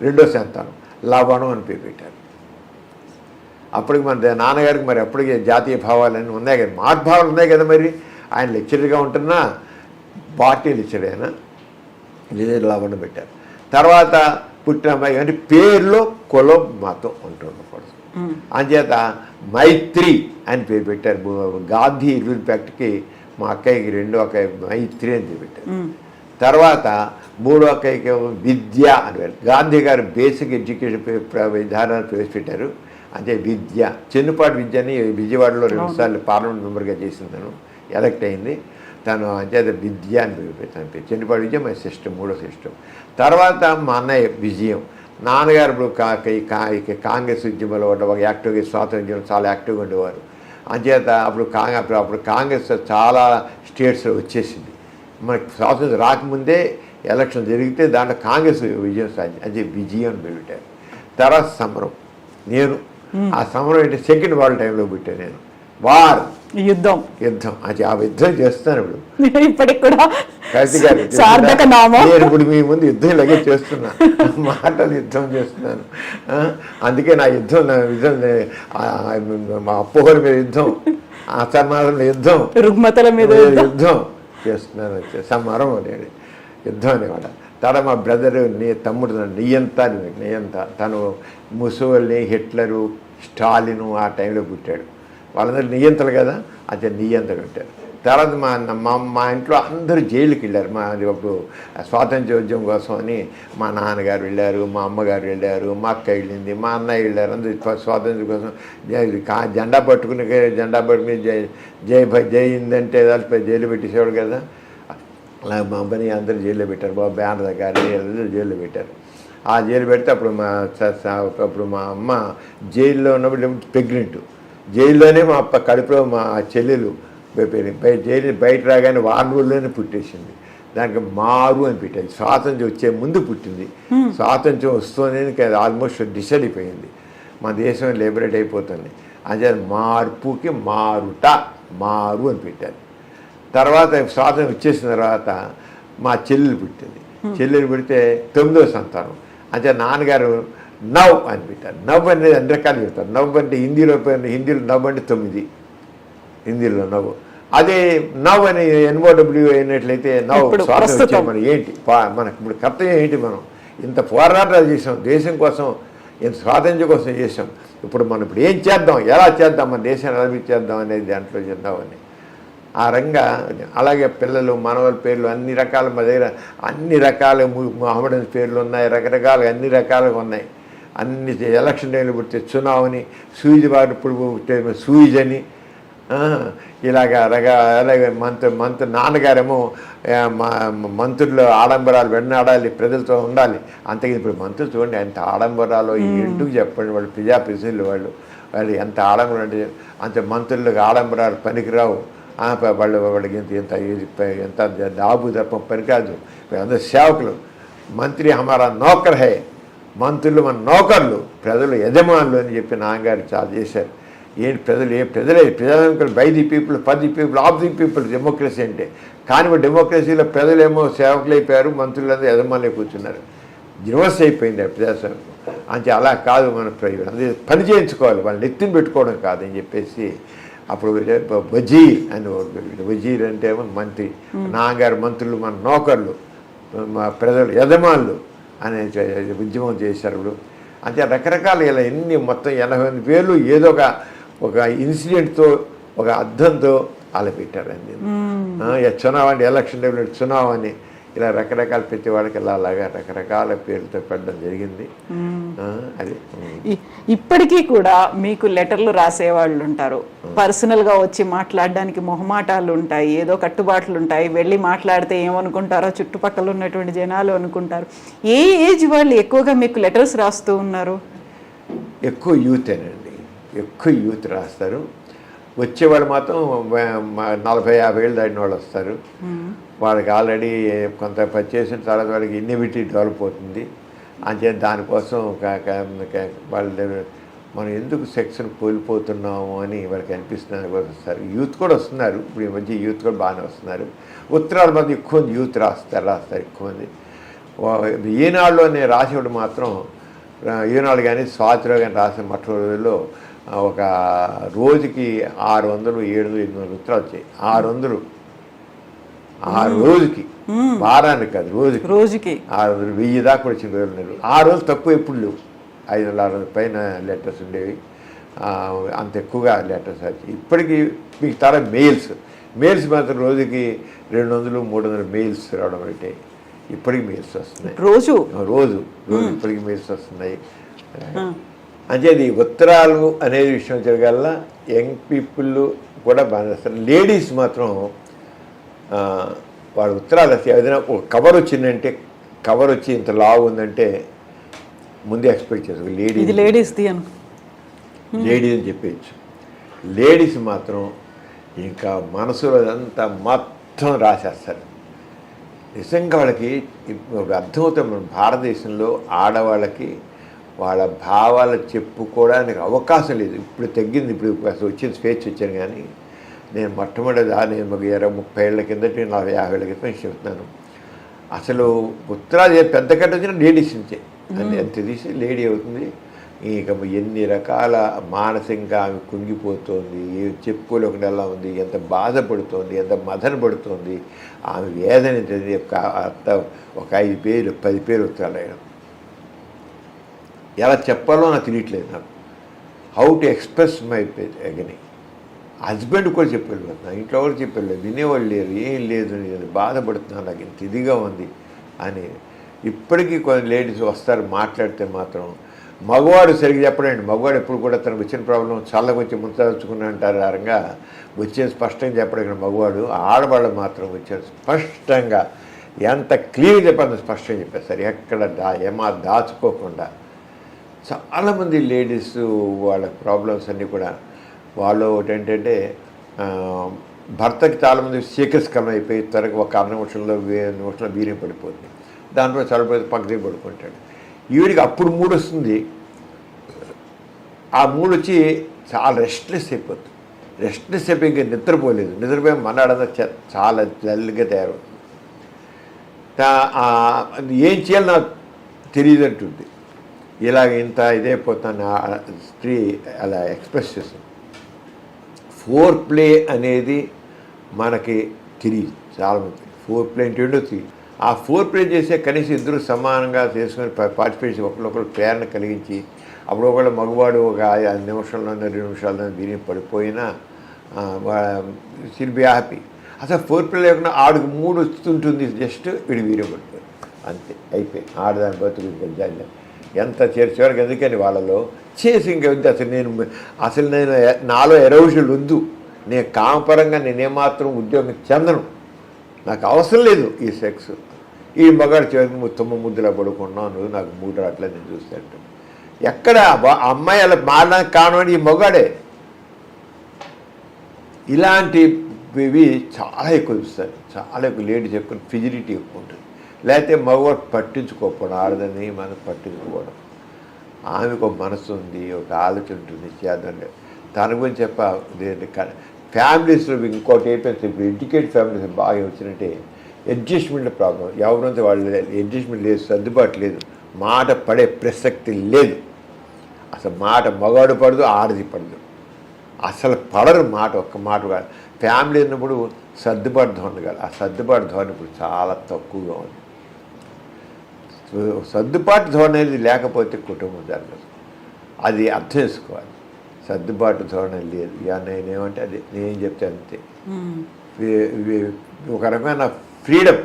2వ సంతానం లవణం అని పేరు పెట్టారు. అప్పటికి మన నాన్నగారికి మరి అప్పటికి జాతీయ భావాలన్నీ ఉన్నాయి కదా, మహద్భావాలు ఉన్నాయి కదా. మరి ఆయన లెక్చరర్గా ఉంటున్నా పార్టీ లెక్చర్ అయినా లవణం పెట్టారు. తర్వాత పుట్టిన అమ్మాయి అంటే పేరులో కులం మతం ఉంటుండకూడదు. అంచేత మైత్రి అని పేరు పెట్టారు. గాంధీ ఇర్విన్ ఫ్యాక్టరీకి మా అక్కయ్యకి 2వ అక్కయ్య మైత్రి అని పేరు పెట్టారు. తర్వాత 3వ అక్కయ్యకి విద్య అని గాంధీ గారు బేసిక్ ఎడ్యుకేషన్ విధానాన్ని ప్రవేశపెట్టారు. అంటే విద్య, చెన్నుపాటి విద్యని విజయవాడలో 2 సార్లు పార్లమెంట్ మెంబర్గా చేసింది, తను ఎలక్ట్ అయింది. తను అంటే విద్య అని పెట్టాను. చెన్నుపాటి విద్య మా సిస్టమ్, 3వ సిస్టమ్. తర్వాత మా అన్నయ్య విజయం. నాన్నగారు ఇప్పుడు కాంగ్రెస్ ఉద్యమంలో ఒక యాక్టివ్గా, స్వాతంత్ర ఉద్యమంలో చాలా యాక్టివ్గా ఉండేవారు. అంచేత అప్పుడు కాంగ్రెస్ చాలా స్టేట్స్లో వచ్చేసింది. మనకి స్వాతంత్రం రాకముందే ఎలక్షన్ జరిగితే దాంట్లో కాంగ్రెస్ విజయం సాధించింది. అంటే విజయం అని పెట్టారు. తర్వాత సమరం, నేను ఆ సమరం అంటే సెకండ్ వరల్డ్ టైంలో పెట్టాను నేను. యుద్ధం అది ఆ యుద్ధం చేస్తాను ఇప్పుడు ఇప్పటికి కూడా సార్థక నామం. నేను ఇప్పుడు మీ ముందు యుద్ధం ఇలాగే చేస్తున్నా, మాటలు యుద్ధం చేస్తున్నాను. అందుకే నా యుద్ధం మా అపోహల మీద యుద్ధం, అసమానం యుద్ధం, రుగ్మతల మీద యుద్ధం చేస్తున్నాను. సమరం అనేది యుద్ధం అనేవాడు. తర్వాత మా బ్రదరు తమ్ముడు నియంత తను ముసోల్ని, హిట్లరు, స్టాలిను ఆ టైంలో పుట్టాడు. వాళ్ళందరూ నియంతలు కదా, అదే నియంత పెట్టారు. తర్వాత మా ఇంట్లో అందరూ జైలుకి వెళ్ళారు. అప్పుడు స్వాతంత్ర్య ఉద్యమం కోసం అని మా నాన్నగారు వెళ్ళారు, మా అమ్మగారు వెళ్ళారు, మా అక్క వెళ్ళింది, మా అన్నయ్య వెళ్ళారు. అందరూ స్వాతంత్ర్యం కోసం జెండా పట్టుకుని జై హింద్ అంటే జైలు పెట్టేసేవాడు కదా. అలా మా అమ్మని అందరూ జైల్లో పెట్టారు. బాబు బ్యానర్ దగ్గర జైల్లో పెట్టారు. ఆ జైలు పెడితే అప్పుడు మా అమ్మ జైల్లో ఉన్నప్పుడు ప్రెగ్నెంట్. జైల్లోనే మా కడుపులో మా చెల్లెలు జైలు బయట రాగానే 6 రోజుల్లోనే పుట్టేసింది. దానికి మారు అని పెట్టారు. స్వాతంత్ర్యం వచ్చే ముందు పుట్టింది. స్వాతంత్ర్యం వస్తుందని ఆల్మోస్ట్ డిసైడ్ అయిపోయింది. మన దేశం లిబరేట్ అయిపోతుంది. అంటే మార్పుకి మారు అని పెట్టారు. తర్వాత స్వాతంత్రం వచ్చేసిన తర్వాత మా చెల్లెలు పుట్టింది. చెల్లెలు పుడితే 9వ సంతానం. అంటే నాన్నగారు నవ్ అని పెట్టారు. నవ్ అనేది అన్ని రకాలు చెప్తారు. నవ్ అంటే హిందీలో నవ్ అంటే 9, హిందీలో నవ్వు. అదే నవ్ అని NOW అయినట్లయితే నవ్ స్వాతంత్రం వచ్చే ఏంటి మనకు ఇప్పుడు కర్తవ్యం ఏంటి? మనం ఇంత పోరాటాలు చేసాం దేశం కోసం, ఇంత స్వాతంత్ర్యం కోసం చేసాం. ఇప్పుడు మనం ఇప్పుడు ఏం చేద్దాం, ఎలా చేద్దాం, మన దేశాన్ని అభివృద్ధి అనేది దాంట్లో చేద్దామని ఆ రంగా. అలాగే పిల్లలు, మనవల పేర్లు అన్ని రకాల మా దగ్గర అన్ని రకాల మహమ్మదన్ పేర్లు ఉన్నాయి. రకరకాలుగా అన్ని రకాలుగా ఉన్నాయి. అన్ని ఎలక్షన్ టైంలో పుడితే చునావని, సూయిజ్ వారు ఇప్పుడు పుట్టే సూయిజ్ అని అలాగే మంత్రి నాన్నగారేమో మంత్రులు ఆడంబరాలు వెన్నాడాలి, ప్రజలతో ఉండాలి. అంతగా ఇప్పుడు మంత్రులు చూడండి ఎంత ఆడంబరాలు ఎందుకు చెప్పండి. వాళ్ళు ప్రజాప్రతినిధులు వాళ్ళు ఎంత ఆడంబరం అంటే అంత మంత్రులకు ఆడంబరాలు పనికిరావు. వాళ్ళకి ఎంత దాబు తప్ప పనికాదు. అందరూ సేవకులు. మంత్రి హమారా నౌకర్ హే, మంత్రులు మన నౌకర్లు, ప్రజలు యజమానులు అని చెప్పి నాన్నగారు చాలా చేశారు. ఏంటి ప్రజలు by the people, for the people, of the people democracy అంటే. కానీ డెమోక్రసీలో ప్రజలేమో సేవకులు అయిపోయారు, మంత్రులందరూ యజమానులే కూర్చున్నారు. రివర్స్ అయిపోయింది ప్రజాస్వామ్యం. అంటే అలా కాదు, మనం పని చేయించుకోవాలి, వాళ్ళని ఎత్తుని పెట్టుకోవడం కాదని చెప్పేసి అప్పుడు వజీర్ అని వజీర్ అంటే మంత్రి, నాన్నగారు మంత్రులు మన నౌకర్లు, మా ప్రజలు యజమానులు అనే ఉద్యమం చేశారు. ఇప్పుడు అంటే రకరకాల ఇలా ఎన్ని మొత్తం 80 పేర్లు ఏదో ఒక ఇన్సిడెంట్తో, ఒక అర్థంతో అలా పెట్టారండి. చునావ్ అంటే ఎలక్షన్ టైంలో చునావ్ అని ఇలా రకరకాల ప్రతి వాడికి అలాగా రకరకాల పేర్లతో పెట్టడం జరిగింది. అది ఇప్పటికీ కూడా మీకు లెటర్లు రాసేవాళ్ళు ఉంటారు, పర్సనల్గా వచ్చి మాట్లాడడానికి మొహమాటాలు ఉంటాయి, ఏదో కట్టుబాట్లు ఉంటాయి. వెళ్ళి మాట్లాడితే ఏమనుకుంటారో చుట్టుపక్కల ఉన్నటువంటి జనాలు అనుకుంటారు. ఏ ఏజ్ వాళ్ళు ఎక్కువగా మీకు లెటర్స్ రాస్తూ ఉన్నారు? ఎక్కువ యూతేనండి, ఎక్కువ యూత్ రాస్తారు. వచ్చేవాళ్ళు మాత్రం 40-50 ఏళ్ళు దాటిన వాళ్ళు వస్తారు. వాళ్ళకి ఆల్రెడీ కొంత పని చేసిన తర్వాత వాళ్ళకి ఇన్నివిటీ డెవలప్ అవుతుంది. అంటే దానికోసం వాళ్ళు మనం ఎందుకు సెక్షన్ కోల్పోతున్నాము అని వాళ్ళకి అనిపిస్తున్నారు, వస్తారు. యూత్ కూడా వస్తున్నారు. ఇప్పుడు ఈ మధ్య యూత్ కూడా బాగానే వస్తున్నారు. ఉత్తరాల మంది ఎక్కువ మంది యూత్ రాస్తారు ఎక్కువ మంది. ఈనాడులో నేను రాసేవాడు మాత్రం ఈనాడు కానీ స్వాతిలో కానీ రాసిన మొట్టమొదటిలో ఒక రోజుకి 600, 700, 800 ఉత్తరాలు వచ్చాయి. 600 ఆ రోజుకి, వారానికి కాదు, రోజుకి 600, 1000 దాకా వచ్చిన రోజులు ఉన్నారు. ఆ రోజు తక్కువ ఎప్పుడు లేవు. 500-600 పైన లెటర్స్ ఉండేవి. అంత ఎక్కువగా లెటర్స్ వచ్చి ఇప్పటికీ మీకు తర మెయిల్స్ మాత్రం రోజుకి 200-300 మెయిల్స్ రావడం అంటే ఇప్పటికి మెయిల్స్ వస్తున్నాయి. రోజు ఇప్పటికి మెయిల్స్ వస్తున్నాయి. అంచేది ఉత్తరాలు అనేది విషయం జరగల్ల యంగ్ పీపుల్ కూడా బాగా లేడీస్ మాత్రం వాడు ఉత్తరాలు ఏదైనా ఒక కవర్ వచ్చిందంటే కవర్ వచ్చి ఇంత లావు ఉందంటే ముందే ఎక్స్పెక్ట్ చేసుకో ఇది లేడీస్ది అను లేడీస్ అని చెప్పేయచ్చు. లేడీస్ మాత్రం ఇంకా మనసులో అంతా మొత్తం రాసేస్తారు. నిజంగా వాళ్ళకి అర్థమవుతాం. మన భారతదేశంలో ఆడవాళ్ళకి వాళ్ళ భావాలు చెప్పుకోవడానికి అవకాశం లేదు. ఇప్పుడు తగ్గింది, ఇప్పుడు అసలు వచ్చింది స్వేచ్ఛ వచ్చాను. కానీ నేను మొట్టమొదటి నేను 20-30 ఏళ్ళ కిందటి 40-50 ఏళ్ళ క్రితం చెప్తున్నాను. అసలు ఉత్తరాది పెద్ద కట్ట వచ్చిన లేడీస్ నుంచే అని ఎంత తీసి లేడీ అవుతుంది. ఇక ఎన్ని రకాల మానసికంగా ఆమె కుంగిపోతుంది, చెప్పుకోలేకుండా ఎలా ఉంది, ఎంత బాధపడుతోంది, ఎంత మదన పడుతోంది, ఆమె వేదన అంత ఒక 5 పేరు 10 పేరు ఉత్తరాలు ఆయన ఎలా చెప్పాలో నాకు తెలియట్లేదు. నాకు how to express my agony. Husband కూడా చెప్పగలుగుతున్నాను, ఇంట్లో కూడా చెప్పలేదు, వినేవాళ్ళు లేరు, ఏం లేదు, నేను బాధపడుతున్నాను, నాకు ఇంత ఇదిగా ఉంది అని. ఇప్పటికీ కొన్ని లేడీస్ వస్తారు మాట్లాడితే మాత్రం. మగవాడు సరిగ్గా చెప్పడండి. మగవాడు ఎప్పుడు కూడా తనకు వచ్చిన ప్రాబ్లం చల్లగా వచ్చి ముంచదలుచుకున్నా అంటారు. ఆరంగా వచ్చేది స్పష్టంగా చెప్పడం మగవాడు. ఆడవాళ్ళు మాత్రం వచ్చారు స్పష్టంగా ఎంత క్లియర్గా చెప్పాలని స్పష్టంగా చెప్పేస్తారు. ఎక్కడ ఏమా దాచుకోకుండా. చాలామంది లేడీస్ వాళ్ళ ప్రాబ్లమ్స్ అన్నీ కూడా వాళ్ళు ఏంటంటే భర్తకి చాలామంది శీకస్కలం అయిపోయి త్వరగా ఒక 6 నిమిషంలో 2 నిమిషంలో వీర్యం పడిపోతుంది. దాంట్లో చల్లపోతే పక్కనే పడుకుంటాడు. ఈవిడికి అప్పుడు మూడు వస్తుంది. ఆ మూడు వచ్చి చాలా రెస్ట్లెస్ అయిపోతుంది. రెస్ట్లెస్ అయిపోయి ఇంకా నిద్రపోలేదు. నిద్రపోయి మన్నాడంతా చాలా జల్లుగా తయారవుతుంది. ఏం చేయాలో నాకు తెలియదు అంటుంది. ఇలాగ ఇంత ఇదైపోతాను స్త్రీ అలా ఎక్స్ప్రెస్ చేస్తుంది. ఫోర్ ప్లే అనేది మనకి తెలియదు చాలామంది. ఫోర్ ప్లే అంటే ఏంటో తెలియదు. ఆ ఫోర్ ప్లే చేసే కనీసం ఇద్దరు సమానంగా చేసుకొని పార్టిసిపేట్ చేసి ఒకరికొకరు ప్రేరణ కలిగించి అప్పుడు ఒకళ్ళు మగవాడు ఒక 5 నిమిషాల్లో 2 నిమిషాల్లో వీరిని పడిపోయినా షిల్ బి హ్యాపీ. అసలు ఫోర్ ప్లే లేకుండా ఆడికి 3 వస్తుంటుంది, జస్ట్ వీడి వీరియం పడిపోయి అంతే అయిపోయి ఆడదాని బతుకు జాలి ఎంత చేర్చేవారికి. ఎందుకని వాళ్ళలో చేసి ఇంకా ఉంది. అసలు నేను నాలో ఎరోజులు వద్దు, నేను కామపరంగా నేనేమాత్రం ఉద్యోగం చెందను, నాకు అవసరం లేదు ఈ సెక్స్. ఈ మగాడు చేసి తుమ్మ ముద్దులా పడుకున్నాను, నాకు మూడు రావట్లేదు నేను చూస్తాను. ఎక్కడ అమ్మాయి అలా మారడానికి కారణం ఈ మగాడే. ఇలాంటివి చాలా ఎక్కువ చూస్తారు. చాలా ఎక్కువ లేడీస్ ఎక్కువ ఫిజిలిటీ ఎక్కువ ఉంటుంది. లేకపోతే మగవాడు పట్టించుకోకపోవడం, ఆడదని మనం పట్టించుకోవడం. ఆమెకు ఒక మనసు ఉంది, ఒక ఆలోచన ఉంటుంది, చేద్దాం. తన గురించి ఫ్యామిలీస్లో ఇంకోటి అయిపోయింది. ఇప్పుడు ఎడ్యుకేటెడ్ ఫ్యామిలీస్ బాగా వచ్చినట్టే అడ్జస్ట్మెంట్ ప్రాబ్లం. ఎవరంతా వాళ్ళు అడ్జస్ట్మెంట్ లేదు, సర్దుబాటు లేదు, మాట పడే ప్రసక్తి లేదు. అసలు మాట మగాడు పడదు, ఆడది పడదు, అసలు పడరు మాట. ఒక్క మాట కాదు. ఫ్యామిలీ ఉన్నప్పుడు సర్దుబాటు ధోరణి కాదు. ఆ సర్దుబాటు ధోరణి ఇప్పుడు చాలా తక్కువగా ఉంది. సర్దుబాటు ధోరణి అనేది లేకపోతే కుటుంబం జరగదు. అది అర్థం చేసుకోవాలి. సర్దుబాటు ధోరణి లేదు. ఇక నేనేమంటే అది నేను చెప్తే అంతే. ఒక రకమైన ఫ్రీడమ్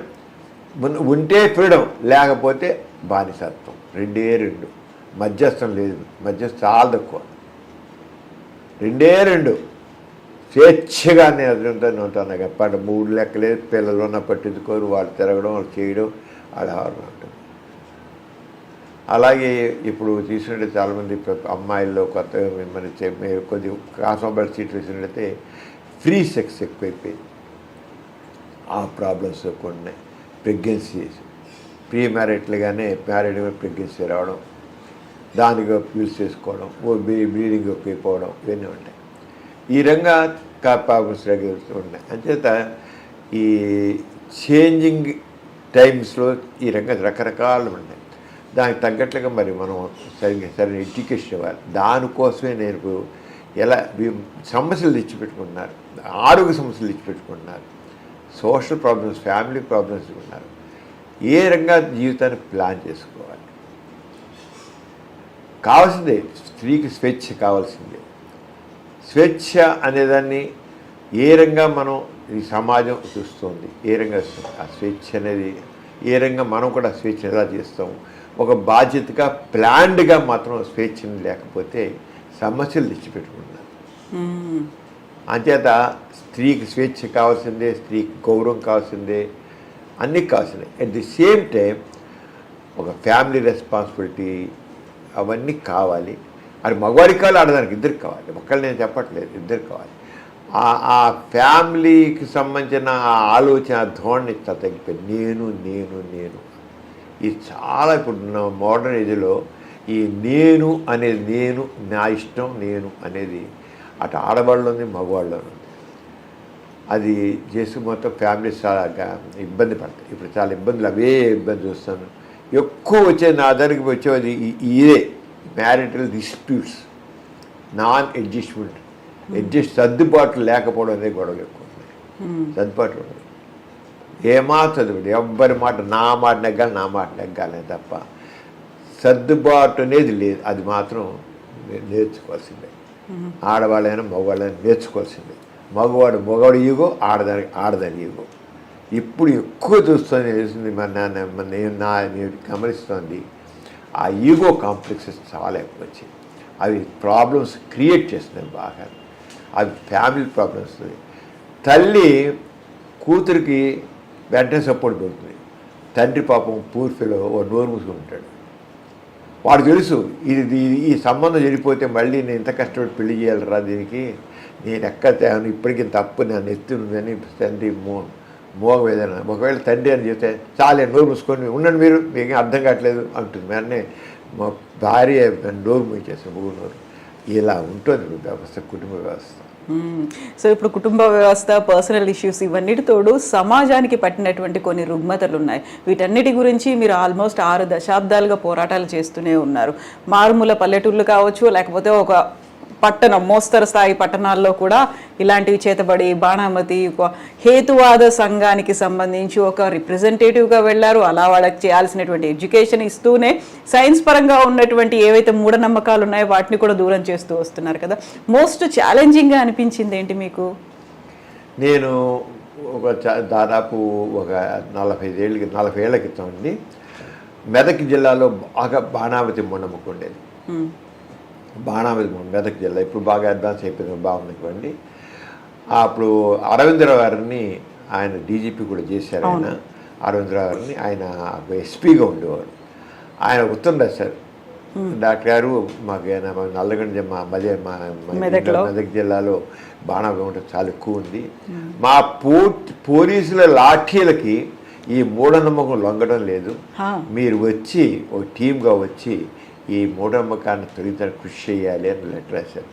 ఉంటే ఫ్రీడమ్, లేకపోతే బానిసత్వం. 2 మధ్యస్థం లేదు. మధ్యస్థం చాలా తక్కువ. 2 స్వేచ్ఛగా నేను ఉంటాను. ఎప్పటి 3 లెక్కలేదు. పిల్లలు ఉన్న పట్టించుకోరు, వాళ్ళు తిరగడం, వాళ్ళు చేయడం, వాళ్ళు హారం ఉంటుంది. అలాగే ఇప్పుడు తీసుకుంటే చాలామంది అమ్మాయిల్లో కొత్తగా మిమ్మల్ని కొద్ది కాస్మోబైల్ సీట్ వేసినట్టయితే ఫ్రీ సెక్స్ ఎక్కువైపోయింది. ఆ ప్రాబ్లమ్స్ ఎక్కువ ఉన్నాయి. ప్రెగ్నెన్సీస్ ప్రీ మ్యారేట్లుగానే మ్యారేడ్ ప్రెగ్నెన్సీ రావడం, దానికి యూజ్ చేసుకోవడం, బ్లీడింగ్ ఎక్కువైపోవడం, ఇవన్నీ ఉంటాయి. ఈ రంగా ప్రాబ్లమ్స్ ఉన్నాయి. అంచేత ఈ చేంజింగ్ టైమ్స్లో ఈ రంగా రకరకాలు ఉన్నాయి. దానికి తగ్గట్లుగా మరి మనం సరైన ఎడ్యుకేషన్ ఇవ్వాలి. దానికోసమే నేను ఎలా సమస్యలు తెచ్చిపెట్టుకుంటున్నారు, ఆరోగ్య సమస్యలు తెచ్చిపెట్టుకుంటున్నారు, సోషల్ ప్రాబ్లమ్స్, ఫ్యామిలీ ప్రాబ్లమ్స్ ఉన్నారు. ఏ రంగా జీవితాన్ని ప్లాన్ చేసుకోవాలి. కావాల్సిందే స్త్రీకి స్వేచ్ఛ కావాల్సిందే. స్వేచ్ఛ అనేదాన్ని ఏ రంగా మనం ఈ సమాజం చూస్తుంది, ఏ రంగా ఆ స్వేచ్ఛ అనేది ఏ రంగా మనం కూడా స్వేచ్ఛ ఎలా చేస్తాము. ఒక బాధ్యతగా ప్లాన్డ్గా మాత్రం స్వేచ్ఛను లేకపోతే సమస్యలు తెచ్చిపెట్టుకున్నారు. అంచేత స్త్రీకి స్వేచ్ఛ కావాల్సిందే, స్త్రీకి గౌరవం కావాల్సిందే, అన్నీ కావాల్సిందే. అట్ ది సేమ్ టైం ఒక ఫ్యామిలీ రెస్పాన్సిబిలిటీ అవన్నీ కావాలి. అది మగవాడికి కావాలి, ఆడదానికి ఇద్దరికి కావాలి. ఒక్కళ్ళు నేను చెప్పట్లేదు, ఇద్దరికి కావాలి. ఆ ఫ్యామిలీకి సంబంధించిన ఆ ఆలోచన ధోరణి తగ్గిపోయి నేను నేను నేను ఇది చాలా ఇప్పుడు మోడర్న్ ఏజ్లో ఈ నేను అనేది, నేను నా ఇష్టం నేను అనేది అటు ఆడవాళ్ళు ఉంది, మగవాళ్ళు ఉంది. అది చేసి మొత్తం ఫ్యామిలీస్ చాలా ఇబ్బంది పడతాయి. ఇప్పుడు చాలా ఇబ్బందులు, అవే ఇబ్బంది చూస్తాను. ఎక్కువ వచ్చే నా దగ్గరికి వచ్చేది ఇదే మ్యారిటల్ డిస్ప్యూట్స్, నాన్ అడ్జస్ట్మెంట్, సర్దుబాట్లు లేకపోవడం అనేది గొడవలు ఎక్కువ ఉన్నాయి. సర్దుబాట్లు ఉండదు, చదువుడు ఎవ్వరి మాట నా మాట నెగ్గాలనే తప్ప సర్దుబాటు అనేది లేదు. అది మాత్రం నేర్చుకోవాల్సిందే. ఆడవాళ్ళైనా మగవాళ్ళైనా నేర్చుకోవాల్సిందే. మగవాడు ఈగో, ఆడదాని ఈగో ఇప్పుడు ఎక్కువ చూస్తుంది. నేను గమనిస్తోంది ఆ ఈగో కాంప్లెక్సెస్ చాలా ఎక్కువ వచ్చాయి. అవి ప్రాబ్లమ్స్ క్రియేట్ చేస్తున్నాయి బాగా. అవి ఫ్యామిలీ ప్రాబ్లమ్స్. తల్లి కూతురికి వెంటనే సపోర్ట్ దొరుకుతుంది. తండ్రి పాపం పూర్తిలో ఓ నోరు మూసుకుని ఉంటాడు. వాడు తెలుసు ఈ సంబంధం చెడిపోతే మళ్ళీ నేను ఇంత కష్టపడి పెళ్లి చేయాలరా, దీనికి నేను ఎక్కడ ఇప్పటికీ తప్పు నన్ను ఎత్తుందని తండ్రి మోగ వేదన. ఒకవేళ తండ్రి అని చెప్తే చాలే నోరు మూసుకొని ఉండండి, మీరు మీకు అర్థం కావట్లేదు అంటుంది. వెంటనే మా భార్య నోరు మూసేస్తాను, మూడు నోరు. ఇలా ఉంటుంది వ్యవస్థ, కుటుంబ వ్యవస్థ. సో ఇప్పుడు కుటుంబ వ్యవస్థ, పర్సనల్ ఇష్యూస్ ఇవన్నిటి తోడు సమాజానికి పట్టినటువంటి కొన్ని రుగ్మతలు ఉన్నాయి. వీటన్నిటి గురించి మీరు ఆల్మోస్ట్ 6 దశాబ్దాలుగా పోరాటాలు చేస్తూనే ఉన్నారు. మారుమూల పల్లెటూళ్ళు కావచ్చు, లేకపోతే ఒక పట్టణం, మోస్తరు స్థాయి పట్టణాల్లో కూడా ఇలాంటివి చేతబడి బాణామతి హేతువాద సంఘానికి సంబంధించి ఒక రిప్రజెంటేటివ్గా వెళ్ళారు. అలా వాళ్ళకి చేయాల్సినటువంటి ఎడ్యుకేషన్ ఇస్తూనే సైన్స్ పరంగా ఉన్నటువంటి ఏవైతే మూఢనమ్మకాలు ఉన్నాయో వాటిని కూడా దూరం చేస్తూ వస్తున్నారు కదా. మోస్ట్ ఛాలెంజింగ్గా అనిపించింది ఏంటి మీకు? నేను దాదాపు ఒక 40 ఏళ్ల క్రితం అండి మెదక్ జిల్లాలో బాగా బాణామతి మూఢనమ్మకం ఉండేది. బాణామతి మెదక్ జిల్లా ఇప్పుడు బాగా అడ్వాన్స్ అయిపోయింది, బాగుంది. అప్పుడు అరవిందరావు గారిని ఆయన డీజీపీ కూడా చేశారు. ఆయన అరవిందరావు గారిని ఆయన ఎస్పీగా ఉండేవాడు. ఆయన ఉత్తరం రాశారు, డాక్టర్ గారు మాకు నల్లగొండ మెదక్ జిల్లాలో బాణామతి ఉండటం చాలా ఎక్కువ ఉంది. మా పోలీసుల లాఠీలకి ఈ మూఢనమ్మకం లొంగడం లేదు. మీరు వచ్చి ఒక టీమ్గా వచ్చి ఈ మూఢనమ్మకాన్ని తొలగించడానికి కృషి చేయాలి అని లెటర్ రాశారు.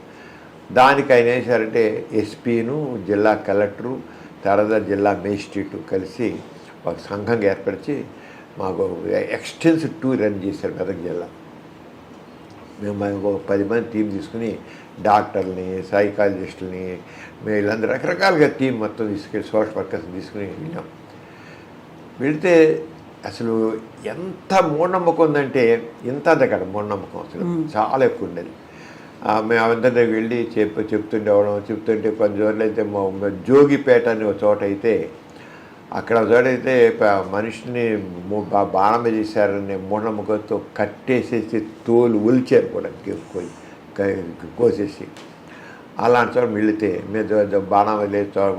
దానికి ఆయన ఏం చేశారంటే ఎస్పీను, జిల్లా కలెక్టరు, తర్వాత జిల్లా మేజిస్ట్రేటు కలిసి ఒక సంఘంగా ఏర్పరిచి మాకు ఎక్స్టెన్సివ్ టూర్ రన్ చేశారు మెదక్ జిల్లా. మేము ఒక 10 మంది టీం తీసుకుని డాక్టర్ని, సైకాలజిస్టులని, వీళ్ళందరూ రకరకాలుగా టీం మొత్తం తీసుకెళ్ళి సోషల్ వర్కర్స్ తీసుకుని వెళ్ళాం. వెళితే అసలు ఎంత మూఢనమ్మకం ఉందంటే ఇంత దగ్గర మూఢనమ్మకం అసలు చాలా ఎక్కువ ఉండేది. మేము అందరి దగ్గర వెళ్ళి చెప్తుంటే కొన్ని చోట్ల అయితే జోగిపేట అనే ఒక చోట అయితే అక్కడ చోట అయితే మనిషిని బాణం చేశారనే మూఢనమ్మకంతో కట్టేసేసి తోలు ఉల్చారు కూడా కోసేసి. అలాంటి చోట వెళితే మేము బాణం లేదు చోట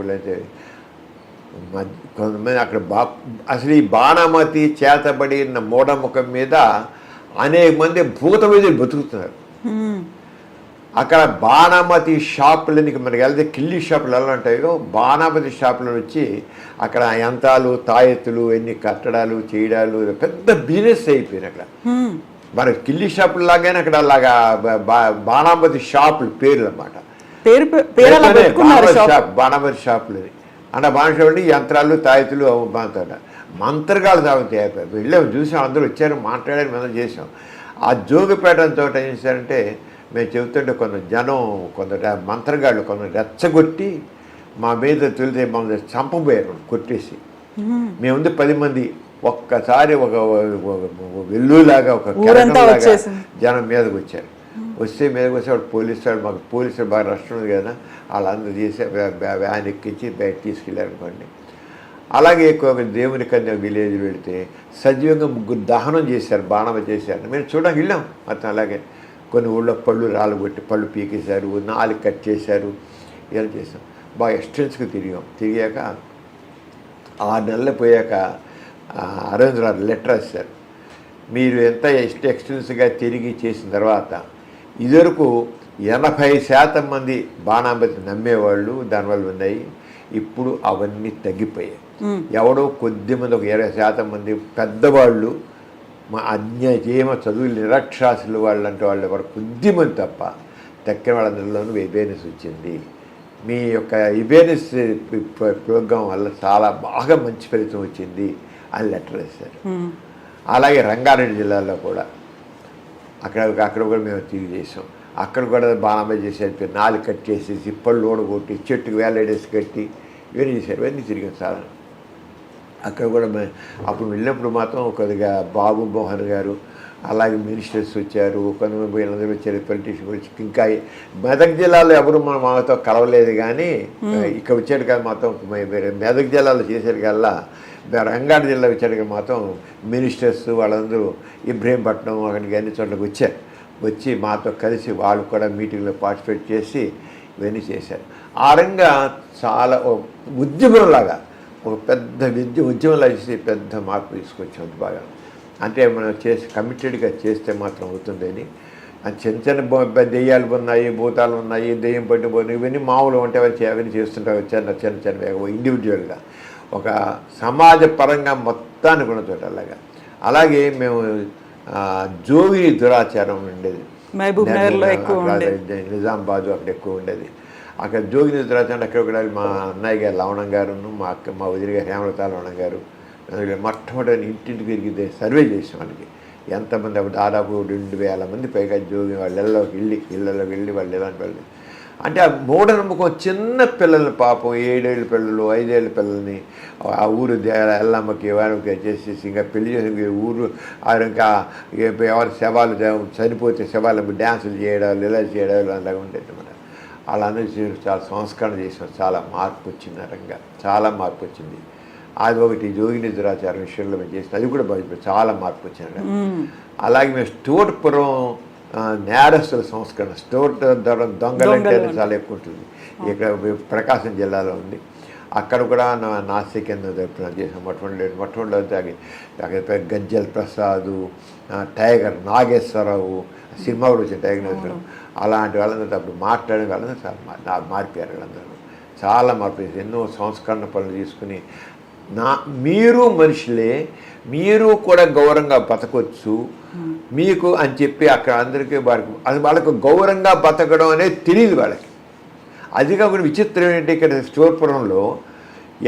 కొంతమంది అక్కడ అసలు ఈ బాణామతి చేతబడిన మూఢముఖం మీద అనేక మంది భూత వైద్యులు బతుకుతున్నారు. అక్కడ బాణామతి షాపులకి మనకి వెళ్తే కిల్లి షాపులు ఎలా ఉంటాయో బాణామతి షాపులో వచ్చి అక్కడ యంత్రాలు, తాయెత్తులు, ఎన్ని కట్టడాలు చేయడాలు పెద్ద బిజినెస్ అయిపోయినాయి. అక్కడ మనకి కిల్లి షాపులు లాగానే అక్కడ అలాగా బాణామతి షాపులు పేర్లు అన్నమాట. బాణామతి షాపులు అంటే బాణషాపులు యంత్రాలు, తాయెత్తులు మంత్రగాలు సాగుతాయి. వెళ్ళాము, చూసాం, అందరూ వచ్చారు, మాట్లాడారు, మనం చేసాం. ఆ జోగిపేట చోట ఏం చేశారంటే మేము చెబుతుంటే కొందరు మంత్రగాళ్ళు కొందరు రెచ్చగొట్టి మా మీద తెలితే మమ్మల్ని చంపబోయారు కొట్టేసి. మేముంది 10 మంది ఒక్కసారి ఒక వెల్లులాగా ఒక కెరటంలాగా జనం మీదకి వచ్చారు. మీదకి వస్తే వాడు పోలీసులు బాగా రష్ ఉంది కదా, వాళ్ళందరూ చేసి వ్యాన్ ఎక్కించి బయట తీసుకెళ్ళారు అనుకోండి. అలాగే ఒక దేవుని కన్య విలేజ్ వెళితే సజీవంగా 3 దహనం చేశారు, బాణమ చేశారు. మేము చూడడానికి వెళ్ళాం మొత్తం. అలాగే కొన్ని ఊళ్ళో పళ్ళు రాళ్ళగొట్టి పళ్ళు పీకేశారు, 4 కట్ చేశారు, ఇలా చేసాం. బాగా ఎక్స్టెన్స్గా తిరిగాక 6 నెలలు పోయాక అరవిందరావు లెటర్ రాశారు. మీరు ఎంత ఎక్స్టెన్స్గా తిరిగి చేసిన తర్వాత ఇదివరకు 80% మంది బాణామతి నమ్మేవాళ్ళు దానివల్ల ఉన్నాయి, ఇప్పుడు అవన్నీ తగ్గిపోయాయి. ఎవడో కొద్దిమంది ఒక 20% మంది పెద్దవాళ్ళు మా ఏమో చదువులు నిరక్షరాస్యులు వాళ్ళు అంటే వాళ్ళు ఎవరు కొద్దిమంది తప్ప తక్కిన వాళ్ళందరిలోనూ అవేర్నెస్ వచ్చింది. మీ యొక్క అవేర్నెస్ ప్రోగ్రాం వల్ల చాలా బాగా మంచి ఫలితం వచ్చింది అని లెటర్ వేశారు. అలాగే రంగారెడ్డి జిల్లాలో కూడా అక్కడ కూడా మేము తిరిగి చేసాం. అక్కడ కూడా బాణామతి చేసేది 4 కట్ చేసేసి పళ్ళు ఓడగొట్టి చెట్టుకు వేలాడేసి కట్టి ఇవన్నీ చేశారు. ఇవన్నీ తిరిగాం సార్. అక్కడ కూడా అప్పుడు వెళ్ళినప్పుడు మాత్రం కొద్దిగా బాబు మోహన్ గారు అలాగే మినిస్టర్స్ వచ్చారు, కొంతమంది వీళ్ళందరూ వచ్చారు, పొలిటీషియన్ వచ్చి. ఇంకా మెదక్ జిల్లాలో ఎవరు మాతో కలవలేదు, కానీ ఇక్కడ వచ్చాడు కదా మాత్రం మెదక్ జిల్లాలో చేశారు కల్లా రంగారెడ్డి జిల్లా వచ్చాడు మాత్రం మినిస్టర్స్ వాళ్ళందరూ ఇబ్రహీంపట్నం అక్కడికి అన్ని చోట్లకి వచ్చి మాతో కలిసి వాళ్ళు కూడా మీటింగ్లో పార్టిసిపేట్ చేసి ఇవన్నీ చేశారు. ఆ రంగా చాలా ఉద్యమంలాగా ఒక పెద్ద ఉద్యమంలా చేసి పెద్ద మార్పు తీసుకొచ్చాం బాగా. అంటే మనం కమిటెడ్గా చేస్తే మాత్రం అవుతుందని. చిన్న చిన్న దెయ్యాలు ఉన్నాయి, భూతాలు ఉన్నాయి, దెయ్యం పట్టిన పోయినాయి, ఇవన్నీ మామూలు ఉంటే అవన్నీ చేస్తుంటారు చిన్న ఇండివిజువల్గా. ఒక సమాజ పరంగా మొత్తాన్ని కూడా చోట అలాగే మేము జోగిని దురాచారం ఉండేది నిజామాబాదు, అక్కడ ఎక్కువ ఉండేది. అక్కడ జోగిని దురాచారం అక్కడ కూడా మా అన్నయ్య గారు లవణం గారును మా వదిలి గారు హేమలత లవణం గారు మొట్టమొదటి ఇంటింటికి తిరిగి సర్వే చేసాం. వాళ్ళకి ఎంతమంది దాదాపు 2000 మంది పైగా జోగి వాళ్ళ ఇళ్ళలోకి వెళ్ళి వాళ్ళు ఎలాంటి వాళ్ళు అంటే ఆ మూఢనమ్మకం చిన్న పిల్లల్ని పాపం 7 ఏళ్ళ పిల్లలు 5 ఏళ్ళ పిల్లల్ని ఆ ఊరు ఎల్లమ్మకి వారికి చేసేసి ఇంకా పెళ్లి చేసి ఊరు ఇంకా ఎవరి శవాలు చనిపోతే శవాలకు డ్యాన్సులు చేయడాలు ఇలా చేయడాలు అలాగే ఉండేది అన్నమాట. అలా అందరూ చాలా సంస్కరణ చేసాం. చాలా మార్పు వచ్చింది రంగా, చాలా మార్పు వచ్చింది. అది ఒకటి జోగిని దురాచారం విషయంలో మేము చేస్తాం, అది కూడా చాలా మార్పు వచ్చింది. అలాగే మేము స్టోర్పురం నేరస్తుల సంస్కరణ, స్టోర్ దొంగలంటే చాలా ఎక్కువ ఉంటుంది. ఇక్కడ ప్రకాశం జిల్లాలో ఉంది. అక్కడ కూడా నాసికేంద్ర చేసాం. మొట్టమొదటి అక్కడ గజ్జల్ ప్రసాదు, టైగర్ నాగేశ్వరరావు సినిమా కూడా వచ్చింది టైగర్. అలాంటి వాళ్ళందరూ అప్పుడు మాట్లాడే వాళ్ళందరూ చాలా మారిపోయారు. వాళ్ళందరూ చాలా మార్పు, ఎన్నో సంస్కరణ పనులు తీసుకుని మీరు మనుషులే, మీరు కూడా గౌరవంగా బతకొచ్చు మీకు అని చెప్పి అక్కడ అందరికీ వాళ్ళకు గౌరవంగా బతకడం అనేది తెలియదు వాళ్ళకి. అది కాకుండా విచిత్రం ఏంటి, ఇక్కడ స్టోర్పురంలో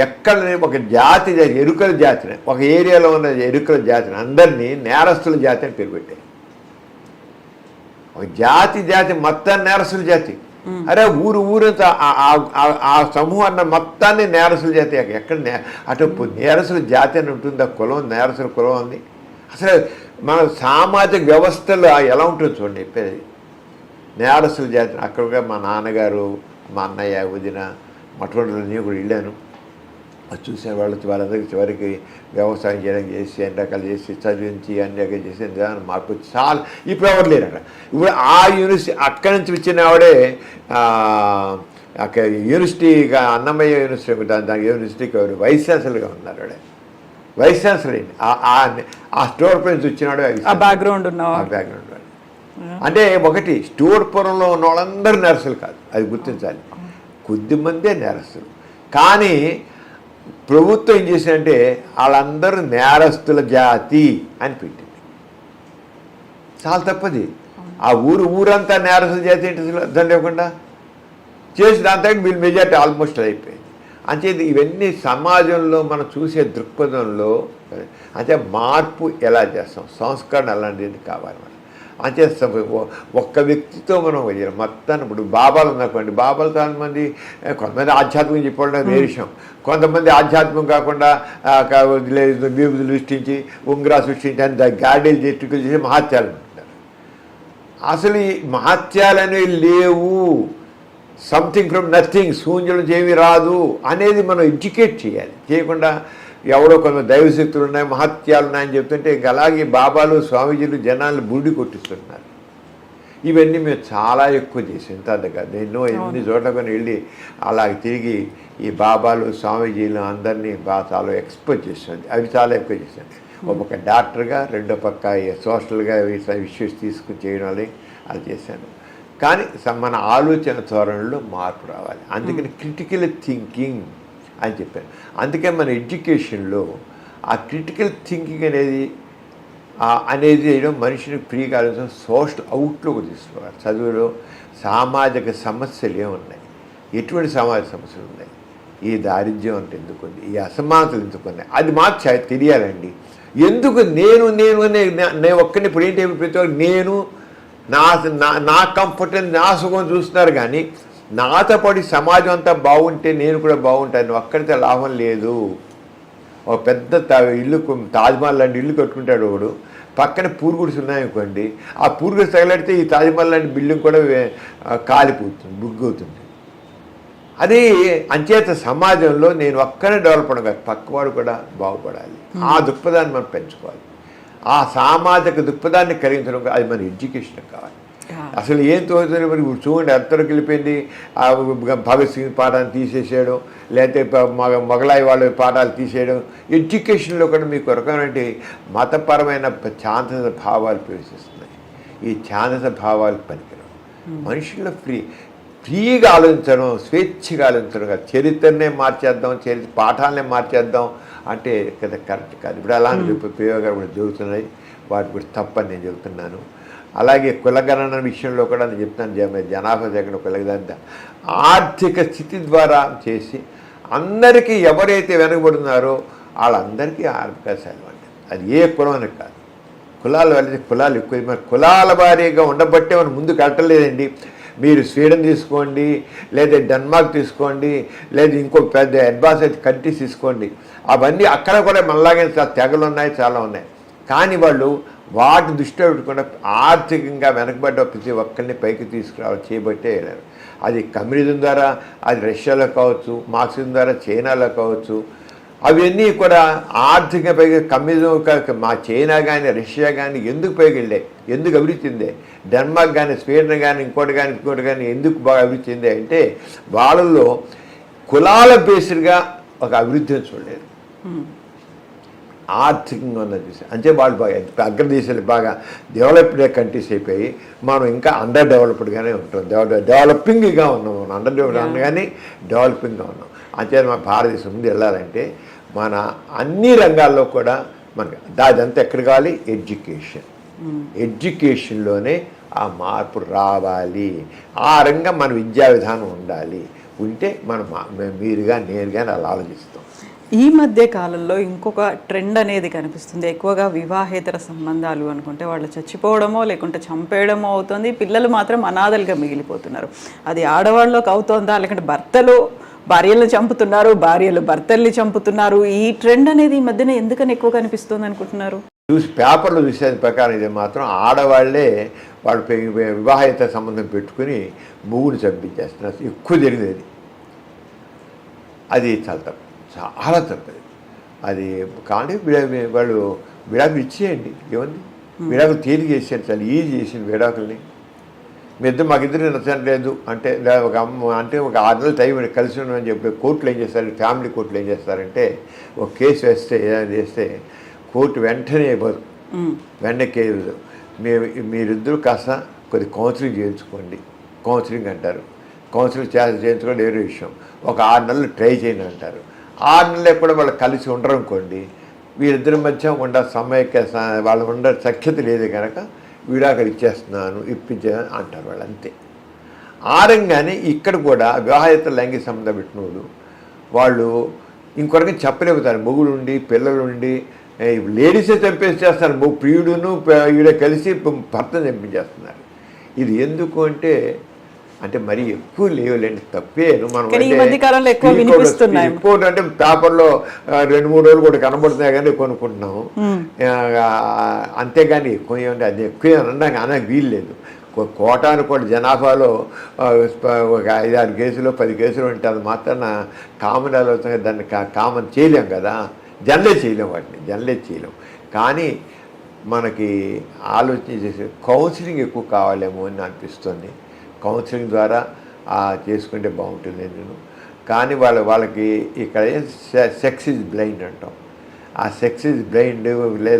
ఎక్కడ ఒక జాతి ఎరుకల జాతిని, ఒక ఏరియాలో ఉన్న ఎరుకల జాతిని అందరినీ నేరస్తుల జాతి అని పేరు పెట్టారు. ఒక జాతి మొత్తాన్ని నేరస్తుల జాతి. అరే ఊరంతా ఆ సమూహాన్ని మొత్తాన్ని నేరస్తుల జాతి. ఎక్కడ అటు నేరస్తుల జాతి అని ఉంటుంది, ఆ కులం నేరస్తుల కులం ఉంది. అసలు మన సామాజిక వ్యవస్థలో ఎలా ఉంటుంది చూడండి చెప్పేది. నేరస్తుల జాతి అక్కడ మా నాన్నగారు, మా అన్నయ్య, వదిన మఠంలో నేను కూడా వెళ్ళాను. చూసిన వాళ్ళందరికీ చివరికి వ్యవసాయం చేయడానికి చేసి అన్ని రకాలు చేసి చదివించి అన్ని రకాలు చేసి మార్పు చాలా. ఇప్పుడు ఎవరు లేరు అక్కడ. ఇప్పుడు ఆ యూనివర్సిటీ అక్కడి నుంచి వచ్చిన ఆవిడే అక్కడ యూనివర్సిటీగా అన్నమయ్య యూనివర్సిటీ దానికి యూనివర్సిటీకి ఎవరు వైస్ ఛాన్సలర్గా ఉన్నారు. ఆవిడ వైస్ ఛాన్సలర్ అయింది. ఆ స్టోర్ నుంచి వచ్చినాడు బ్యాక్గ్రౌండ్ అంటే ఒకటి స్టోర్పురంలో ఉన్న వాళ్ళందరూ నేరస్తులు కాదు, అది గుర్తించాలి. కొద్దిమందే నేరస్తులు. కానీ ప్రభుత్వం ఏం చేసిందంటే వాళ్ళందరూ నేరస్తుల జాతి అని పెట్టింది. చాలా తప్పది. ఆ ఊరంతా నేరస్తుల జాతి ఏంటి అసలు అర్థం లేకుండా చేసి దాంతో వీళ్ళు మెజార్టీ ఆల్మోస్ట్ అయిపోయింది. అంచేది ఇవన్నీ సమాజంలో మనం చూసే దృక్పథంలో అంటే మార్పు ఎలా చేస్తాం, సంస్కరణ అలాంటిది కావాలి మనం. అంతే ఒక్క వ్యక్తితో మనం మొత్తాన్ని ఇప్పుడు బాబాలు ఉన్నాకోండి, బాబాలు చాలామంది కొంతమంది ఆధ్యాత్మికం చెప్పడం వేరే విషయం. కొంతమంది ఆధ్యాత్మికం కాకుండా విభూతులు సృష్టించి ఉంగరా సృష్టించి అని గాడీలు చెట్టుకులు చేసి మహత్యాలు అంటారు. అసలు ఈ మహత్యాలు అనేవి లేవు. సంథింగ్ ఫ్రమ్ నథింగ్, శూన్యం నుంచి ఏమీ రాదు అనేది మనం ఎడ్యుకేట్ చేయాలి. చేయకుండా ఎవరో కొంత దైవశక్తులు ఉన్నాయి, మహత్యాలు ఉన్నాయని చెప్తుంటే ఇంకా అలాగే బాబాలు స్వామీజీలు జనాలు బుడి కొట్టిస్తున్నారు. ఇవన్నీ మేము చాలా ఎక్కువ చేసాం. ఇంత కాదు, ఎన్నో ఎన్ని చోట్ల కొన్ని వెళ్ళి అలాగ తిరిగి ఈ బాబాలు స్వామీజీలు అందరినీ బాగా చాలా ఎక్స్పోజ్ చేసాను. అవి చాలా ఎక్కువ చేశాను. ఒక పక్క డాక్టర్గా, రెండో పక్క సోషల్గా ఇష్యూస్ తీసుకుని చేయడం అది చేశాను. కానీ మన ఆలోచన ధోరణిలో మార్పు రావాలి. అందుకని క్రిటికల్ థింకింగ్ అని చెప్పాను. అందుకే మన ఎడ్యుకేషన్లో ఆ క్రిటికల్ థింకింగ్ అనేది చేయడం మనిషిని ఫ్రీగా ఆలోచన సోషల్ అవుట్లోకి తీసుకోవాలి. చదువులో సామాజిక సమస్యలు ఏమున్నాయి, ఎటువంటి సామాజిక సమస్యలు ఉన్నాయి, ఈ దారిద్ర్యం అంటే ఎందుకుంది, ఈ అసమానతలు ఎందుకున్నాయి, అది మాకు తెలియాలండి. ఎందుకు నేను ఒక్కడిని ఇప్పుడు ఏంటి ప్రతి ఒక్కరు నేను నా కంఫర్ట్ నా సుఖం చూస్తున్నారు. కానీ నాతో పాటు సమాజం అంతా బాగుంటే నేను కూడా బాగుంటాను. ఒక్కడితే లాభం లేదు. ఒక పెద్ద ఇల్లు తాజ్మహల్ లాంటి ఇల్లు కట్టుకుంటాడు ఒకడు, పక్కన పూరుగుడిసి ఉన్నాయనుకోండి, ఆ పూరుగుడిసి తగలడితే ఈ తాజ్మహల్ లాంటి బిల్డింగ్ కూడా కాలిపోతుంది, బుగ్గవుతుంది. అది అంచేత సమాజంలో నేను ఒక్కనే డెవలప్ అవ్వడం కాదు, పక్కవాడు కూడా బాగుపడాలి. ఆ దృక్పథాన్ని మనం పెంచుకోవాలి. ఆ సామాజిక దృక్పథాన్ని కలిగించడం అది మన ఎడ్యుకేషన్ కావాలి. అసలు ఏం తోచుతుంది మరి చూడండి, ఎంతవరకు వెళ్ళిపోయింది. భగత్ సింగ్ పాఠాన్ని తీసేసేయడం, లేకపోతే మొగలాయి వాళ్ళ పాఠాలు తీసేయడం. ఎడ్యుకేషన్లో కూడా మీకు రకమైన మతపరమైన ఛాందస భావాలు ప్రవేశిస్తున్నాయి. ఈ ఛాందస భావాలు పనికిరావు. మనుషుల్లో ఫ్రీగా ఆలోచించడం, స్వేచ్ఛగా ఆలోచించడం కాదు. చరిత్రనే మార్చేద్దాం, పాఠాలనే మార్చేద్దాం అంటే కదా కరెక్ట్ కాదు. ఇప్పుడు అలాంటి ప్రయోగాలు కూడా జరుగుతున్నాయి. వాటి కూడా తప్పని నేను చెబుతున్నాను. అలాగే కులగణన విషయంలో కూడా నేను చెప్తాను, జనాభా సేకరణ కులగణన ఆర్థిక స్థితి ద్వారా చేసి అందరికీ ఎవరైతే వెనకబడుతున్నారో వాళ్ళందరికీ అవకాశాలు అంటే అది ఏ కులం అని కాదు. కులాల వల్ల కులాలు ఎక్కువ, మరి కులాల వారీగా ఉండబట్టే మనం ముందుకు వెళ్ళలేదండి. మీరు స్వీడన్ తీసుకోండి, లేదా డెన్మార్క్ తీసుకోండి, లేదా ఇంకో పెద్ద అడ్వాన్స్డ్ కంట్రీస్ తీసుకోండి. అవన్నీ అక్కడ కూడా మనలాగే తెగలు ఉన్నాయి, చాలా ఉన్నాయి. కానీ వాళ్ళు వాటి దృష్టిలో పెట్టుకుండా ఆర్థికంగా వెనకబడ్డ ప్రతి ఒక్కరిని పైకి తీసుకురావాలి, చేయబట్టే వెళ్ళారు. అది కమ్యూనిజం ద్వారా, అది రష్యాలో కావచ్చు, మార్క్సిజం ద్వారా చైనాలో కావచ్చు. అవన్నీ కూడా ఆర్థిక పైగా కమ్యూనిజం మా చైనా కానీ రష్యా కానీ ఎందుకు పైకి వెళ్ళాయి, ఎందుకు అభివృద్ధి చెందే, డెన్మార్క్ కానీ స్వీడన్ కానీ ఇంకోటి కానీ ఎందుకు బాగా అభివృద్ధి చెందాయి అంటే వాళ్ళల్లో కులాల బేస్డ్గా ఒక అభివృద్ధిని చూడలేదు, ఆర్థికంగా ఉన్నది చూసి. అంటే వాళ్ళు బాగా అగ్రదేశాలు బాగా డెవలప్డ్ కంట్రీస్ అయిపోయి మనం ఇంకా అండర్ డెవలప్డ్గానే ఉంటాం. డెవలపింగ్గా ఉన్నాం, మనం అండర్ డెవలప్డ్ కానీ డెవలపింగ్గా ఉన్నాం. అంతే మన భారతదేశం ముందు వెళ్ళాలంటే మన అన్ని రంగాల్లో కూడా మనకి దాదంతా ఎక్కడ కావాలి, ఎడ్యుకేషన్లోనే ఆ మార్పు రావాలి. ఆ రంగం మన విద్యా విధానం ఉండాలి. ఉంటే మనం మీరుగా నేరుగా అలా ఆలోచిస్తాం. ఈ మధ్య కాలంలో ఇంకొక ట్రెండ్ అనేది కనిపిస్తుంది. ఎక్కువగా వివాహేతర సంబంధాలు అనుకుంటే వాళ్ళు చచ్చిపోవడమో లేకుంటే చంపేయడమో అవుతుంది. పిల్లలు మాత్రం అనాథలుగా మిగిలిపోతున్నారు. అది ఆడవాళ్ళలోకి అవుతుందా, లేకుంటే భర్తలు భార్యలను చంపుతున్నారు, భార్యలు భర్తల్ని చంపుతున్నారు. ఈ ట్రెండ్ అనేది ఈ మధ్యన ఎందుకని ఎక్కువ కనిపిస్తుంది అనుకుంటున్నారు? పేపర్లో చూసే ప్రకారం ఇది మాత్రం ఆడవాళ్లే వాళ్ళు వివాహేతర సంబంధం పెట్టుకుని మొగుడు చంపించేస్తున్నారు. ఎక్కువ జరిగేది అది చాలా తప్పు, చాలా తప్పది. అది కానీ వాళ్ళు విడాకులు ఇచ్చేయండి, ఏముంది, విడాకులు తేలిక చేసేయండి, చాలా ఈజీ చేసింది విడాకుల్ని. మీ ఇద్దరు మాకిద్దరు నచ్చట్లేదు అంటే ఒక అమ్మ అంటే ఒక 6 నెలలు టైం కలిసి ఉన్నామని చెప్పి కోర్టులు ఏం చేస్తారు, ఫ్యామిలీ కోర్టులు ఏం చేస్తారంటే ఒక కేసు వేస్తే ఏదైనా చేస్తే కోర్టు వెంటనే కేసు మీరిద్దరూ కాస్త కొద్ది కౌన్సిలింగ్ చేయించుకోండి, కౌన్సిలింగ్ అంటారు. కౌన్సిలింగ్ చేయించుకోవడం వేరే విషయం. ఒక 6 నెలలు ట్రై చేయండి అంటారు. 6 నెలలు కూడా వాళ్ళు కలిసి ఉండరు అనుకోండి, వీరిద్దరి మధ్య వాళ్ళు ఉండే సఖ్యత లేదు కనుక విడాకులు ఇచ్చేస్తున్నాను, ఇప్పించాను అంటారు వాళ్ళు, అంతే. ఆ రంగానే ఇక్కడ కూడా వివాహేతర లైంగిక సంబంధం పెట్టిన వాళ్ళు ఇంకొకరికి చెప్పలేకపోతారు. మొగుడుండి పిల్లలుండి లేడీసే చంపేసేస్తారు, ప్రియుడును ఈడ కలిసి భర్తను చంపించేస్తున్నారు. ఇది ఎందుకు అంటే మరీ ఎక్కువ లేవులేండి, తప్పేను. మనం రిపోర్ట్ అంటే పేపర్లో 2-3 రోజులు కూడా కనబడుతున్నాయి కానీ కొనుక్కుంటున్నాము. అంతేగాని ఎక్కువ ఏమంటే అది ఎక్కువ అనడానికి వీలు లేదు. కోటాను కోటి జనాభాలో ఒక 5-6 కేసులు 10 కేసులు ఉంటే అది మాత్రాన కామన్ ఆలోచన దాన్ని కామన్ చేయలేం కదా, జనరేట్ చేయలేం, వాటిని జనరేట్ చేయలేం. కానీ మనకి ఆలోచన చేసే కౌన్సిలింగ్ ఎక్కువ కావాలేమో అని అనిపిస్తుంది. కౌన్సిలింగ్ ద్వారా చేసుకుంటే బాగుంటుంది నేను. కానీ వాళ్ళకి ఇక్కడ సెక్స్ ఈజ్ బ్లైండ్ అంటాం. ఆ sex is blind,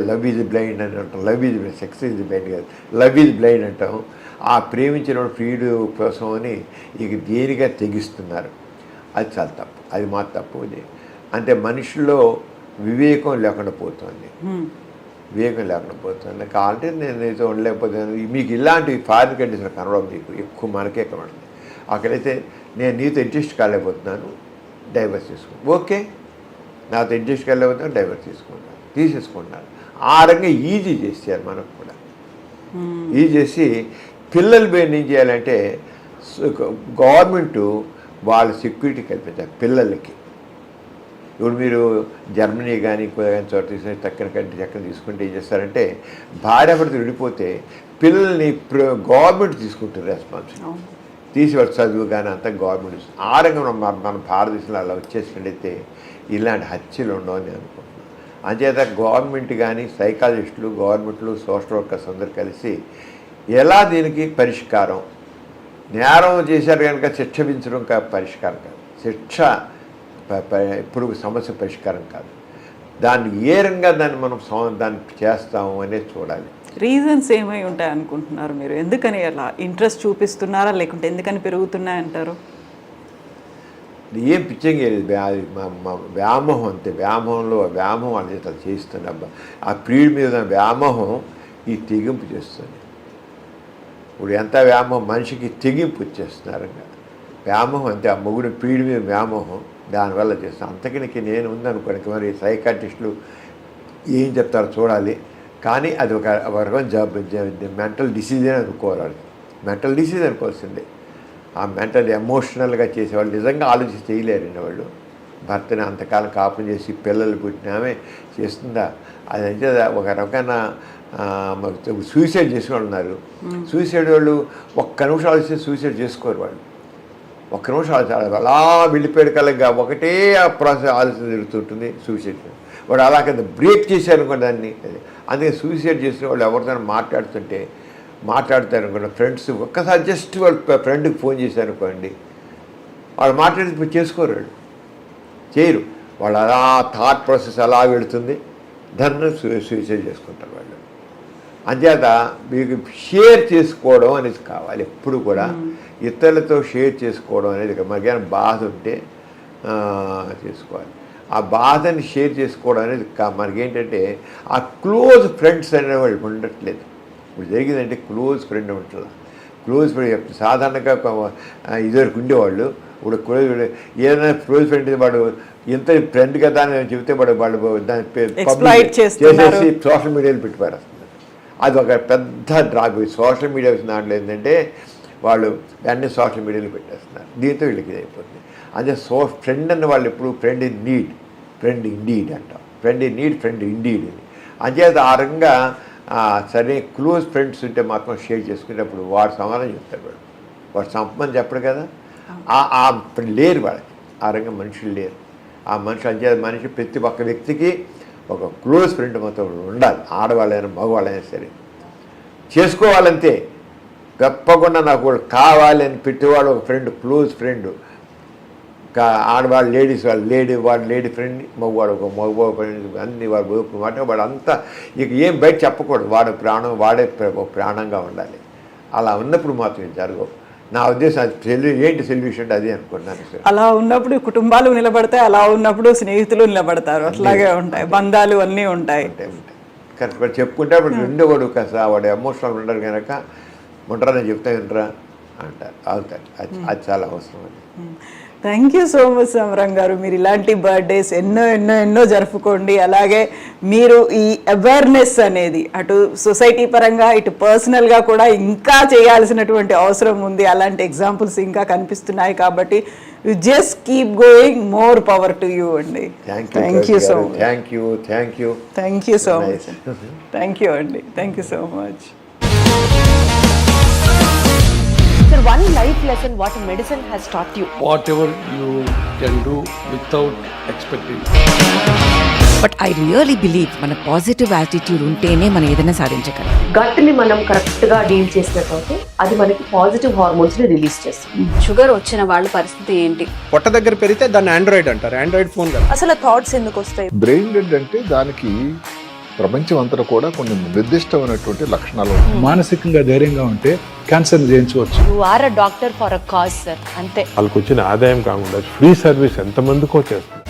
love is blind అని అంటాం. Love is sex is blind కాదు, లవ్ ఈజ్ బ్లైండ్ అంటాం. ఆ ప్రేమించిన ఫ్రీడు కోసం అని ఇక దేనిగా తెగిస్తున్నారు. అది చాలా తప్పు, అది మా తప్పు. అంటే మనుషుల్లో వివేకం లేకుండా పోతుంది, వివేకం లేకుండా పోతుంది. కావాలంటే నేను అయితే ఉండలేకపోతున్నాను. మీకు ఇలాంటి ఫారిన్ కండిషన్ కనబడవు, మీకు ఎక్కువ మనకే కనబడుతుంది. అక్కడైతే నేను నీతో అడ్జస్ట్ కాలేకపోతున్నాను, డైవర్స్ చేసుకుంటాను. ఓకే, నాతో అడ్జస్ట్ కాలేకపోతున్నాను, డైవర్స్ తీసేసుకుంటాను. ఆ రకంగా ఈజీ చేశారు మనకు కూడా. ఈజీ చేసి పిల్లలు ఏం చేయాలంటే గవర్నమెంట్ వాళ్ళ సెక్యూరిటీ కల్పించాలి పిల్లలకి. ఇప్పుడు మీరు జర్మనీ కానీ ఇంకో కానీ చోట తీసుకుని తక్కువ కంటే ఎక్కడ తీసుకుంటే ఏం చేస్తారంటే భార్యాభర్త విడిపోతే పిల్లల్ని గవర్నమెంట్ తీసుకుంటారు రెస్పాన్సిబిలిటీ, తీసివాడు చదువు కానీ అంతా గవర్నమెంట్. ఆ రంగంలో మన భారతదేశంలో అలా వచ్చేసినట్టయితే ఇలాంటి హత్యలు ఉండవని అనుకుంటున్నాను. అంచేత గవర్నమెంట్ కానీ సైకాలజిస్టులు, గవర్నమెంట్లు, సోషల్ వర్కర్స్ అందరూ కలిసి ఎలా దీనికి పరిష్కారం, నేరం చేశారు కనుక శిక్ష విధించడం పరిష్కారం కాదు, శిక్ష ఇప్పుడు సమస్య పరిష్కారం కాదు. దాన్ని ఏ రంగా దాన్ని చేస్తాము అనేది చూడాలి. రీజన్స్ ఏమై ఉంటాయి అనుకుంటున్నారు మీరు? ఎందుకని అలా ఇంట్రెస్ట్ చూపిస్తున్నారా, లేకుంటే ఎందుకని పెరుగుతున్నాయంటారు? ఏం పిచ్చంగా లేదు, వ్యామోహం అంతే. వ్యామోహం అనేది అలా చేస్తుంది. ఆ ప్రియుడి మీద వ్యామోహం ఈ తెగింపు చేస్తుంది. ఇప్పుడు ఎంత వ్యామోహం, మనిషికి తెగింపు వచ్చేస్తున్నారు. వ్యామోహం అంతే, ఆ మొగుడు ప్రియుడి మీద వ్యామోహం దానివల్ల చేస్తాను. అంతకినికి నేను ఉందనుకోడానికి మరి సైకాట్రిస్టులు ఏం చెప్తారో చూడాలి. కానీ అది ఒక రకం మెంటల్ డిసీజ్ అని అనుకోవాలి, మెంటల్ డిసీజ్ అనుకోవాల్సిందే. ఆ మెంటల్ ఎమోషనల్గా చేసేవాళ్ళు నిజంగా ఆలోచించి చేయలేరండి. వాళ్ళు భర్తని అంతకాలం కాపురం చేసి పిల్లలు పుట్టినామే చేస్తుందా? అది అంటే ఒక రకమైన సూసైడ్ చేసిన వాళ్ళు ఉన్నారు. సూసైడ్ వాళ్ళు ఒక్క నిమిషం ఆలోచిస్తే సూసైడ్ చేసుకోరు. వాళ్ళు ఒక్క నిమిషం ఆలోచన అలా వెళ్ళిపోయాడు కలగా ఒకటే ఆ ప్రాసెస్ ఆలోచన జరుగుతుంటుంది. సూసైడ్ వాడు అలా కదా బ్రేక్ చేశారు అనుకోండి దాన్ని. అందుకే సూసైడ్ చేసిన వాళ్ళు ఎవరితో మాట్లాడతారు అనుకోండి, ఫ్రెండ్స్ ఒక్కసారి జస్ట్ వాళ్ళ ఫ్రెండ్కి ఫోన్ చేశారు అనుకోండి, వాళ్ళు మాట్లాడి చేసుకోరు, వాళ్ళు చేయరు. వాళ్ళు అలా థాట్ ప్రాసెస్ అలా వెళుతుంది, దాన్ని సూసైడ్ చేసుకుంటారు వాళ్ళు. అంచేత మీకు షేర్ చేసుకోవడం అనేది కావాలి ఎప్పుడు కూడా. ఇతరులతో షేర్ చేసుకోవడం అనేది మనకేమైనా బాధ ఉంటే చేసుకోవాలి. ఆ బాధని షేర్ చేసుకోవడం అనేది మనకేంటంటే ఆ క్లోజ్ ఫ్రెండ్స్ అనేవాళ్ళు ఉండట్లేదు. ఇప్పుడు జరిగిందంటే క్లోజ్ ఫ్రెండ్ ఉంటుంది. క్లోజ్ ఫ్రెండ్ సాధారణంగా ఇదివరకు ఉండేవాళ్ళు. ఇప్పుడు క్లోజ్ ఏదైనా క్లోజ్ ఫ్రెండ్ వాడు ఎంత ఫ్రెండ్ కదా అని చెబితే వాళ్ళు దాన్ని చేసేసి సోషల్ మీడియాలో పెట్టి పారేస్తున్నారు. అది ఒక పెద్ద డ్రాప్. సోషల్ మీడియా వచ్చిన దాంట్లో ఏంటంటే వాళ్ళు అన్నీ సోషల్ మీడియాలో పెట్టేస్తున్నారు. దీంతో వీళ్ళకి ఇది అయిపోతుంది. అదే ఫ్రెండ్ అన్న వాళ్ళు ఎప్పుడు friend in need, friend indeed అంటాం. Friend in need, friend indeed అని. అంచేత ఆ రకంగా సరే క్లోజ్ ఫ్రెండ్స్ ఉంటే మాత్రం షేర్ చేసుకునేటప్పుడు వాడు సమాధానం చెప్తాడు. వాడు సంపమని చెప్పడు కదా, లేరు వాళ్ళకి. ఆ రంగం మనుషులు లేరు. ఆ మనుషులు అంచేత మనిషి ప్రతి ఒక్క వ్యక్తికి ఒక క్లోజ్ ఫ్రెండ్ మొత్తం ఉండాలి. ఆడవాళ్ళైనా మగవాళ్ళైనా సరే చేసుకోవాలంతే. తప్పకుండా నాకు కావాలి అని పెట్టేవాడు ఒక ఫ్రెండ్, క్లోజ్ ఫ్రెండ్. ఆడవాళ్ళు లేడీస్ వాడు లేడీ ఫ్రెండ్, మగవాడు ఒక మగవాడు ఫ్రెండ్, అన్ని వాడు మాట వాడు అంతా ఇక ఏం బయట చెప్పకూడదు. వాడే ప్రాణంగా ఉండాలి. అలా ఉన్నప్పుడు మాత్రం జరగవు. నా ఉద్దేశం ఏంటి సొల్యూషన్ అది అనుకుంటున్నాను. అలా ఉన్నప్పుడు కుటుంబాలు నిలబడతాయి, అలా ఉన్నప్పుడు స్నేహితులు నిలబడతారు. అట్లాగే ఉంటాయి, బంధాలు అన్నీ ఉంటాయి. కరెక్ట్ చెప్పుకుంటే అప్పుడు రెండోవాడు వాడు ఎమోషనల్ ఉండరు కనుక ఉంటారని చెప్తే వినరా అంటారు, అవుతారు. అది చాలా అవసరం. అది థ్యాంక్ యూ సో మచ్ సమరం గారు. మీరు ఇలాంటి బర్త్డేస్ ఎన్నో ఎన్నో ఎన్నో జరుపుకోండి. అలాగే మీరు ఈ అవేర్నెస్ అనేది అటు సొసైటీ పరంగా ఇటు పర్సనల్గా కూడా ఇంకా చేయాల్సినటువంటి అవసరం ఉంది. అలాంటి ఎగ్జాంపుల్స్ ఇంకా కనిపిస్తున్నాయి కాబట్టి you just keep going. More power to you అండి. Thank you so much. Thank you so much. Thank you అండి. Thank you so much. Sir, one life lesson what medicine has taught you. whatever you can do without expecting. But I really believe మన positive attitude ఉంటేనే మనం ఏదైనా సాధించగలం. Gut ని మనం correct గా deal చేసినట్లయితే అది మనకి పాజిటివ్ హార్మోన్స్ ని రిలీజ్ చేస్తుంది. షుగర్ వచ్చిన వాళ్ళ పరిస్థితి ఏంటి? పొట్ట దగ్గర పెరిగితే దాన్ని ఆండ్రాయిడ్ అంటారు, ఆండ్రాయిడ్ ఫోన్ కదా. అసలు థాట్స్ ఎందుకు వస్తాయి? బ్రెయిన్ డెడ్ అంటే దానికి ప్రపంచం అంతా కూడా కొన్ని నిర్దిష్టమైనటువంటి లక్షణాలు ఉంటాయి. మానసికంగా ధైర్యంగా ఉంటే క్యాన్సర్ జయించవచ్చు. You are a doctor for a cause, sir. అంతే. వాళ్ళకి వచ్చిన ఆదాయం కాకుండా ఫ్రీ సర్వీస్ ఎంతమందికో చేస్తుంది.